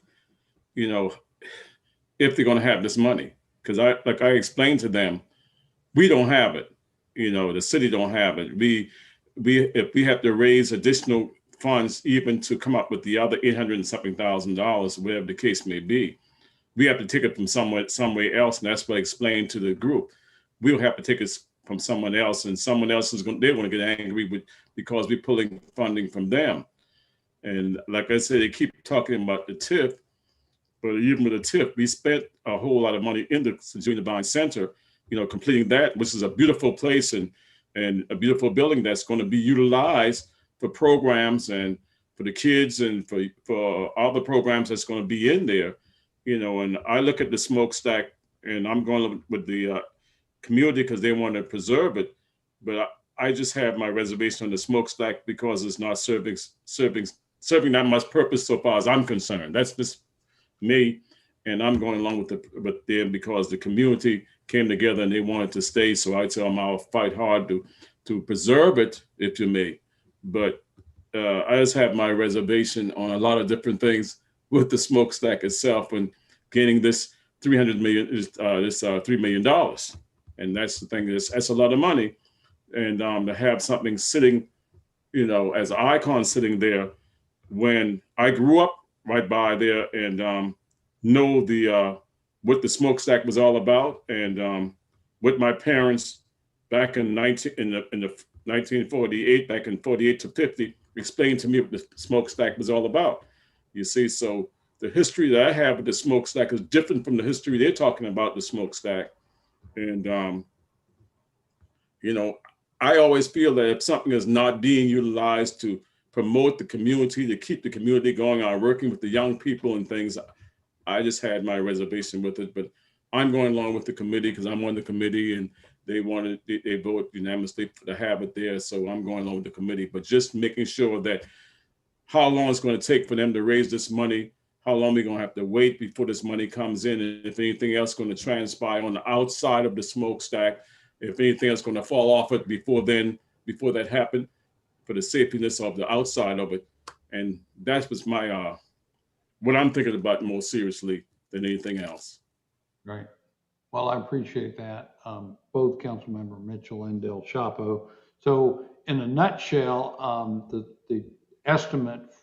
they're going to have this money, because I explained to them, we don't have it, the city don't have it. If we have to raise additional funds even to come up with the other $800 and something thousand, whatever the case may be, we have to take it from somewhere else. And that's what I explained to the group. We'll have to take it from someone else, and someone else they're going to get angry because we're pulling funding from them. And like I said, they keep talking about the TIF, but even with the TIF, we spent a whole lot of money in the Junior Bond Center, completing that, which is a beautiful place and a beautiful building that's going to be utilized for programs and for the kids and for all the programs that's going to be in there, and I look at the smokestack, and I'm going with the community because they want to preserve it, but I just have my reservation on the smokestack because it's not serving that much purpose so far as I'm concerned. That's just me, and I'm going along with them because the community came together and they wanted to stay. So I tell them I'll fight hard to preserve it, if you may. But I just have my reservation on a lot of different things with the smokestack itself and getting this $3 million. And that's the thing, that's a lot of money. And to have something sitting, as an icon sitting there, when I grew up right by there and know what the smokestack was all about, and with my parents back in 1948, back in 48 to 50, explained to me what the smokestack was all about. You see, so the history that I have with the smokestack is different from the history they're talking about the smokestack. And I always feel that if something is not being utilized to promote the community, to keep the community going on, working with the young people and things, I just had my reservation with it. But I'm going along with the committee because I'm on the committee, and they voted unanimously to have it there. So I'm going along with the committee, but just making sure that how long it's going to take for them to raise this money, how long we're going to have to wait before this money comes in, and if anything else is going to transpire on the outside of the smokestack, if anything else is going to fall off it before that happened, for the safetyness of the outside of it. And that was what I'm thinking about more seriously than anything else. Right. Well, I appreciate that, both Councilmember Mitchell and Del Chapo. So in a nutshell, the estimate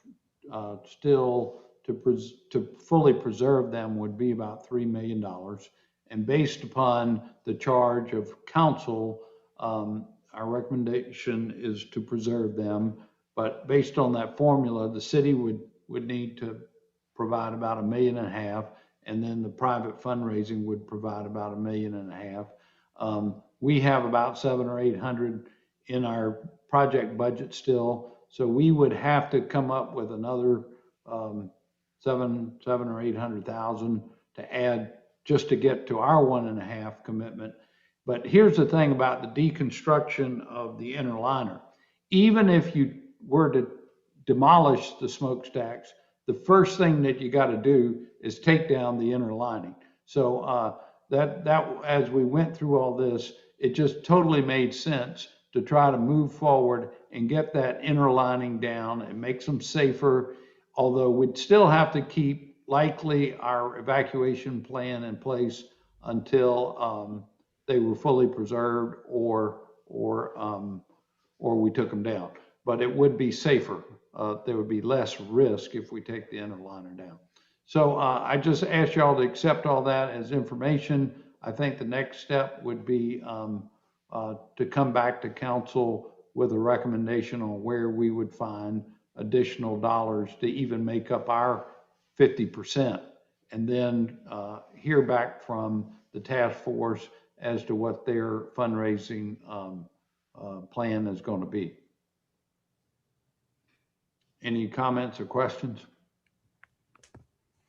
still to fully preserve them would be about $3 million. And based upon the charge of council, our recommendation is to preserve them. But based on that formula, the city would need to provide about $1.5 million, and then the private fundraising would provide about $1.5 million. We have about 700 or 800 in our project budget still, so we would have to come up with another seven or 800,000 to add just to get to our 1.5 commitment. But here's the thing about the deconstruction of the inner liner. Even if you were to demolish the smokestacks, the first thing that you got to do is take down the inner lining. So that as we went through all this, it just totally made sense to try to move forward and get that inner lining down and make them safer, although we'd still have to keep likely our evacuation plan in place until they were fully preserved or we took them down. But it would be safer. There would be less risk if we take the inner liner down. So I just ask y'all to accept all that as information. I think the next step would be to come back to council with a recommendation on where we would find additional dollars to even make up our 50%, and then hear back from the task force as to what their fundraising plan is going to be. Any comments or questions?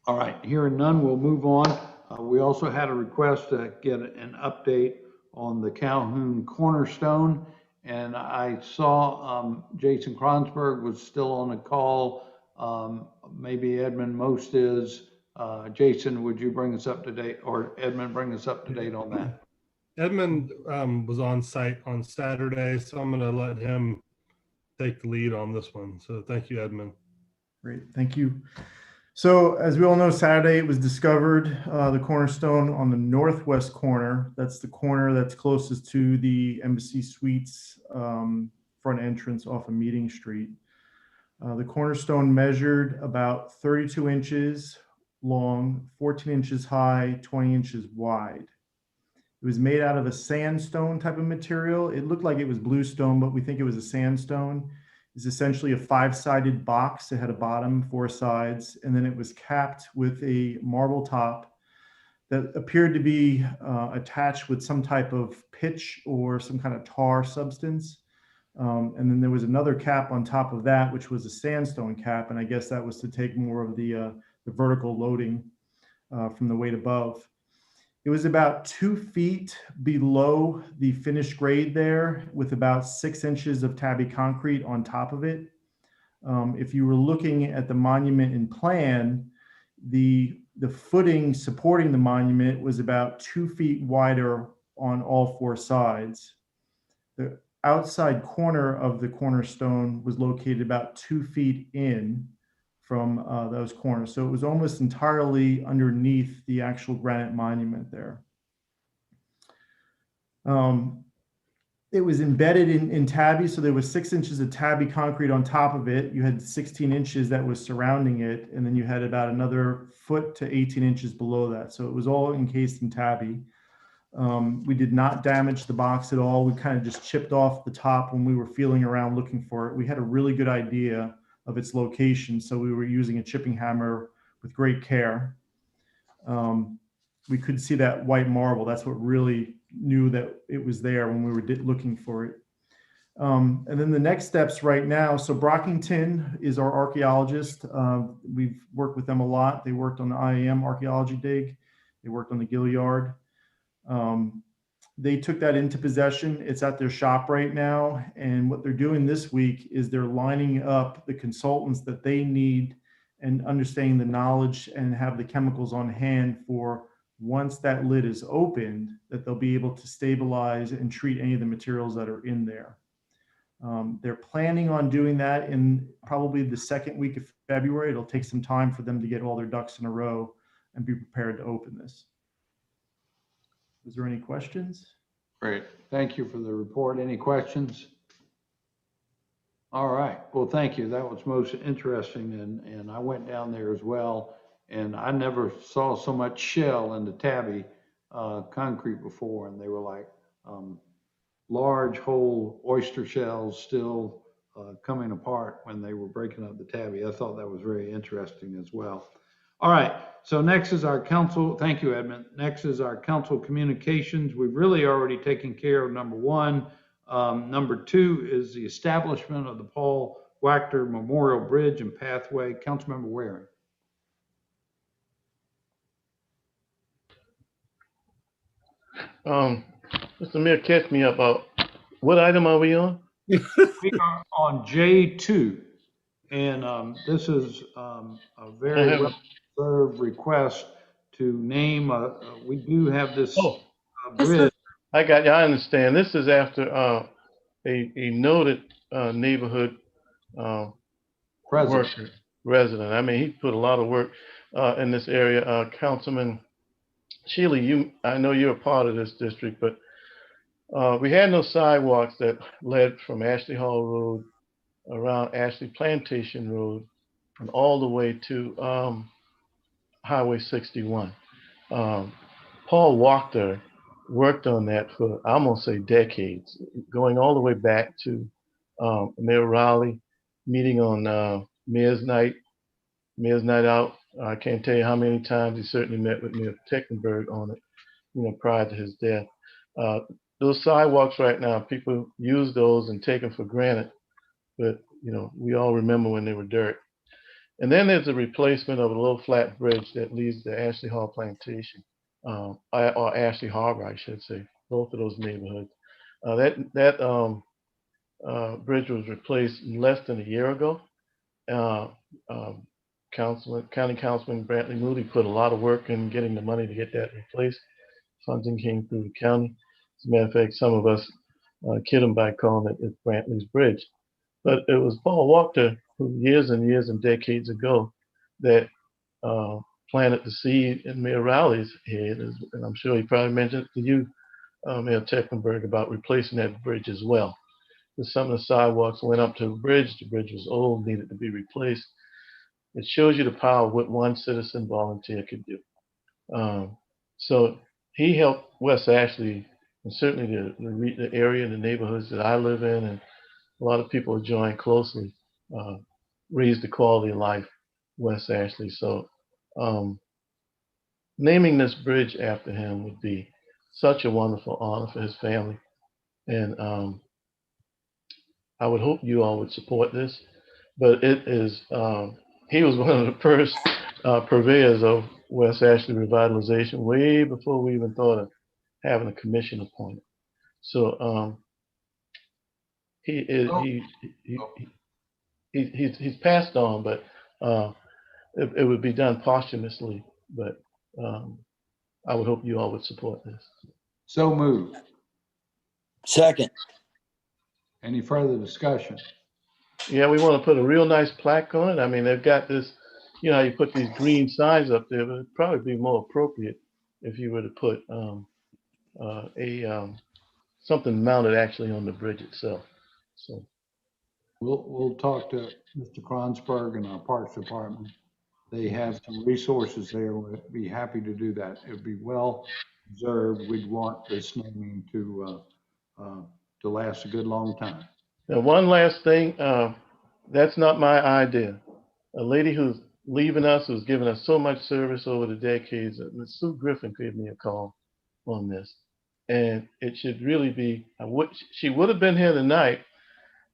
All right, hearing none, we'll move on. We also had a request to get an update on the Calhoun Cornerstone, and I saw Jason Kronsberg was still on the call. Maybe Edmund Most is. Jason, would you bring us up to date, or Edmund bring us up to date on that? Edmund was on site on Saturday, so I'm going to let him take the lead on this one. So thank you, Edmund. Great, thank you. So as we all know, Saturday it was discovered, the cornerstone on the northwest corner. That's the corner that's closest to the Embassy Suites front entrance off of Meeting Street. The cornerstone measured about 32 inches long, 14 inches high, 20 inches wide. It was made out of a sandstone type of material. It looked like it was bluestone, but we think it was a sandstone. It's essentially a 5-sided box. It had a bottom, 4 sides, and then it was capped with a marble top that appeared to be attached with some type of pitch or some kind of tar substance. And then there was another cap on top of that, which was a sandstone cap. And I guess that was to take more of the vertical loading from the weight above. It was about 2 feet below the finished grade there, with about 6 inches of tabby concrete on top of it. If you were looking at the monument in plan, the footing supporting the monument was about 2 feet wider on all 4 sides. The outside corner of the cornerstone was located about 2 feet in from those corners. So it was almost entirely underneath the actual granite monument there. It was embedded in tabby, so there was 6 inches of tabby concrete on top of it. You had 16 inches that was surrounding it, and then you had about another foot to 18 inches below that. So it was all encased in tabby. We did not damage the box at all. We kind of just chipped off the top when we were feeling around looking for it. We had a really good idea of its location, so we were using a chipping hammer with great care. We could see that white marble. That's what really knew that it was there when we were looking for it. And then the next steps right now, so Brockington is our archaeologist. We've worked with them a lot. They worked on the IAM archaeology dig. They worked on the Gilliard. They took that into possession. It's at their shop right now. And what they're doing this week is they're lining up the consultants that they need and understanding the knowledge and have the chemicals on hand for once that lid is opened, that they'll be able to stabilize and treat any of the materials that are in there. They're planning on doing that in probably the second week of February. It'll take some time for them to get all their ducks in a row and be prepared to open this. Is there any questions? Great. Thank you for the report. Any questions? All right. Well, thank you. That was most interesting. And I went down there as well. And I never saw so much shell in the tabby concrete before. And they were like large whole oyster shells still coming apart when they were breaking up the tabby. I thought that was very interesting as well. All right, so next is our council. Thank you, Edmund. Next is our council communications. We've really already taken care of number one. Number two is the establishment of the Paul Wachter Memorial Bridge and Pathway. Councilmember Waring. Mr. Mayor, catch me up. What item are we on? We are on J2, and this is a very well-served request to name we do have this bridge. I got you. I understand. This is after a noted neighborhood resident. I mean, he put a lot of work in this area. Councilman Shealy, I know you're a part of this district, but we had no sidewalks that led from Ashley Hall Road around Ashley Plantation Road and all the way to Highway 61. Paul Wachter worked on that for, I'm gonna say, decades, going all the way back to Mayor Rowley meeting on Mayor's Night Out. I can't tell you how many times he certainly met with Mayor Tecklenburg on it, prior to his death. Those sidewalks right now, people use those and take them for granted, but we all remember when they were dirt. And then there's a replacement of a little flat bridge that leads to Ashley Hall Plantation, or Ashley Harbor, I should say, both of those neighborhoods. That bridge was replaced less than a year ago. County Councilman Brantley Moody put a lot of work in getting the money to get that replaced. Funding came through the county. As a matter of fact, some of us kid him by calling it Brantley's Bridge. But it was Paul Wachter who years and years and decades ago that planted the seed in Mayor Rowley's head. And I'm sure he probably mentioned to you, Mayor Tecklenburg, about replacing that bridge as well. Because some of the sidewalks went up to the bridge was old, needed to be replaced. It shows you the power of what one citizen volunteer could do. So he helped West Ashley, and certainly the area and the neighborhoods that I live in, and a lot of people are joined closely, raise the quality of life, West Ashley. So naming this bridge after him would be such a wonderful honor for his family. And I would hope you all would support this, but it is, he was one of the first purveyors of West Ashley revitalization way before we even thought of having a commission appointed. So he's passed on, but it would be done posthumously. But I would hope you all would support this. So moved. Second. Any further discussion? Yeah, we want to put a real nice plaque on it. I mean, they've got this, you know, you put these green signs up there, but it'd probably be more appropriate if you were to put something mounted actually on the bridge itself. So we'll talk to Mr. Kronsberg and our Parks Department. They have some resources there. We'd be happy to do that. It would be well observed. We'd want this naming to last a good long time. Now, one last thing, that's not my idea. A lady who's leaving us, who's given us so much service over the decades, Ms. Sue Griffin gave me a call on this. And it should really be, she would have been here tonight,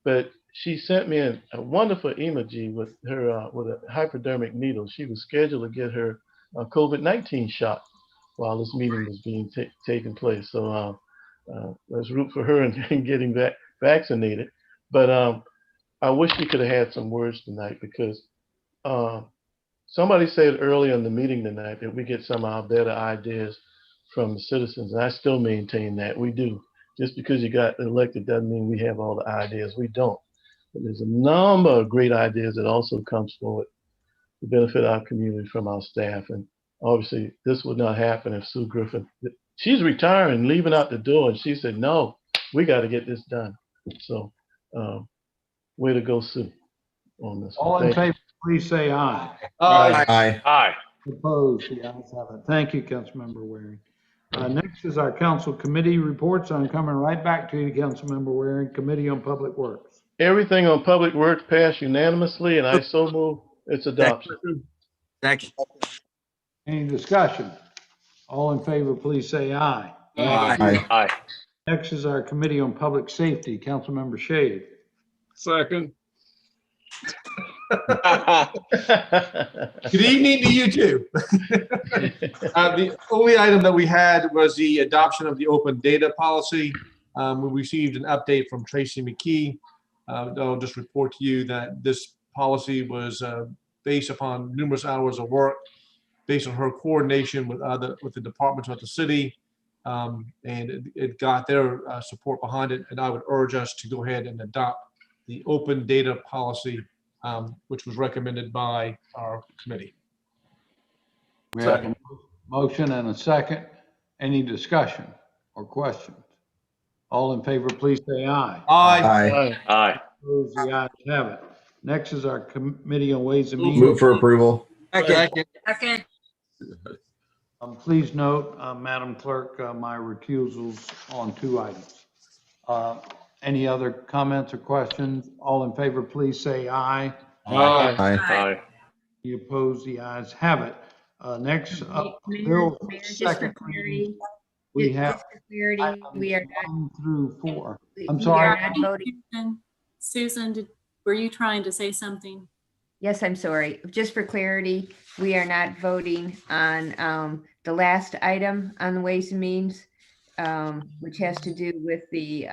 but she sent me a wonderful emoji with her with a hypodermic needle. She was scheduled to get her COVID-19 shot while this meeting was being taking place. So let's root for her in getting vaccinated. But I wish we could have had some words tonight, because somebody said earlier in the meeting tonight that we get some of our better ideas from the citizens. And I still maintain that we do. Just because you got elected doesn't mean we have all the ideas. We don't. But there's a number of great ideas that also comes forward to benefit our community from our staff. And obviously, this would not happen if Sue Griffin, she's retiring, leaving out the door, and she said, no, we got to get this done. So, way to go, Sue, on this. All in favor, please say aye. Aye. Aye. Aye. Opposed, the ayes have it. Thank you, Councilmember Waring. Next is our council committee reports. I'm coming right back to you, Councilmember Waring, Committee on Public Works. Everything on Public Works passed unanimously, and I so move its adoption. Second. Any discussion? All in favor, please say aye. Aye. Aye. Next is our Committee on Public Safety, Councilmember Shade. Second. Good evening to you too. The only item that we had was the adoption of the open data policy. We received an update from Tracy McKee. I'll just report to you that this policy was based upon numerous hours of work, based on her coordination with the departments of the city, and it got their support behind it. And I would urge us to go ahead and adopt the open data policy, which was recommended by our committee. We have a motion and a second. Any discussion or questions? All in favor, please say aye. Aye. Aye. Opposed, the ayes have it. Next is our Committee on Ways and Means. Move for approval. Second. Second. Please note, Madam Clerk, my recusals on 2 items. Any other comments or questions? All in favor, please say aye. Aye. Aye. Any opposed, the ayes have it. Next up, Mayor, Bill, just second for clarity, we just have for clarity, we are not. 1 through 4. I'm we sorry. are not voting. Susan, were you trying to say something? Yes, I'm sorry. Just for clarity, we are not voting on the last item on the Ways and Means, which has to do with the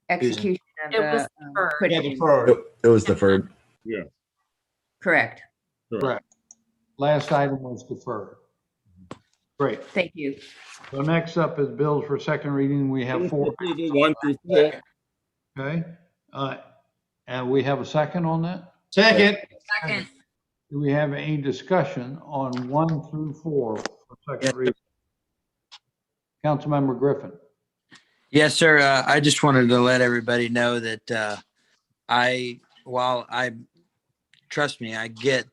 execution of It was the deferred. quit Yeah, aim. deferred. It was deferred. Yeah. Correct. Correct. Last item was deferred. Great. Thank you. So next up is bills for second reading. We have 4. 1 through 4. Okay. And we have a second on that? Second. Second. Do we have any discussion on 1 through 4 for second reading? Councilmember Griffin. Yes, sir. I just wanted to let everybody know that trust me, I get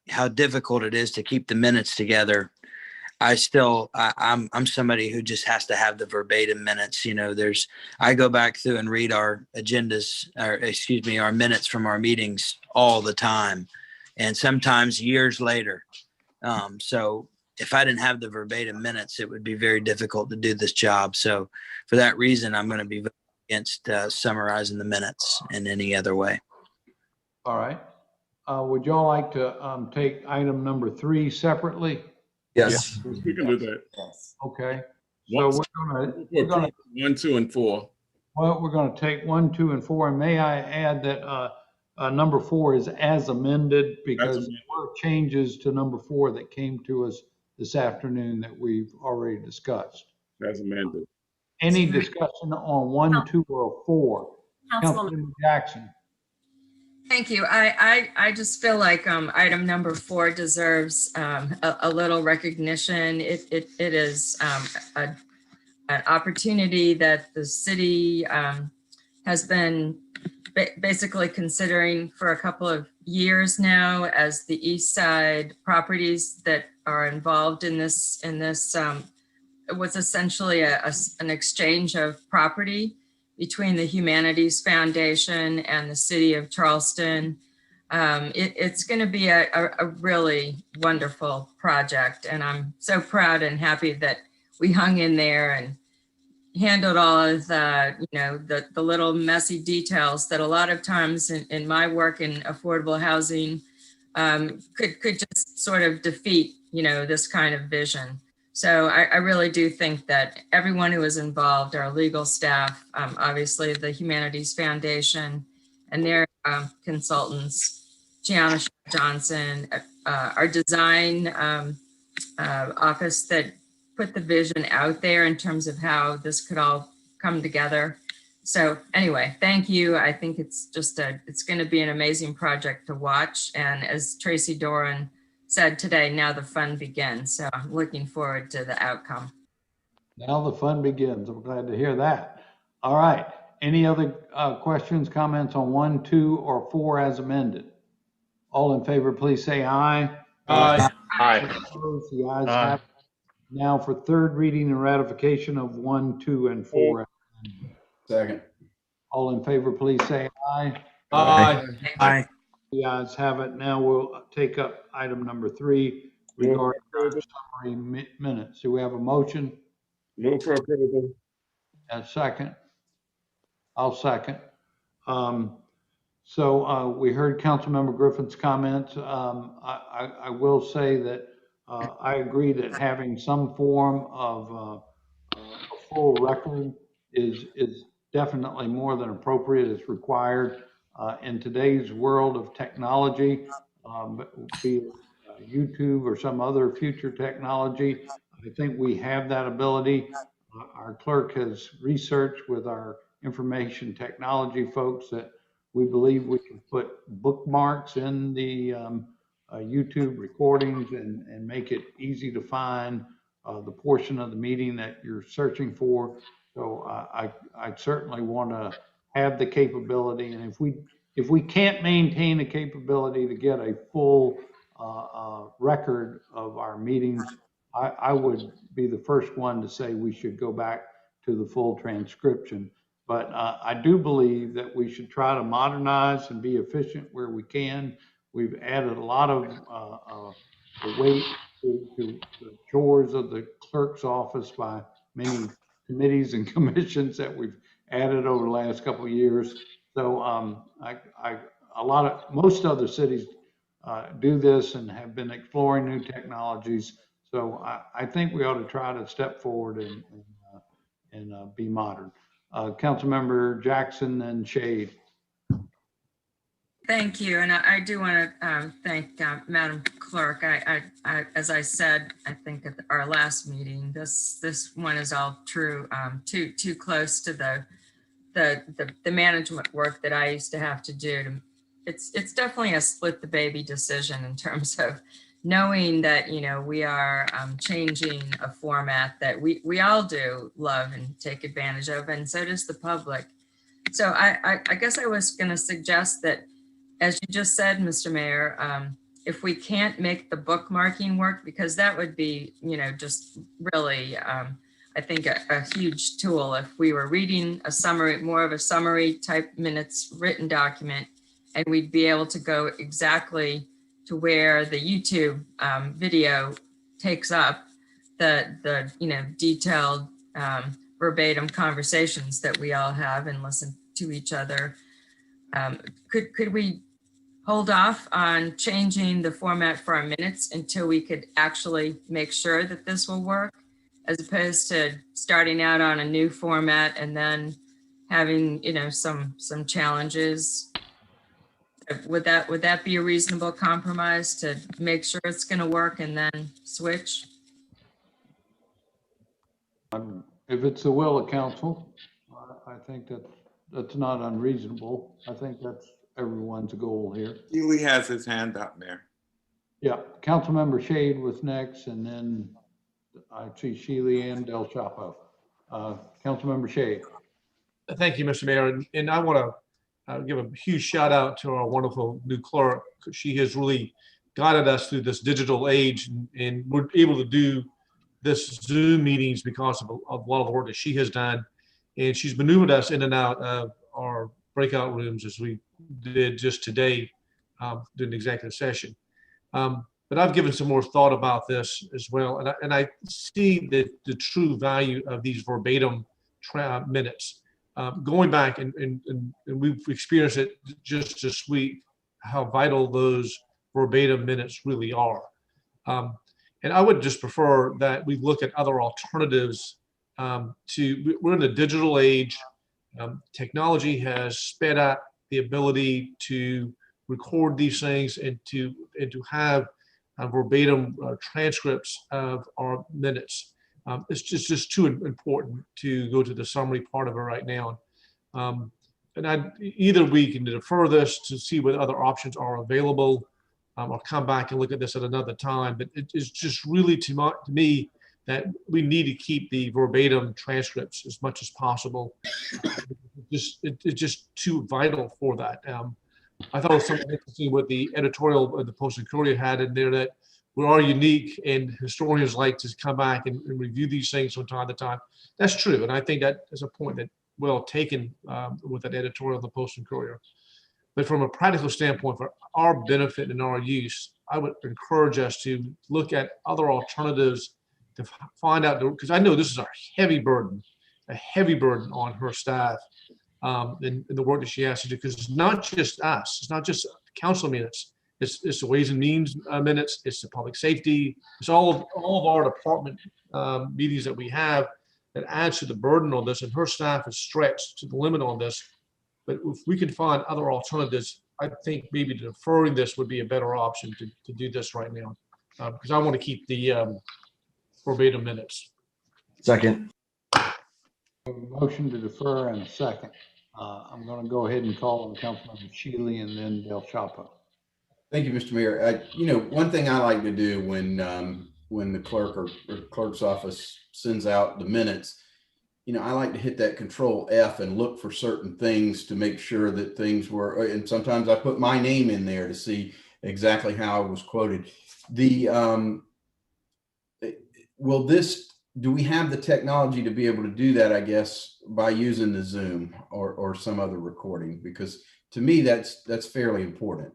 how difficult it is to keep the minutes together. I'm somebody who just has to have the verbatim minutes. You know, I go back through and read our agendas, our minutes from our meetings all the time, and sometimes years later. So if I didn't have the verbatim minutes, it would be very difficult to do this job. So for that reason, I'm going to be against summarizing the minutes in any other way. All right. Would y'all like to take item number 3 separately? Yes. We can do that. Okay. So we're gonna 1, 2, and 4. well, we're going to take 1, 2, and 4. And may I add that number 4 is as amended, because there were changes to number 4 that came to us this afternoon that we've already discussed. As amended. Any discussion on 1, 2, or 4? Councilman Jackson. Thank you. I just feel like item number 4 deserves a little recognition. It is an opportunity that the city has been basically considering for a couple of years now, as the east side properties that are involved in this was essentially an exchange of property between the Humanities Foundation and the city of Charleston. It's going to be a really wonderful project, and I'm so proud and happy that we hung in there and handled all of the little messy details that a lot of times in my work in affordable housing could just sort of defeat this kind of vision. So I really do think that everyone who was involved, our legal staff, obviously the Humanities Foundation and their consultants, Gianna Johnson, our design office that put the vision out there in terms of how this could all come together. So anyway, thank you. I think it's just it's going to be an amazing project to watch. And as Tracy Doran said today, now the fun begins. So I'm looking forward to the outcome. Now the fun begins. I'm glad to hear that. All right. Any other questions, comments on 1, 2, or 4 as amended? All in favor, please say aye. Aye. Aye. Opposed? The ayes Aye. have it. Now for third reading and ratification of 1, 2, and 4. Second. All in favor, please say aye. Aye. Aye. The ayes have it. Now we'll take up item number 3 regarding our summary minutes. Do we have a motion? Move for approval. A second? I'll second. So we heard Councilmember Griffin's comments. I will say that I agree that having some form of a full record is definitely more than appropriate. It's required in today's world of technology, be it YouTube or some other future technology. I think we have that ability. Our clerk has researched with our information technology folks that we believe we can put bookmarks in the YouTube recordings and make it easy to find the portion of the meeting that you're searching for. So I certainly want to have the capability, and if we can't maintain the capability to get a full record of our meetings, I would be the first one to say we should go back to the full transcription. But I do believe that we should try to modernize and be efficient where we can. We've added a lot of weight to the chores of the clerk's office by many committees and commissions that we've added over the last couple of years. So most other cities do this and have been exploring new technologies. So I think we ought to try to step forward and be modern. Councilmember Jackson and Shade. Thank you. And I do want to thank Madam Clerk. As I said, I think at our last meeting, this one is all true, too close to the management work that I used to have to do. It's definitely a split the baby decision in terms of knowing that, you know, we are changing a format that we all do love and take advantage of, and so does the public. So I guess I was going to suggest that, as you just said, Mr. Mayor, if we can't make the bookmarking work, because that would be, you know, just really, I think a huge tool if we were reading a summary, more of a summary type minutes written document, and we'd be able to go exactly to where the YouTube video takes up the you know, detailed verbatim conversations that we all have and listen to each other. Could we hold off on changing the format for our minutes until we could actually make sure that this will work, as opposed to starting out on a new format and then having, you know, some challenges? Would that be a reasonable compromise to make sure it's going to work and then switch? If it's the will of council, I think that's not unreasonable. I think that's everyone's goal here. Healy has his hand up, Mayor. Yeah, Councilmember Shade was next, and then I see Shealy and Del Chapo. Councilmember Shade. Thank you, Mr. Mayor. And I want to give a huge shout out to our wonderful new clerk. She has really guided us through this digital age, and we're able to do this Zoom meetings because of a lot of the work that she has done. And she's maneuvered us in and out of our breakout rooms, as we did just today during the executive session. But I've given some more thought about this as well. And I see the true value of these verbatim minutes. Going back and we've experienced it just this week, how vital those verbatim minutes really are. And I would just prefer that we look at other alternatives we're in the digital age. Technology has sped up the ability to record these things and to have verbatim transcripts of our minutes. It's just too important to go to the summary part of it right now. And either we can defer this to see what other options are available, or come back and look at this at another time. But it is just really to me that we need to keep the verbatim transcripts as much as possible. It's just too vital for that. I thought it was something interesting what the editorial of the Post and Courier had in there, that we are unique and historians like to come back and review these things from time to time. That's true. And I think that is a point that well taken with that editorial of the Post and Courier. But from a practical standpoint, for our benefit and our use, I would encourage us to look at other alternatives to find out, because I know this is a heavy burden on her staff in the work that she has to do, because it's not just us, it's not just council minutes, it's the Ways and Means minutes, it's the public safety, it's all of our department meetings that we have that adds to the burden on this, and her staff is stretched to the limit on this. But if we can find other alternatives, I think maybe deferring this would be a better option to do this right now, because I want to keep the verbatim minutes. Second. Motion to defer and a second. I'm going to go ahead and call on Councilmember Shealy and then Del Chapo. Thank you, Mr. Mayor. One thing I like to do when the clerk or clerk's office sends out the minutes, I like to hit that Control F and look for certain things to make sure that things were, and sometimes I put my name in there to see exactly how I was quoted. Do we have the technology to be able to do that, I guess, by using the Zoom or some other recording? Because to me, that's fairly important.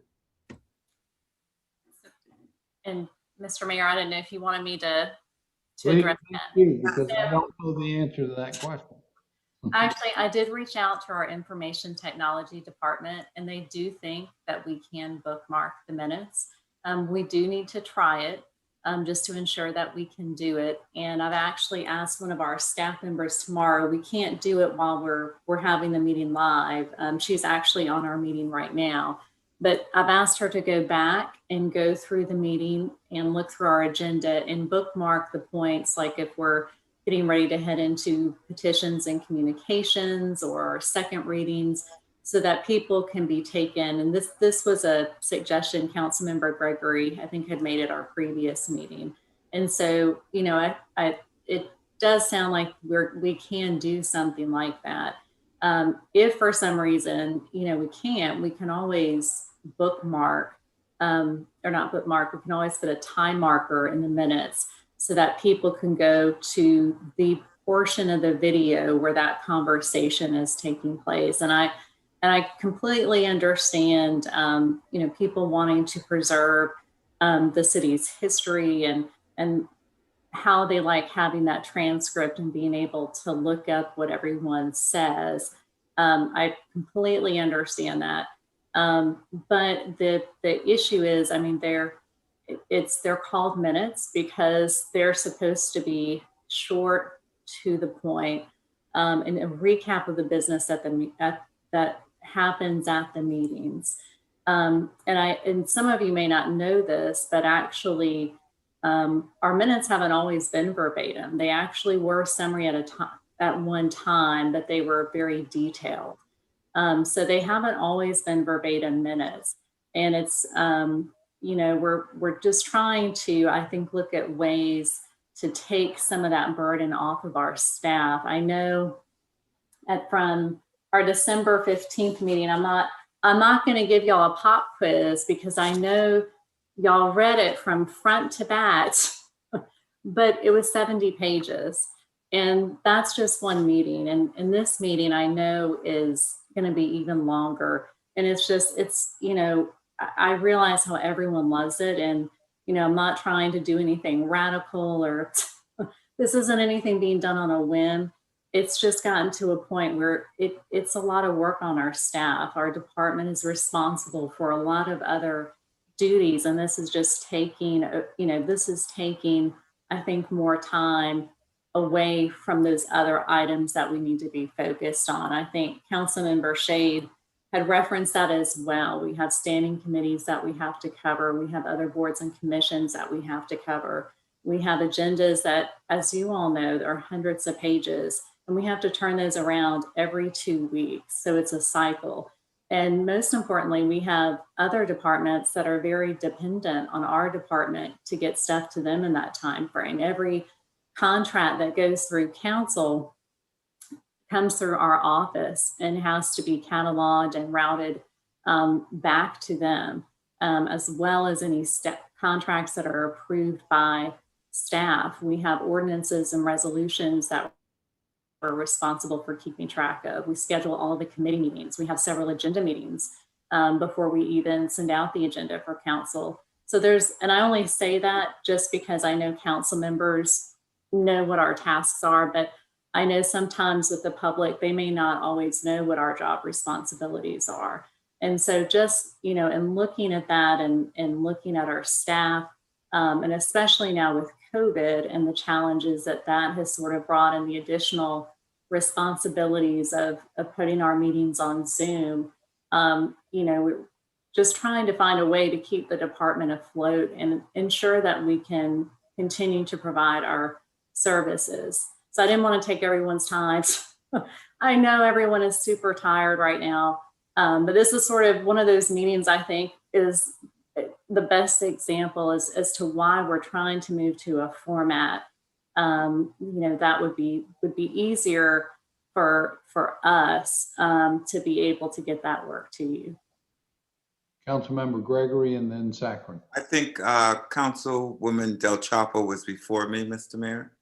And Mr. Mayor, I didn't know if you wanted me to Please, address that. because I don't know the answer to that question. Actually, I did reach out to our information technology department, and they do think that we can bookmark the minutes. We do need to try it just to ensure that we can do it. And I've actually asked one of our staff members tomorrow. We can't do it while we're having the meeting live. She's actually on our meeting right now. But I've asked her to go back and go through the meeting and look through our agenda and bookmark the points, like if we're getting ready to head into petitions and communications or second readings, so that people can be taken. And this was a suggestion Councilmember Gregory, I think, had made at our previous meeting. And so, it does sound like we can do something like that. If for some reason, we can't, we can always bookmark, or not bookmark, we can always put a time marker in the minutes so that people can go to the portion of the video where that conversation is taking place. And I completely understand, people wanting to preserve the city's history and how they like having that transcript and being able to look up what everyone says. I completely understand that. But the issue is, they're called minutes because they're supposed to be short, to the point, and a recap of the business that happens at the meetings. And some of you may not know this, but actually our minutes haven't always been verbatim. They actually were summary at one time, but they were very detailed. So they haven't always been verbatim minutes. And it's, we're just trying to, I think, look at ways to take some of that burden off of our staff. I know from our December 15th meeting, I'm not going to give y'all a pop quiz because I know y'all read it from front to back, but it was 70 pages. And that's just one meeting. And this meeting I know is going to be even longer. And I realize how everyone loves it. And, I'm not trying to do anything radical or this isn't anything being done on a whim. It's just gotten to a point where it's a lot of work on our staff. Our department is responsible for a lot of other duties. And this is just taking, I think, more time away from those other items that we need to be focused on. I think Councilmember Shade had referenced that as well. We have standing committees that we have to cover. We have other boards and commissions that we have to cover. We have agendas that, as you all know, there are hundreds of pages. and we have to turn those around every 2 weeks. So it's a cycle. And most importantly, we have other departments that are very dependent on our department to get stuff to them in that time frame. Every contract that goes through council comes through our office and has to be cataloged and routed back to them, as well as any contracts that are approved by staff. We have ordinances and resolutions that we're responsible for keeping track of. We schedule all of the committee meetings. We have several agenda meetings before we even send out the agenda for council. So and I only say that just because I know council members know what our tasks are, but I know sometimes with the public, they may not always know what our job responsibilities are. And so just, in looking at that and looking at our staff, and especially now with COVID and the challenges that has sort of brought in the additional responsibilities of putting our meetings on Zoom, we're just trying to find a way to keep the department afloat and ensure that we can continue to provide our services. So I didn't want to take everyone's time. I know everyone is super tired right now, but this is sort of one of those meetings I think is the best example as to why we're trying to move to a format that would be easier for us to be able to get that work to you. Councilmember Gregory and then Saccharin. I think Councilwoman Del Chapo was before me, Mr. Mayor.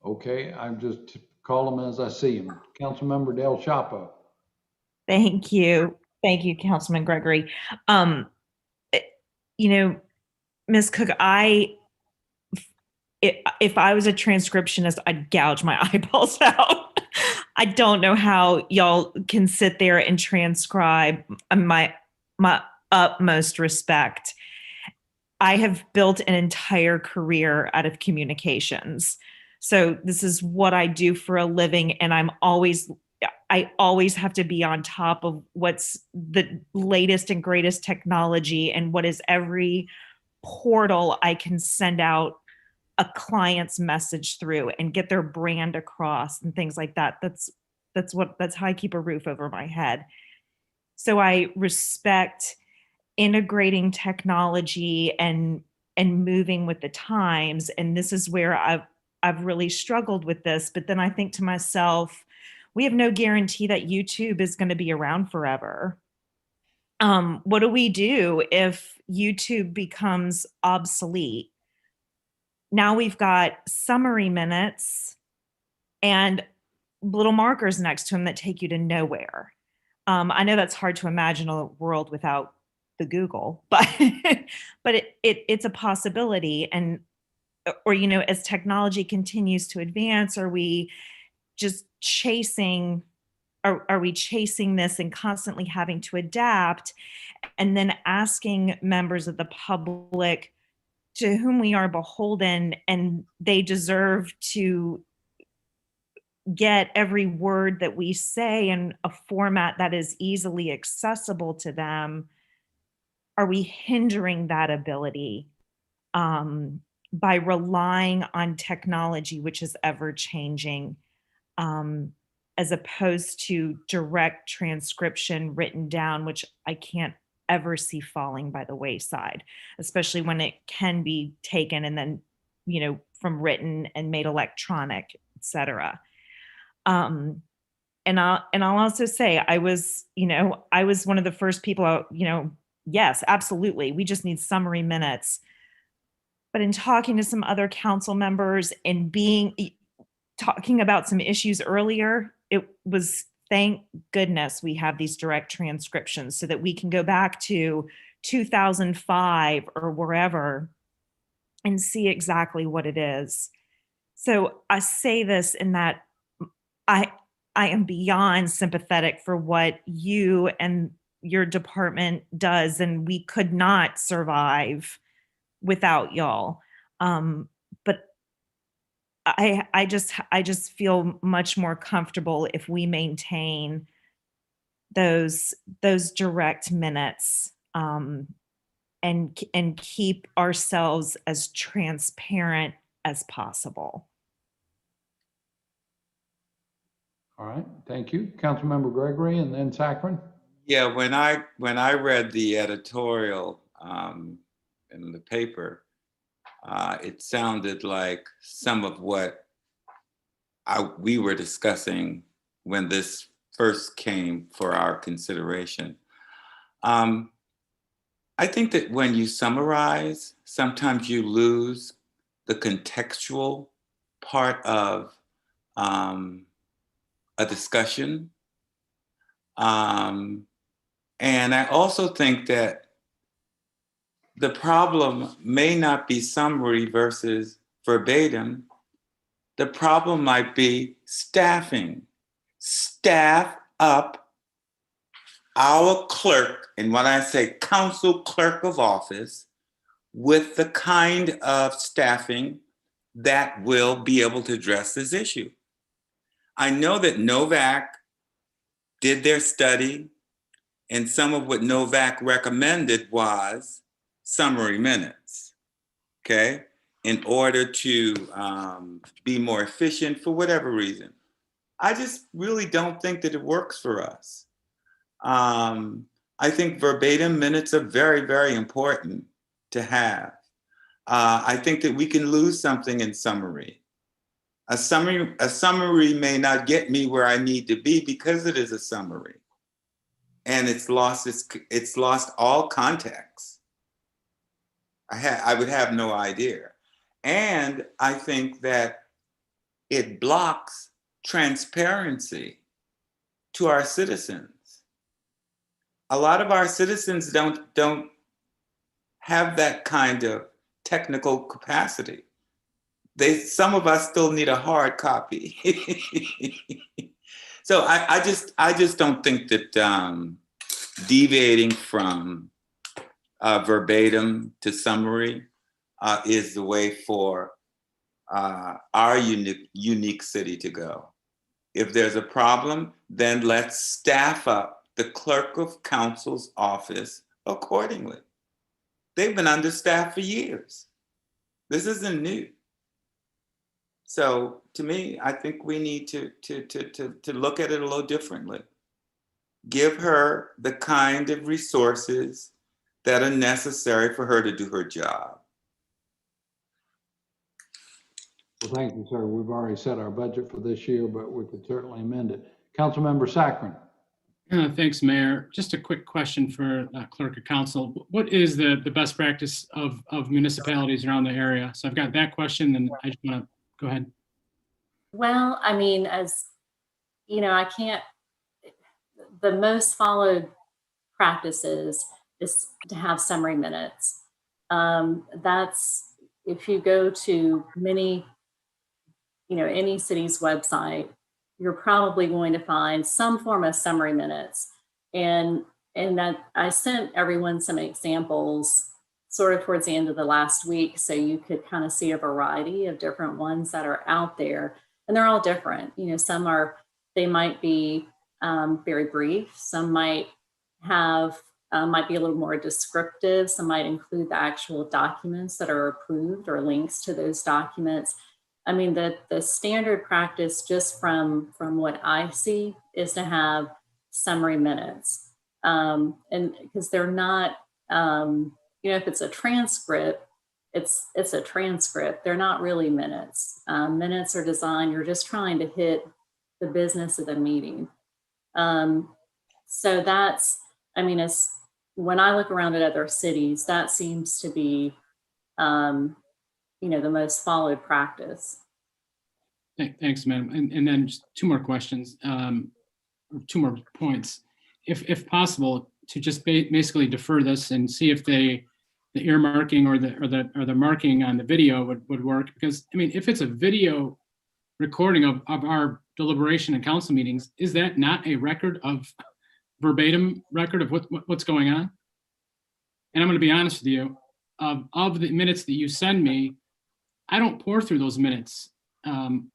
Okay, I'm just call them as I see them. Councilmember Del Chapo. Thank you. Thank you, Councilman Gregory. Ms. Cook, if I was a transcriptionist, I'd gouge my eyeballs out. I don't know how y'all can sit there and transcribe. My utmost respect. I have built an entire career out of communications. So this is what I do for a living, and I always have to be on top of what's the latest and greatest technology and what is every portal I can send out a client's message through and get their brand across and things like that. That's how I keep a roof over my head. So I respect integrating technology and moving with the times. And this is where I've really struggled with this. But then I think to myself, we have no guarantee that YouTube is going to be around forever. What do we do if YouTube becomes obsolete? Now we've got summary minutes and little markers next to them that take you to nowhere. I know that's hard to imagine a world without the Google, but it's a possibility. And as technology continues to advance, are we just chasing this and constantly having to adapt, and then asking members of the public to whom we are beholden and they deserve to get every word that we say in a format that is easily accessible to them? Are we hindering that ability by relying on technology, which is ever changing, as opposed to direct transcription written down, which I can't ever see falling by the wayside, especially when it can be taken and then, from written and made electronic, et cetera. And I'll also say I was one of the first people, yes, absolutely. We just need summary minutes. But in talking to some other council members and talking about some issues earlier, it was, thank goodness we have these direct transcriptions so that we can go back to 2005 or wherever and see exactly what it is. So I say this in that I am beyond sympathetic for what you and your department does, and we could not survive without y'all. But I just feel much more comfortable if we maintain those direct minutes, and keep ourselves as transparent as possible. All right, thank you. Councilmember Gregory and then Saccharin. Yeah, when I read the editorial in the paper, it sounded like some of what we were discussing when this first came for our consideration. I think that when you summarize, sometimes you lose the contextual part of a discussion. And I also think that the problem may not be summary versus verbatim. The problem might be staffing. Staff up our clerk, and when I say council clerk of office, with the kind of staffing that will be able to address this issue. I know that Novak did their study, and some of what Novak recommended was summary minutes, okay? In order to be more efficient for whatever reason. I just really don't think that it works for us. I think verbatim minutes are very, very important to have. I think that we can lose something in summary. A summary may not get me where I need to be because it is a summary. And it's lost all context. I would have no idea. And I think that it blocks transparency to our citizens. A lot of our citizens don't have that kind of technical capacity. Some of us still need a hard copy. So I just don't think that deviating from verbatim to summary is the way for our unique city to go. If there's a problem, then let's staff up the clerk of council's office accordingly. They've been understaffed for years. This isn't new. So to me, I think we need to look at it a little differently. Give her the kind of resources that are necessary for her to do her job. Well, thank you, sir. We've already set our budget for this year, but we could certainly amend it. Councilmember Saccharin. Thanks, Mayor. Just a quick question for Clerk of Council. What is the best practice of municipalities around the area? So I've got that question, and I just want to go ahead. Well, I mean, as you know, the most followed practices is to have summary minutes. That's, if you go to any city's website, you're probably going to find some form of summary minutes. And that I sent everyone some examples sort of towards the end of the last week, so you could kind of see a variety of different ones that are out there. And they're all different. Some they might be very brief. Some might be a little more descriptive. Some might include the actual documents that are approved or links to those documents. I mean, the standard practice, just from what I see, is to have summary minutes. And because they're not, if it's a transcript, it's a transcript. They're not really minutes. Minutes are designed, you're just trying to hit the business of the meeting. So that's, it's, when I look around at other cities, that seems to be, the most followed practice. Thanks, madam. And then just two more questions, two more points. If possible, to just basically defer this and see if the earmarking or the marking on the video would work. Because if it's a video recording of our deliberation and council meetings, is that not a verbatim record of what's going on? And I'm going to be honest with you, of the minutes that you send me, I don't pour through those minutes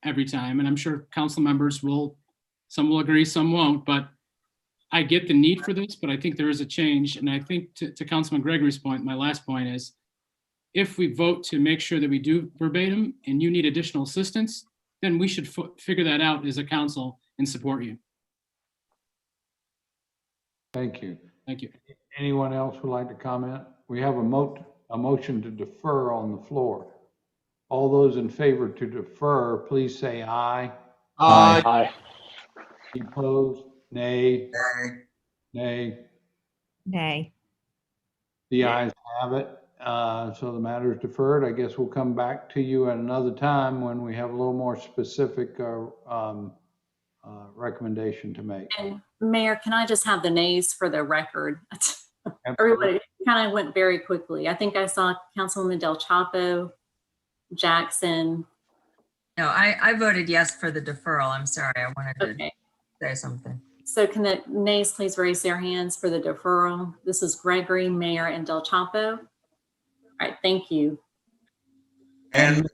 every time, and I'm sure council members some will agree, some won't, but I get the need for this, but I think there is a change. And I think to Councilman Gregory's point, my last point is, if we vote to make sure that we do verbatim and you need additional assistance, then we should figure that out as a council and support you. Thank you. Thank you. Anyone else would like to comment? We have a motion to defer on the floor. All those in favor to defer, please say aye. Aye. Aye. Opposed? Nay. Nay. Nay. The ayes have it. So the matter is deferred. I guess we'll come back to you at another time when we have a little more specific recommendation to make. And Mayor, can I just have the nays for the record? Everybody kind of went very quickly. I think I saw Councilwoman Del Chapo, Jackson. No, I voted yes for the deferral. I'm sorry. I wanted to say something. So can the nays please raise their hands for the deferral? This is Gregory, Mayor, and Del Chapo. All right, thank you. And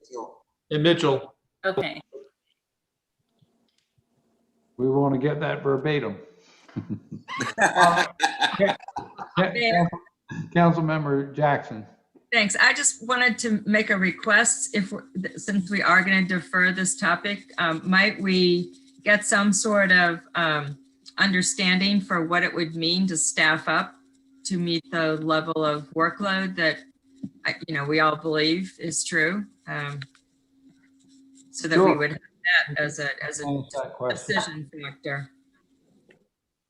Mitchell. Okay. We want to get that verbatim. Councilmember Jackson. Thanks. I just wanted to make a request. Since we are going to defer this topic, might we get some sort of understanding for what it would mean to staff up to meet the level of workload that we all believe is true, so that we would have that as a decision factor.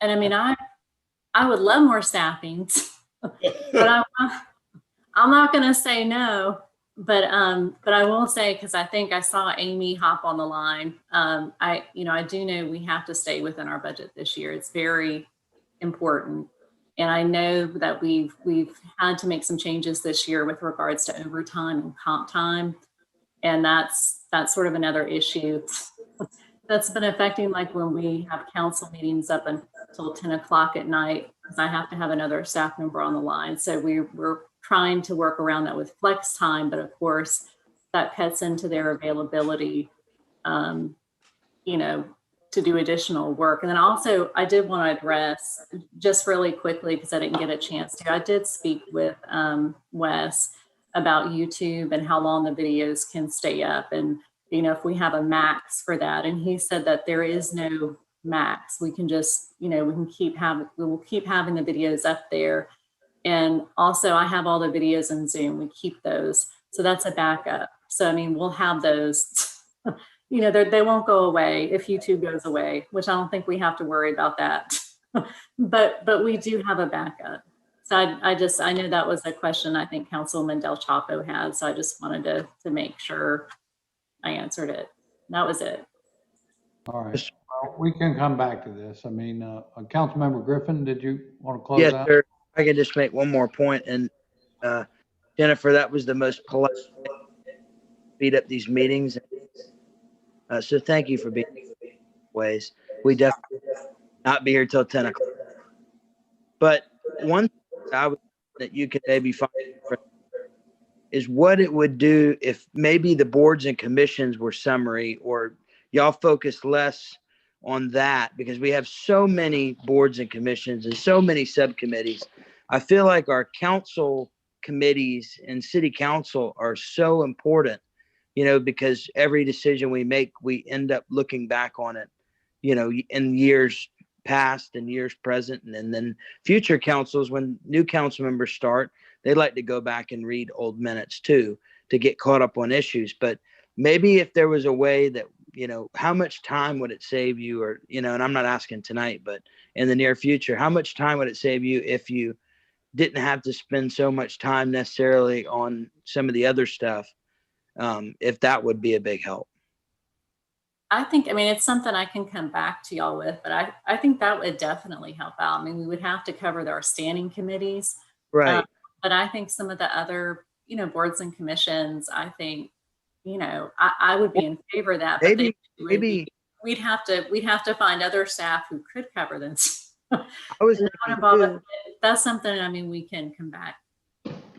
And I mean, I would love more staffing, but I'm not going to say no. But I will say, because I think I saw Amy hop on the line. I do know we have to stay within our budget this year. It's very important. And I know that we've had to make some changes this year with regards to overtime and comp time. And that's sort of another issue that's been affecting, like when we have council meetings up until 10 o'clock at night, because I have to have another staff member on the line. So we're trying to work around that with flex time, but of course that cuts into their availability, to do additional work. And then also I did want to address just really quickly, because I didn't get a chance to, I did speak with Wes about YouTube and how long the videos can stay up. And, if we have a max for that. And he said that there is no max. We can just, we will keep having the videos up there. And also I have all the videos in Zoom. We keep those. So that's a backup. So, I mean, we'll have those, they won't go away if YouTube goes away, which I don't think we have to worry about that. but we do have a backup. So I know that was a question I think Councilman Del Chapo had. So I just wanted to make sure I answered it. That was it. All right. Well, we can come back to this. I mean, Councilmember Griffin, did you want to close out? Yes, sir. I can just make one more point. And Jennifer, that was the most polite speed up these meetings. So thank you for being ways. We definitely not be here till 10 o'clock. But one thing I would that you could maybe find is what it would do if maybe the boards and commissions were summary, or y'all focus less on that, because we have so many boards and commissions and so many subcommittees. I feel like our council committees and city council are so important, because every decision we make, we end up looking back on it, in years past and years present. And then future councils, when new council members start, they like to go back and read old minutes too, to get caught up on issues. But maybe if there was a way that, how much time would it save you, or, and I'm not asking tonight, but in the near future, how much time would it save you if you didn't have to spend so much time necessarily on some of the other stuff, if that would be a big help? I think, it's something I can come back to y'all with, but I think that would definitely help out. We would have to cover our standing committees. Right. But I think some of the other, boards and commissions, I think, I would be in favor of that. But maybe we'd have to find other staff who could cover this. I was that's something, we can come back.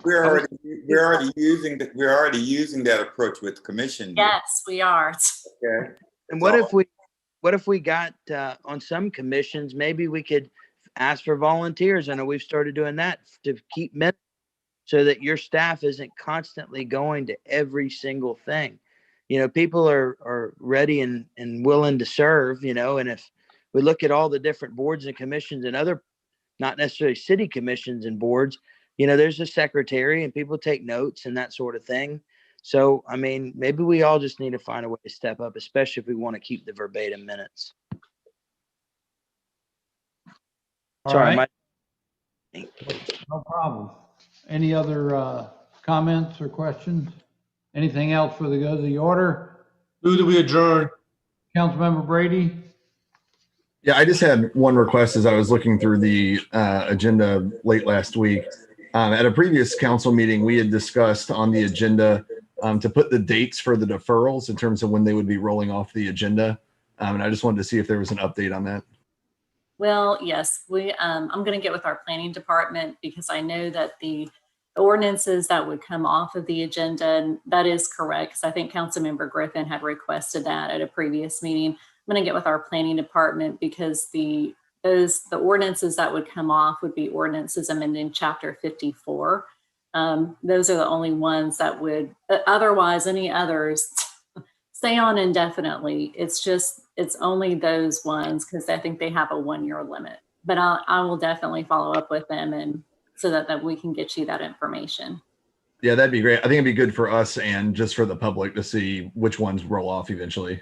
We're already using that approach with commission. Yes, we are. Okay. And what if we got on some commissions, maybe we could ask for volunteers. I know we've started doing that to keep minutes, so that your staff isn't constantly going to every single thing. people are ready and willing to serve, and if we look at all the different boards and commissions and other, not necessarily city commissions and boards, there's a secretary and people take notes and that sort of thing. So, I mean, maybe we all just need to find a way to step up, especially if we want to keep the verbatim minutes. All Sorry, right. No problem. Any other comments or questions? Anything else for the good of the order? Move that we adjourn. Councilmember Brady? Yeah, I just had one request as I was looking through the agenda late last week. At a previous council meeting, we had discussed on the agenda to put the dates for the deferrals in terms of when they would be rolling off the agenda. And I just wanted to see if there was an update on that. Well, yes, I'm going to get with our planning department because I know that the ordinances that would come off of the agenda, and that is correct, because I think Councilmember Griffin had requested that at a previous meeting. I'm going to get with our planning department because the ordinances that would come off would be ordinances amending Chapter 54. Those are the only ones that would, otherwise any others stay on indefinitely. It's only those ones because I think they have a 1-year limit. But I will definitely follow up with them and so that we can get you that information. Yeah, that'd be great. I think it'd be good for us and just for the public to see which ones roll off eventually.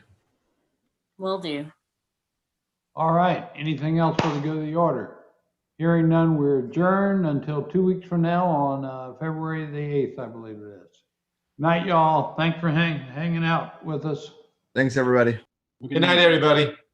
Will do. All right. Anything else for the good of the order? Hearing none, we're adjourned until 2 weeks from now on February the 8th, I believe it is. Night, y'all. Thanks for hanging out with us. Thanks, everybody. Good night, everybody.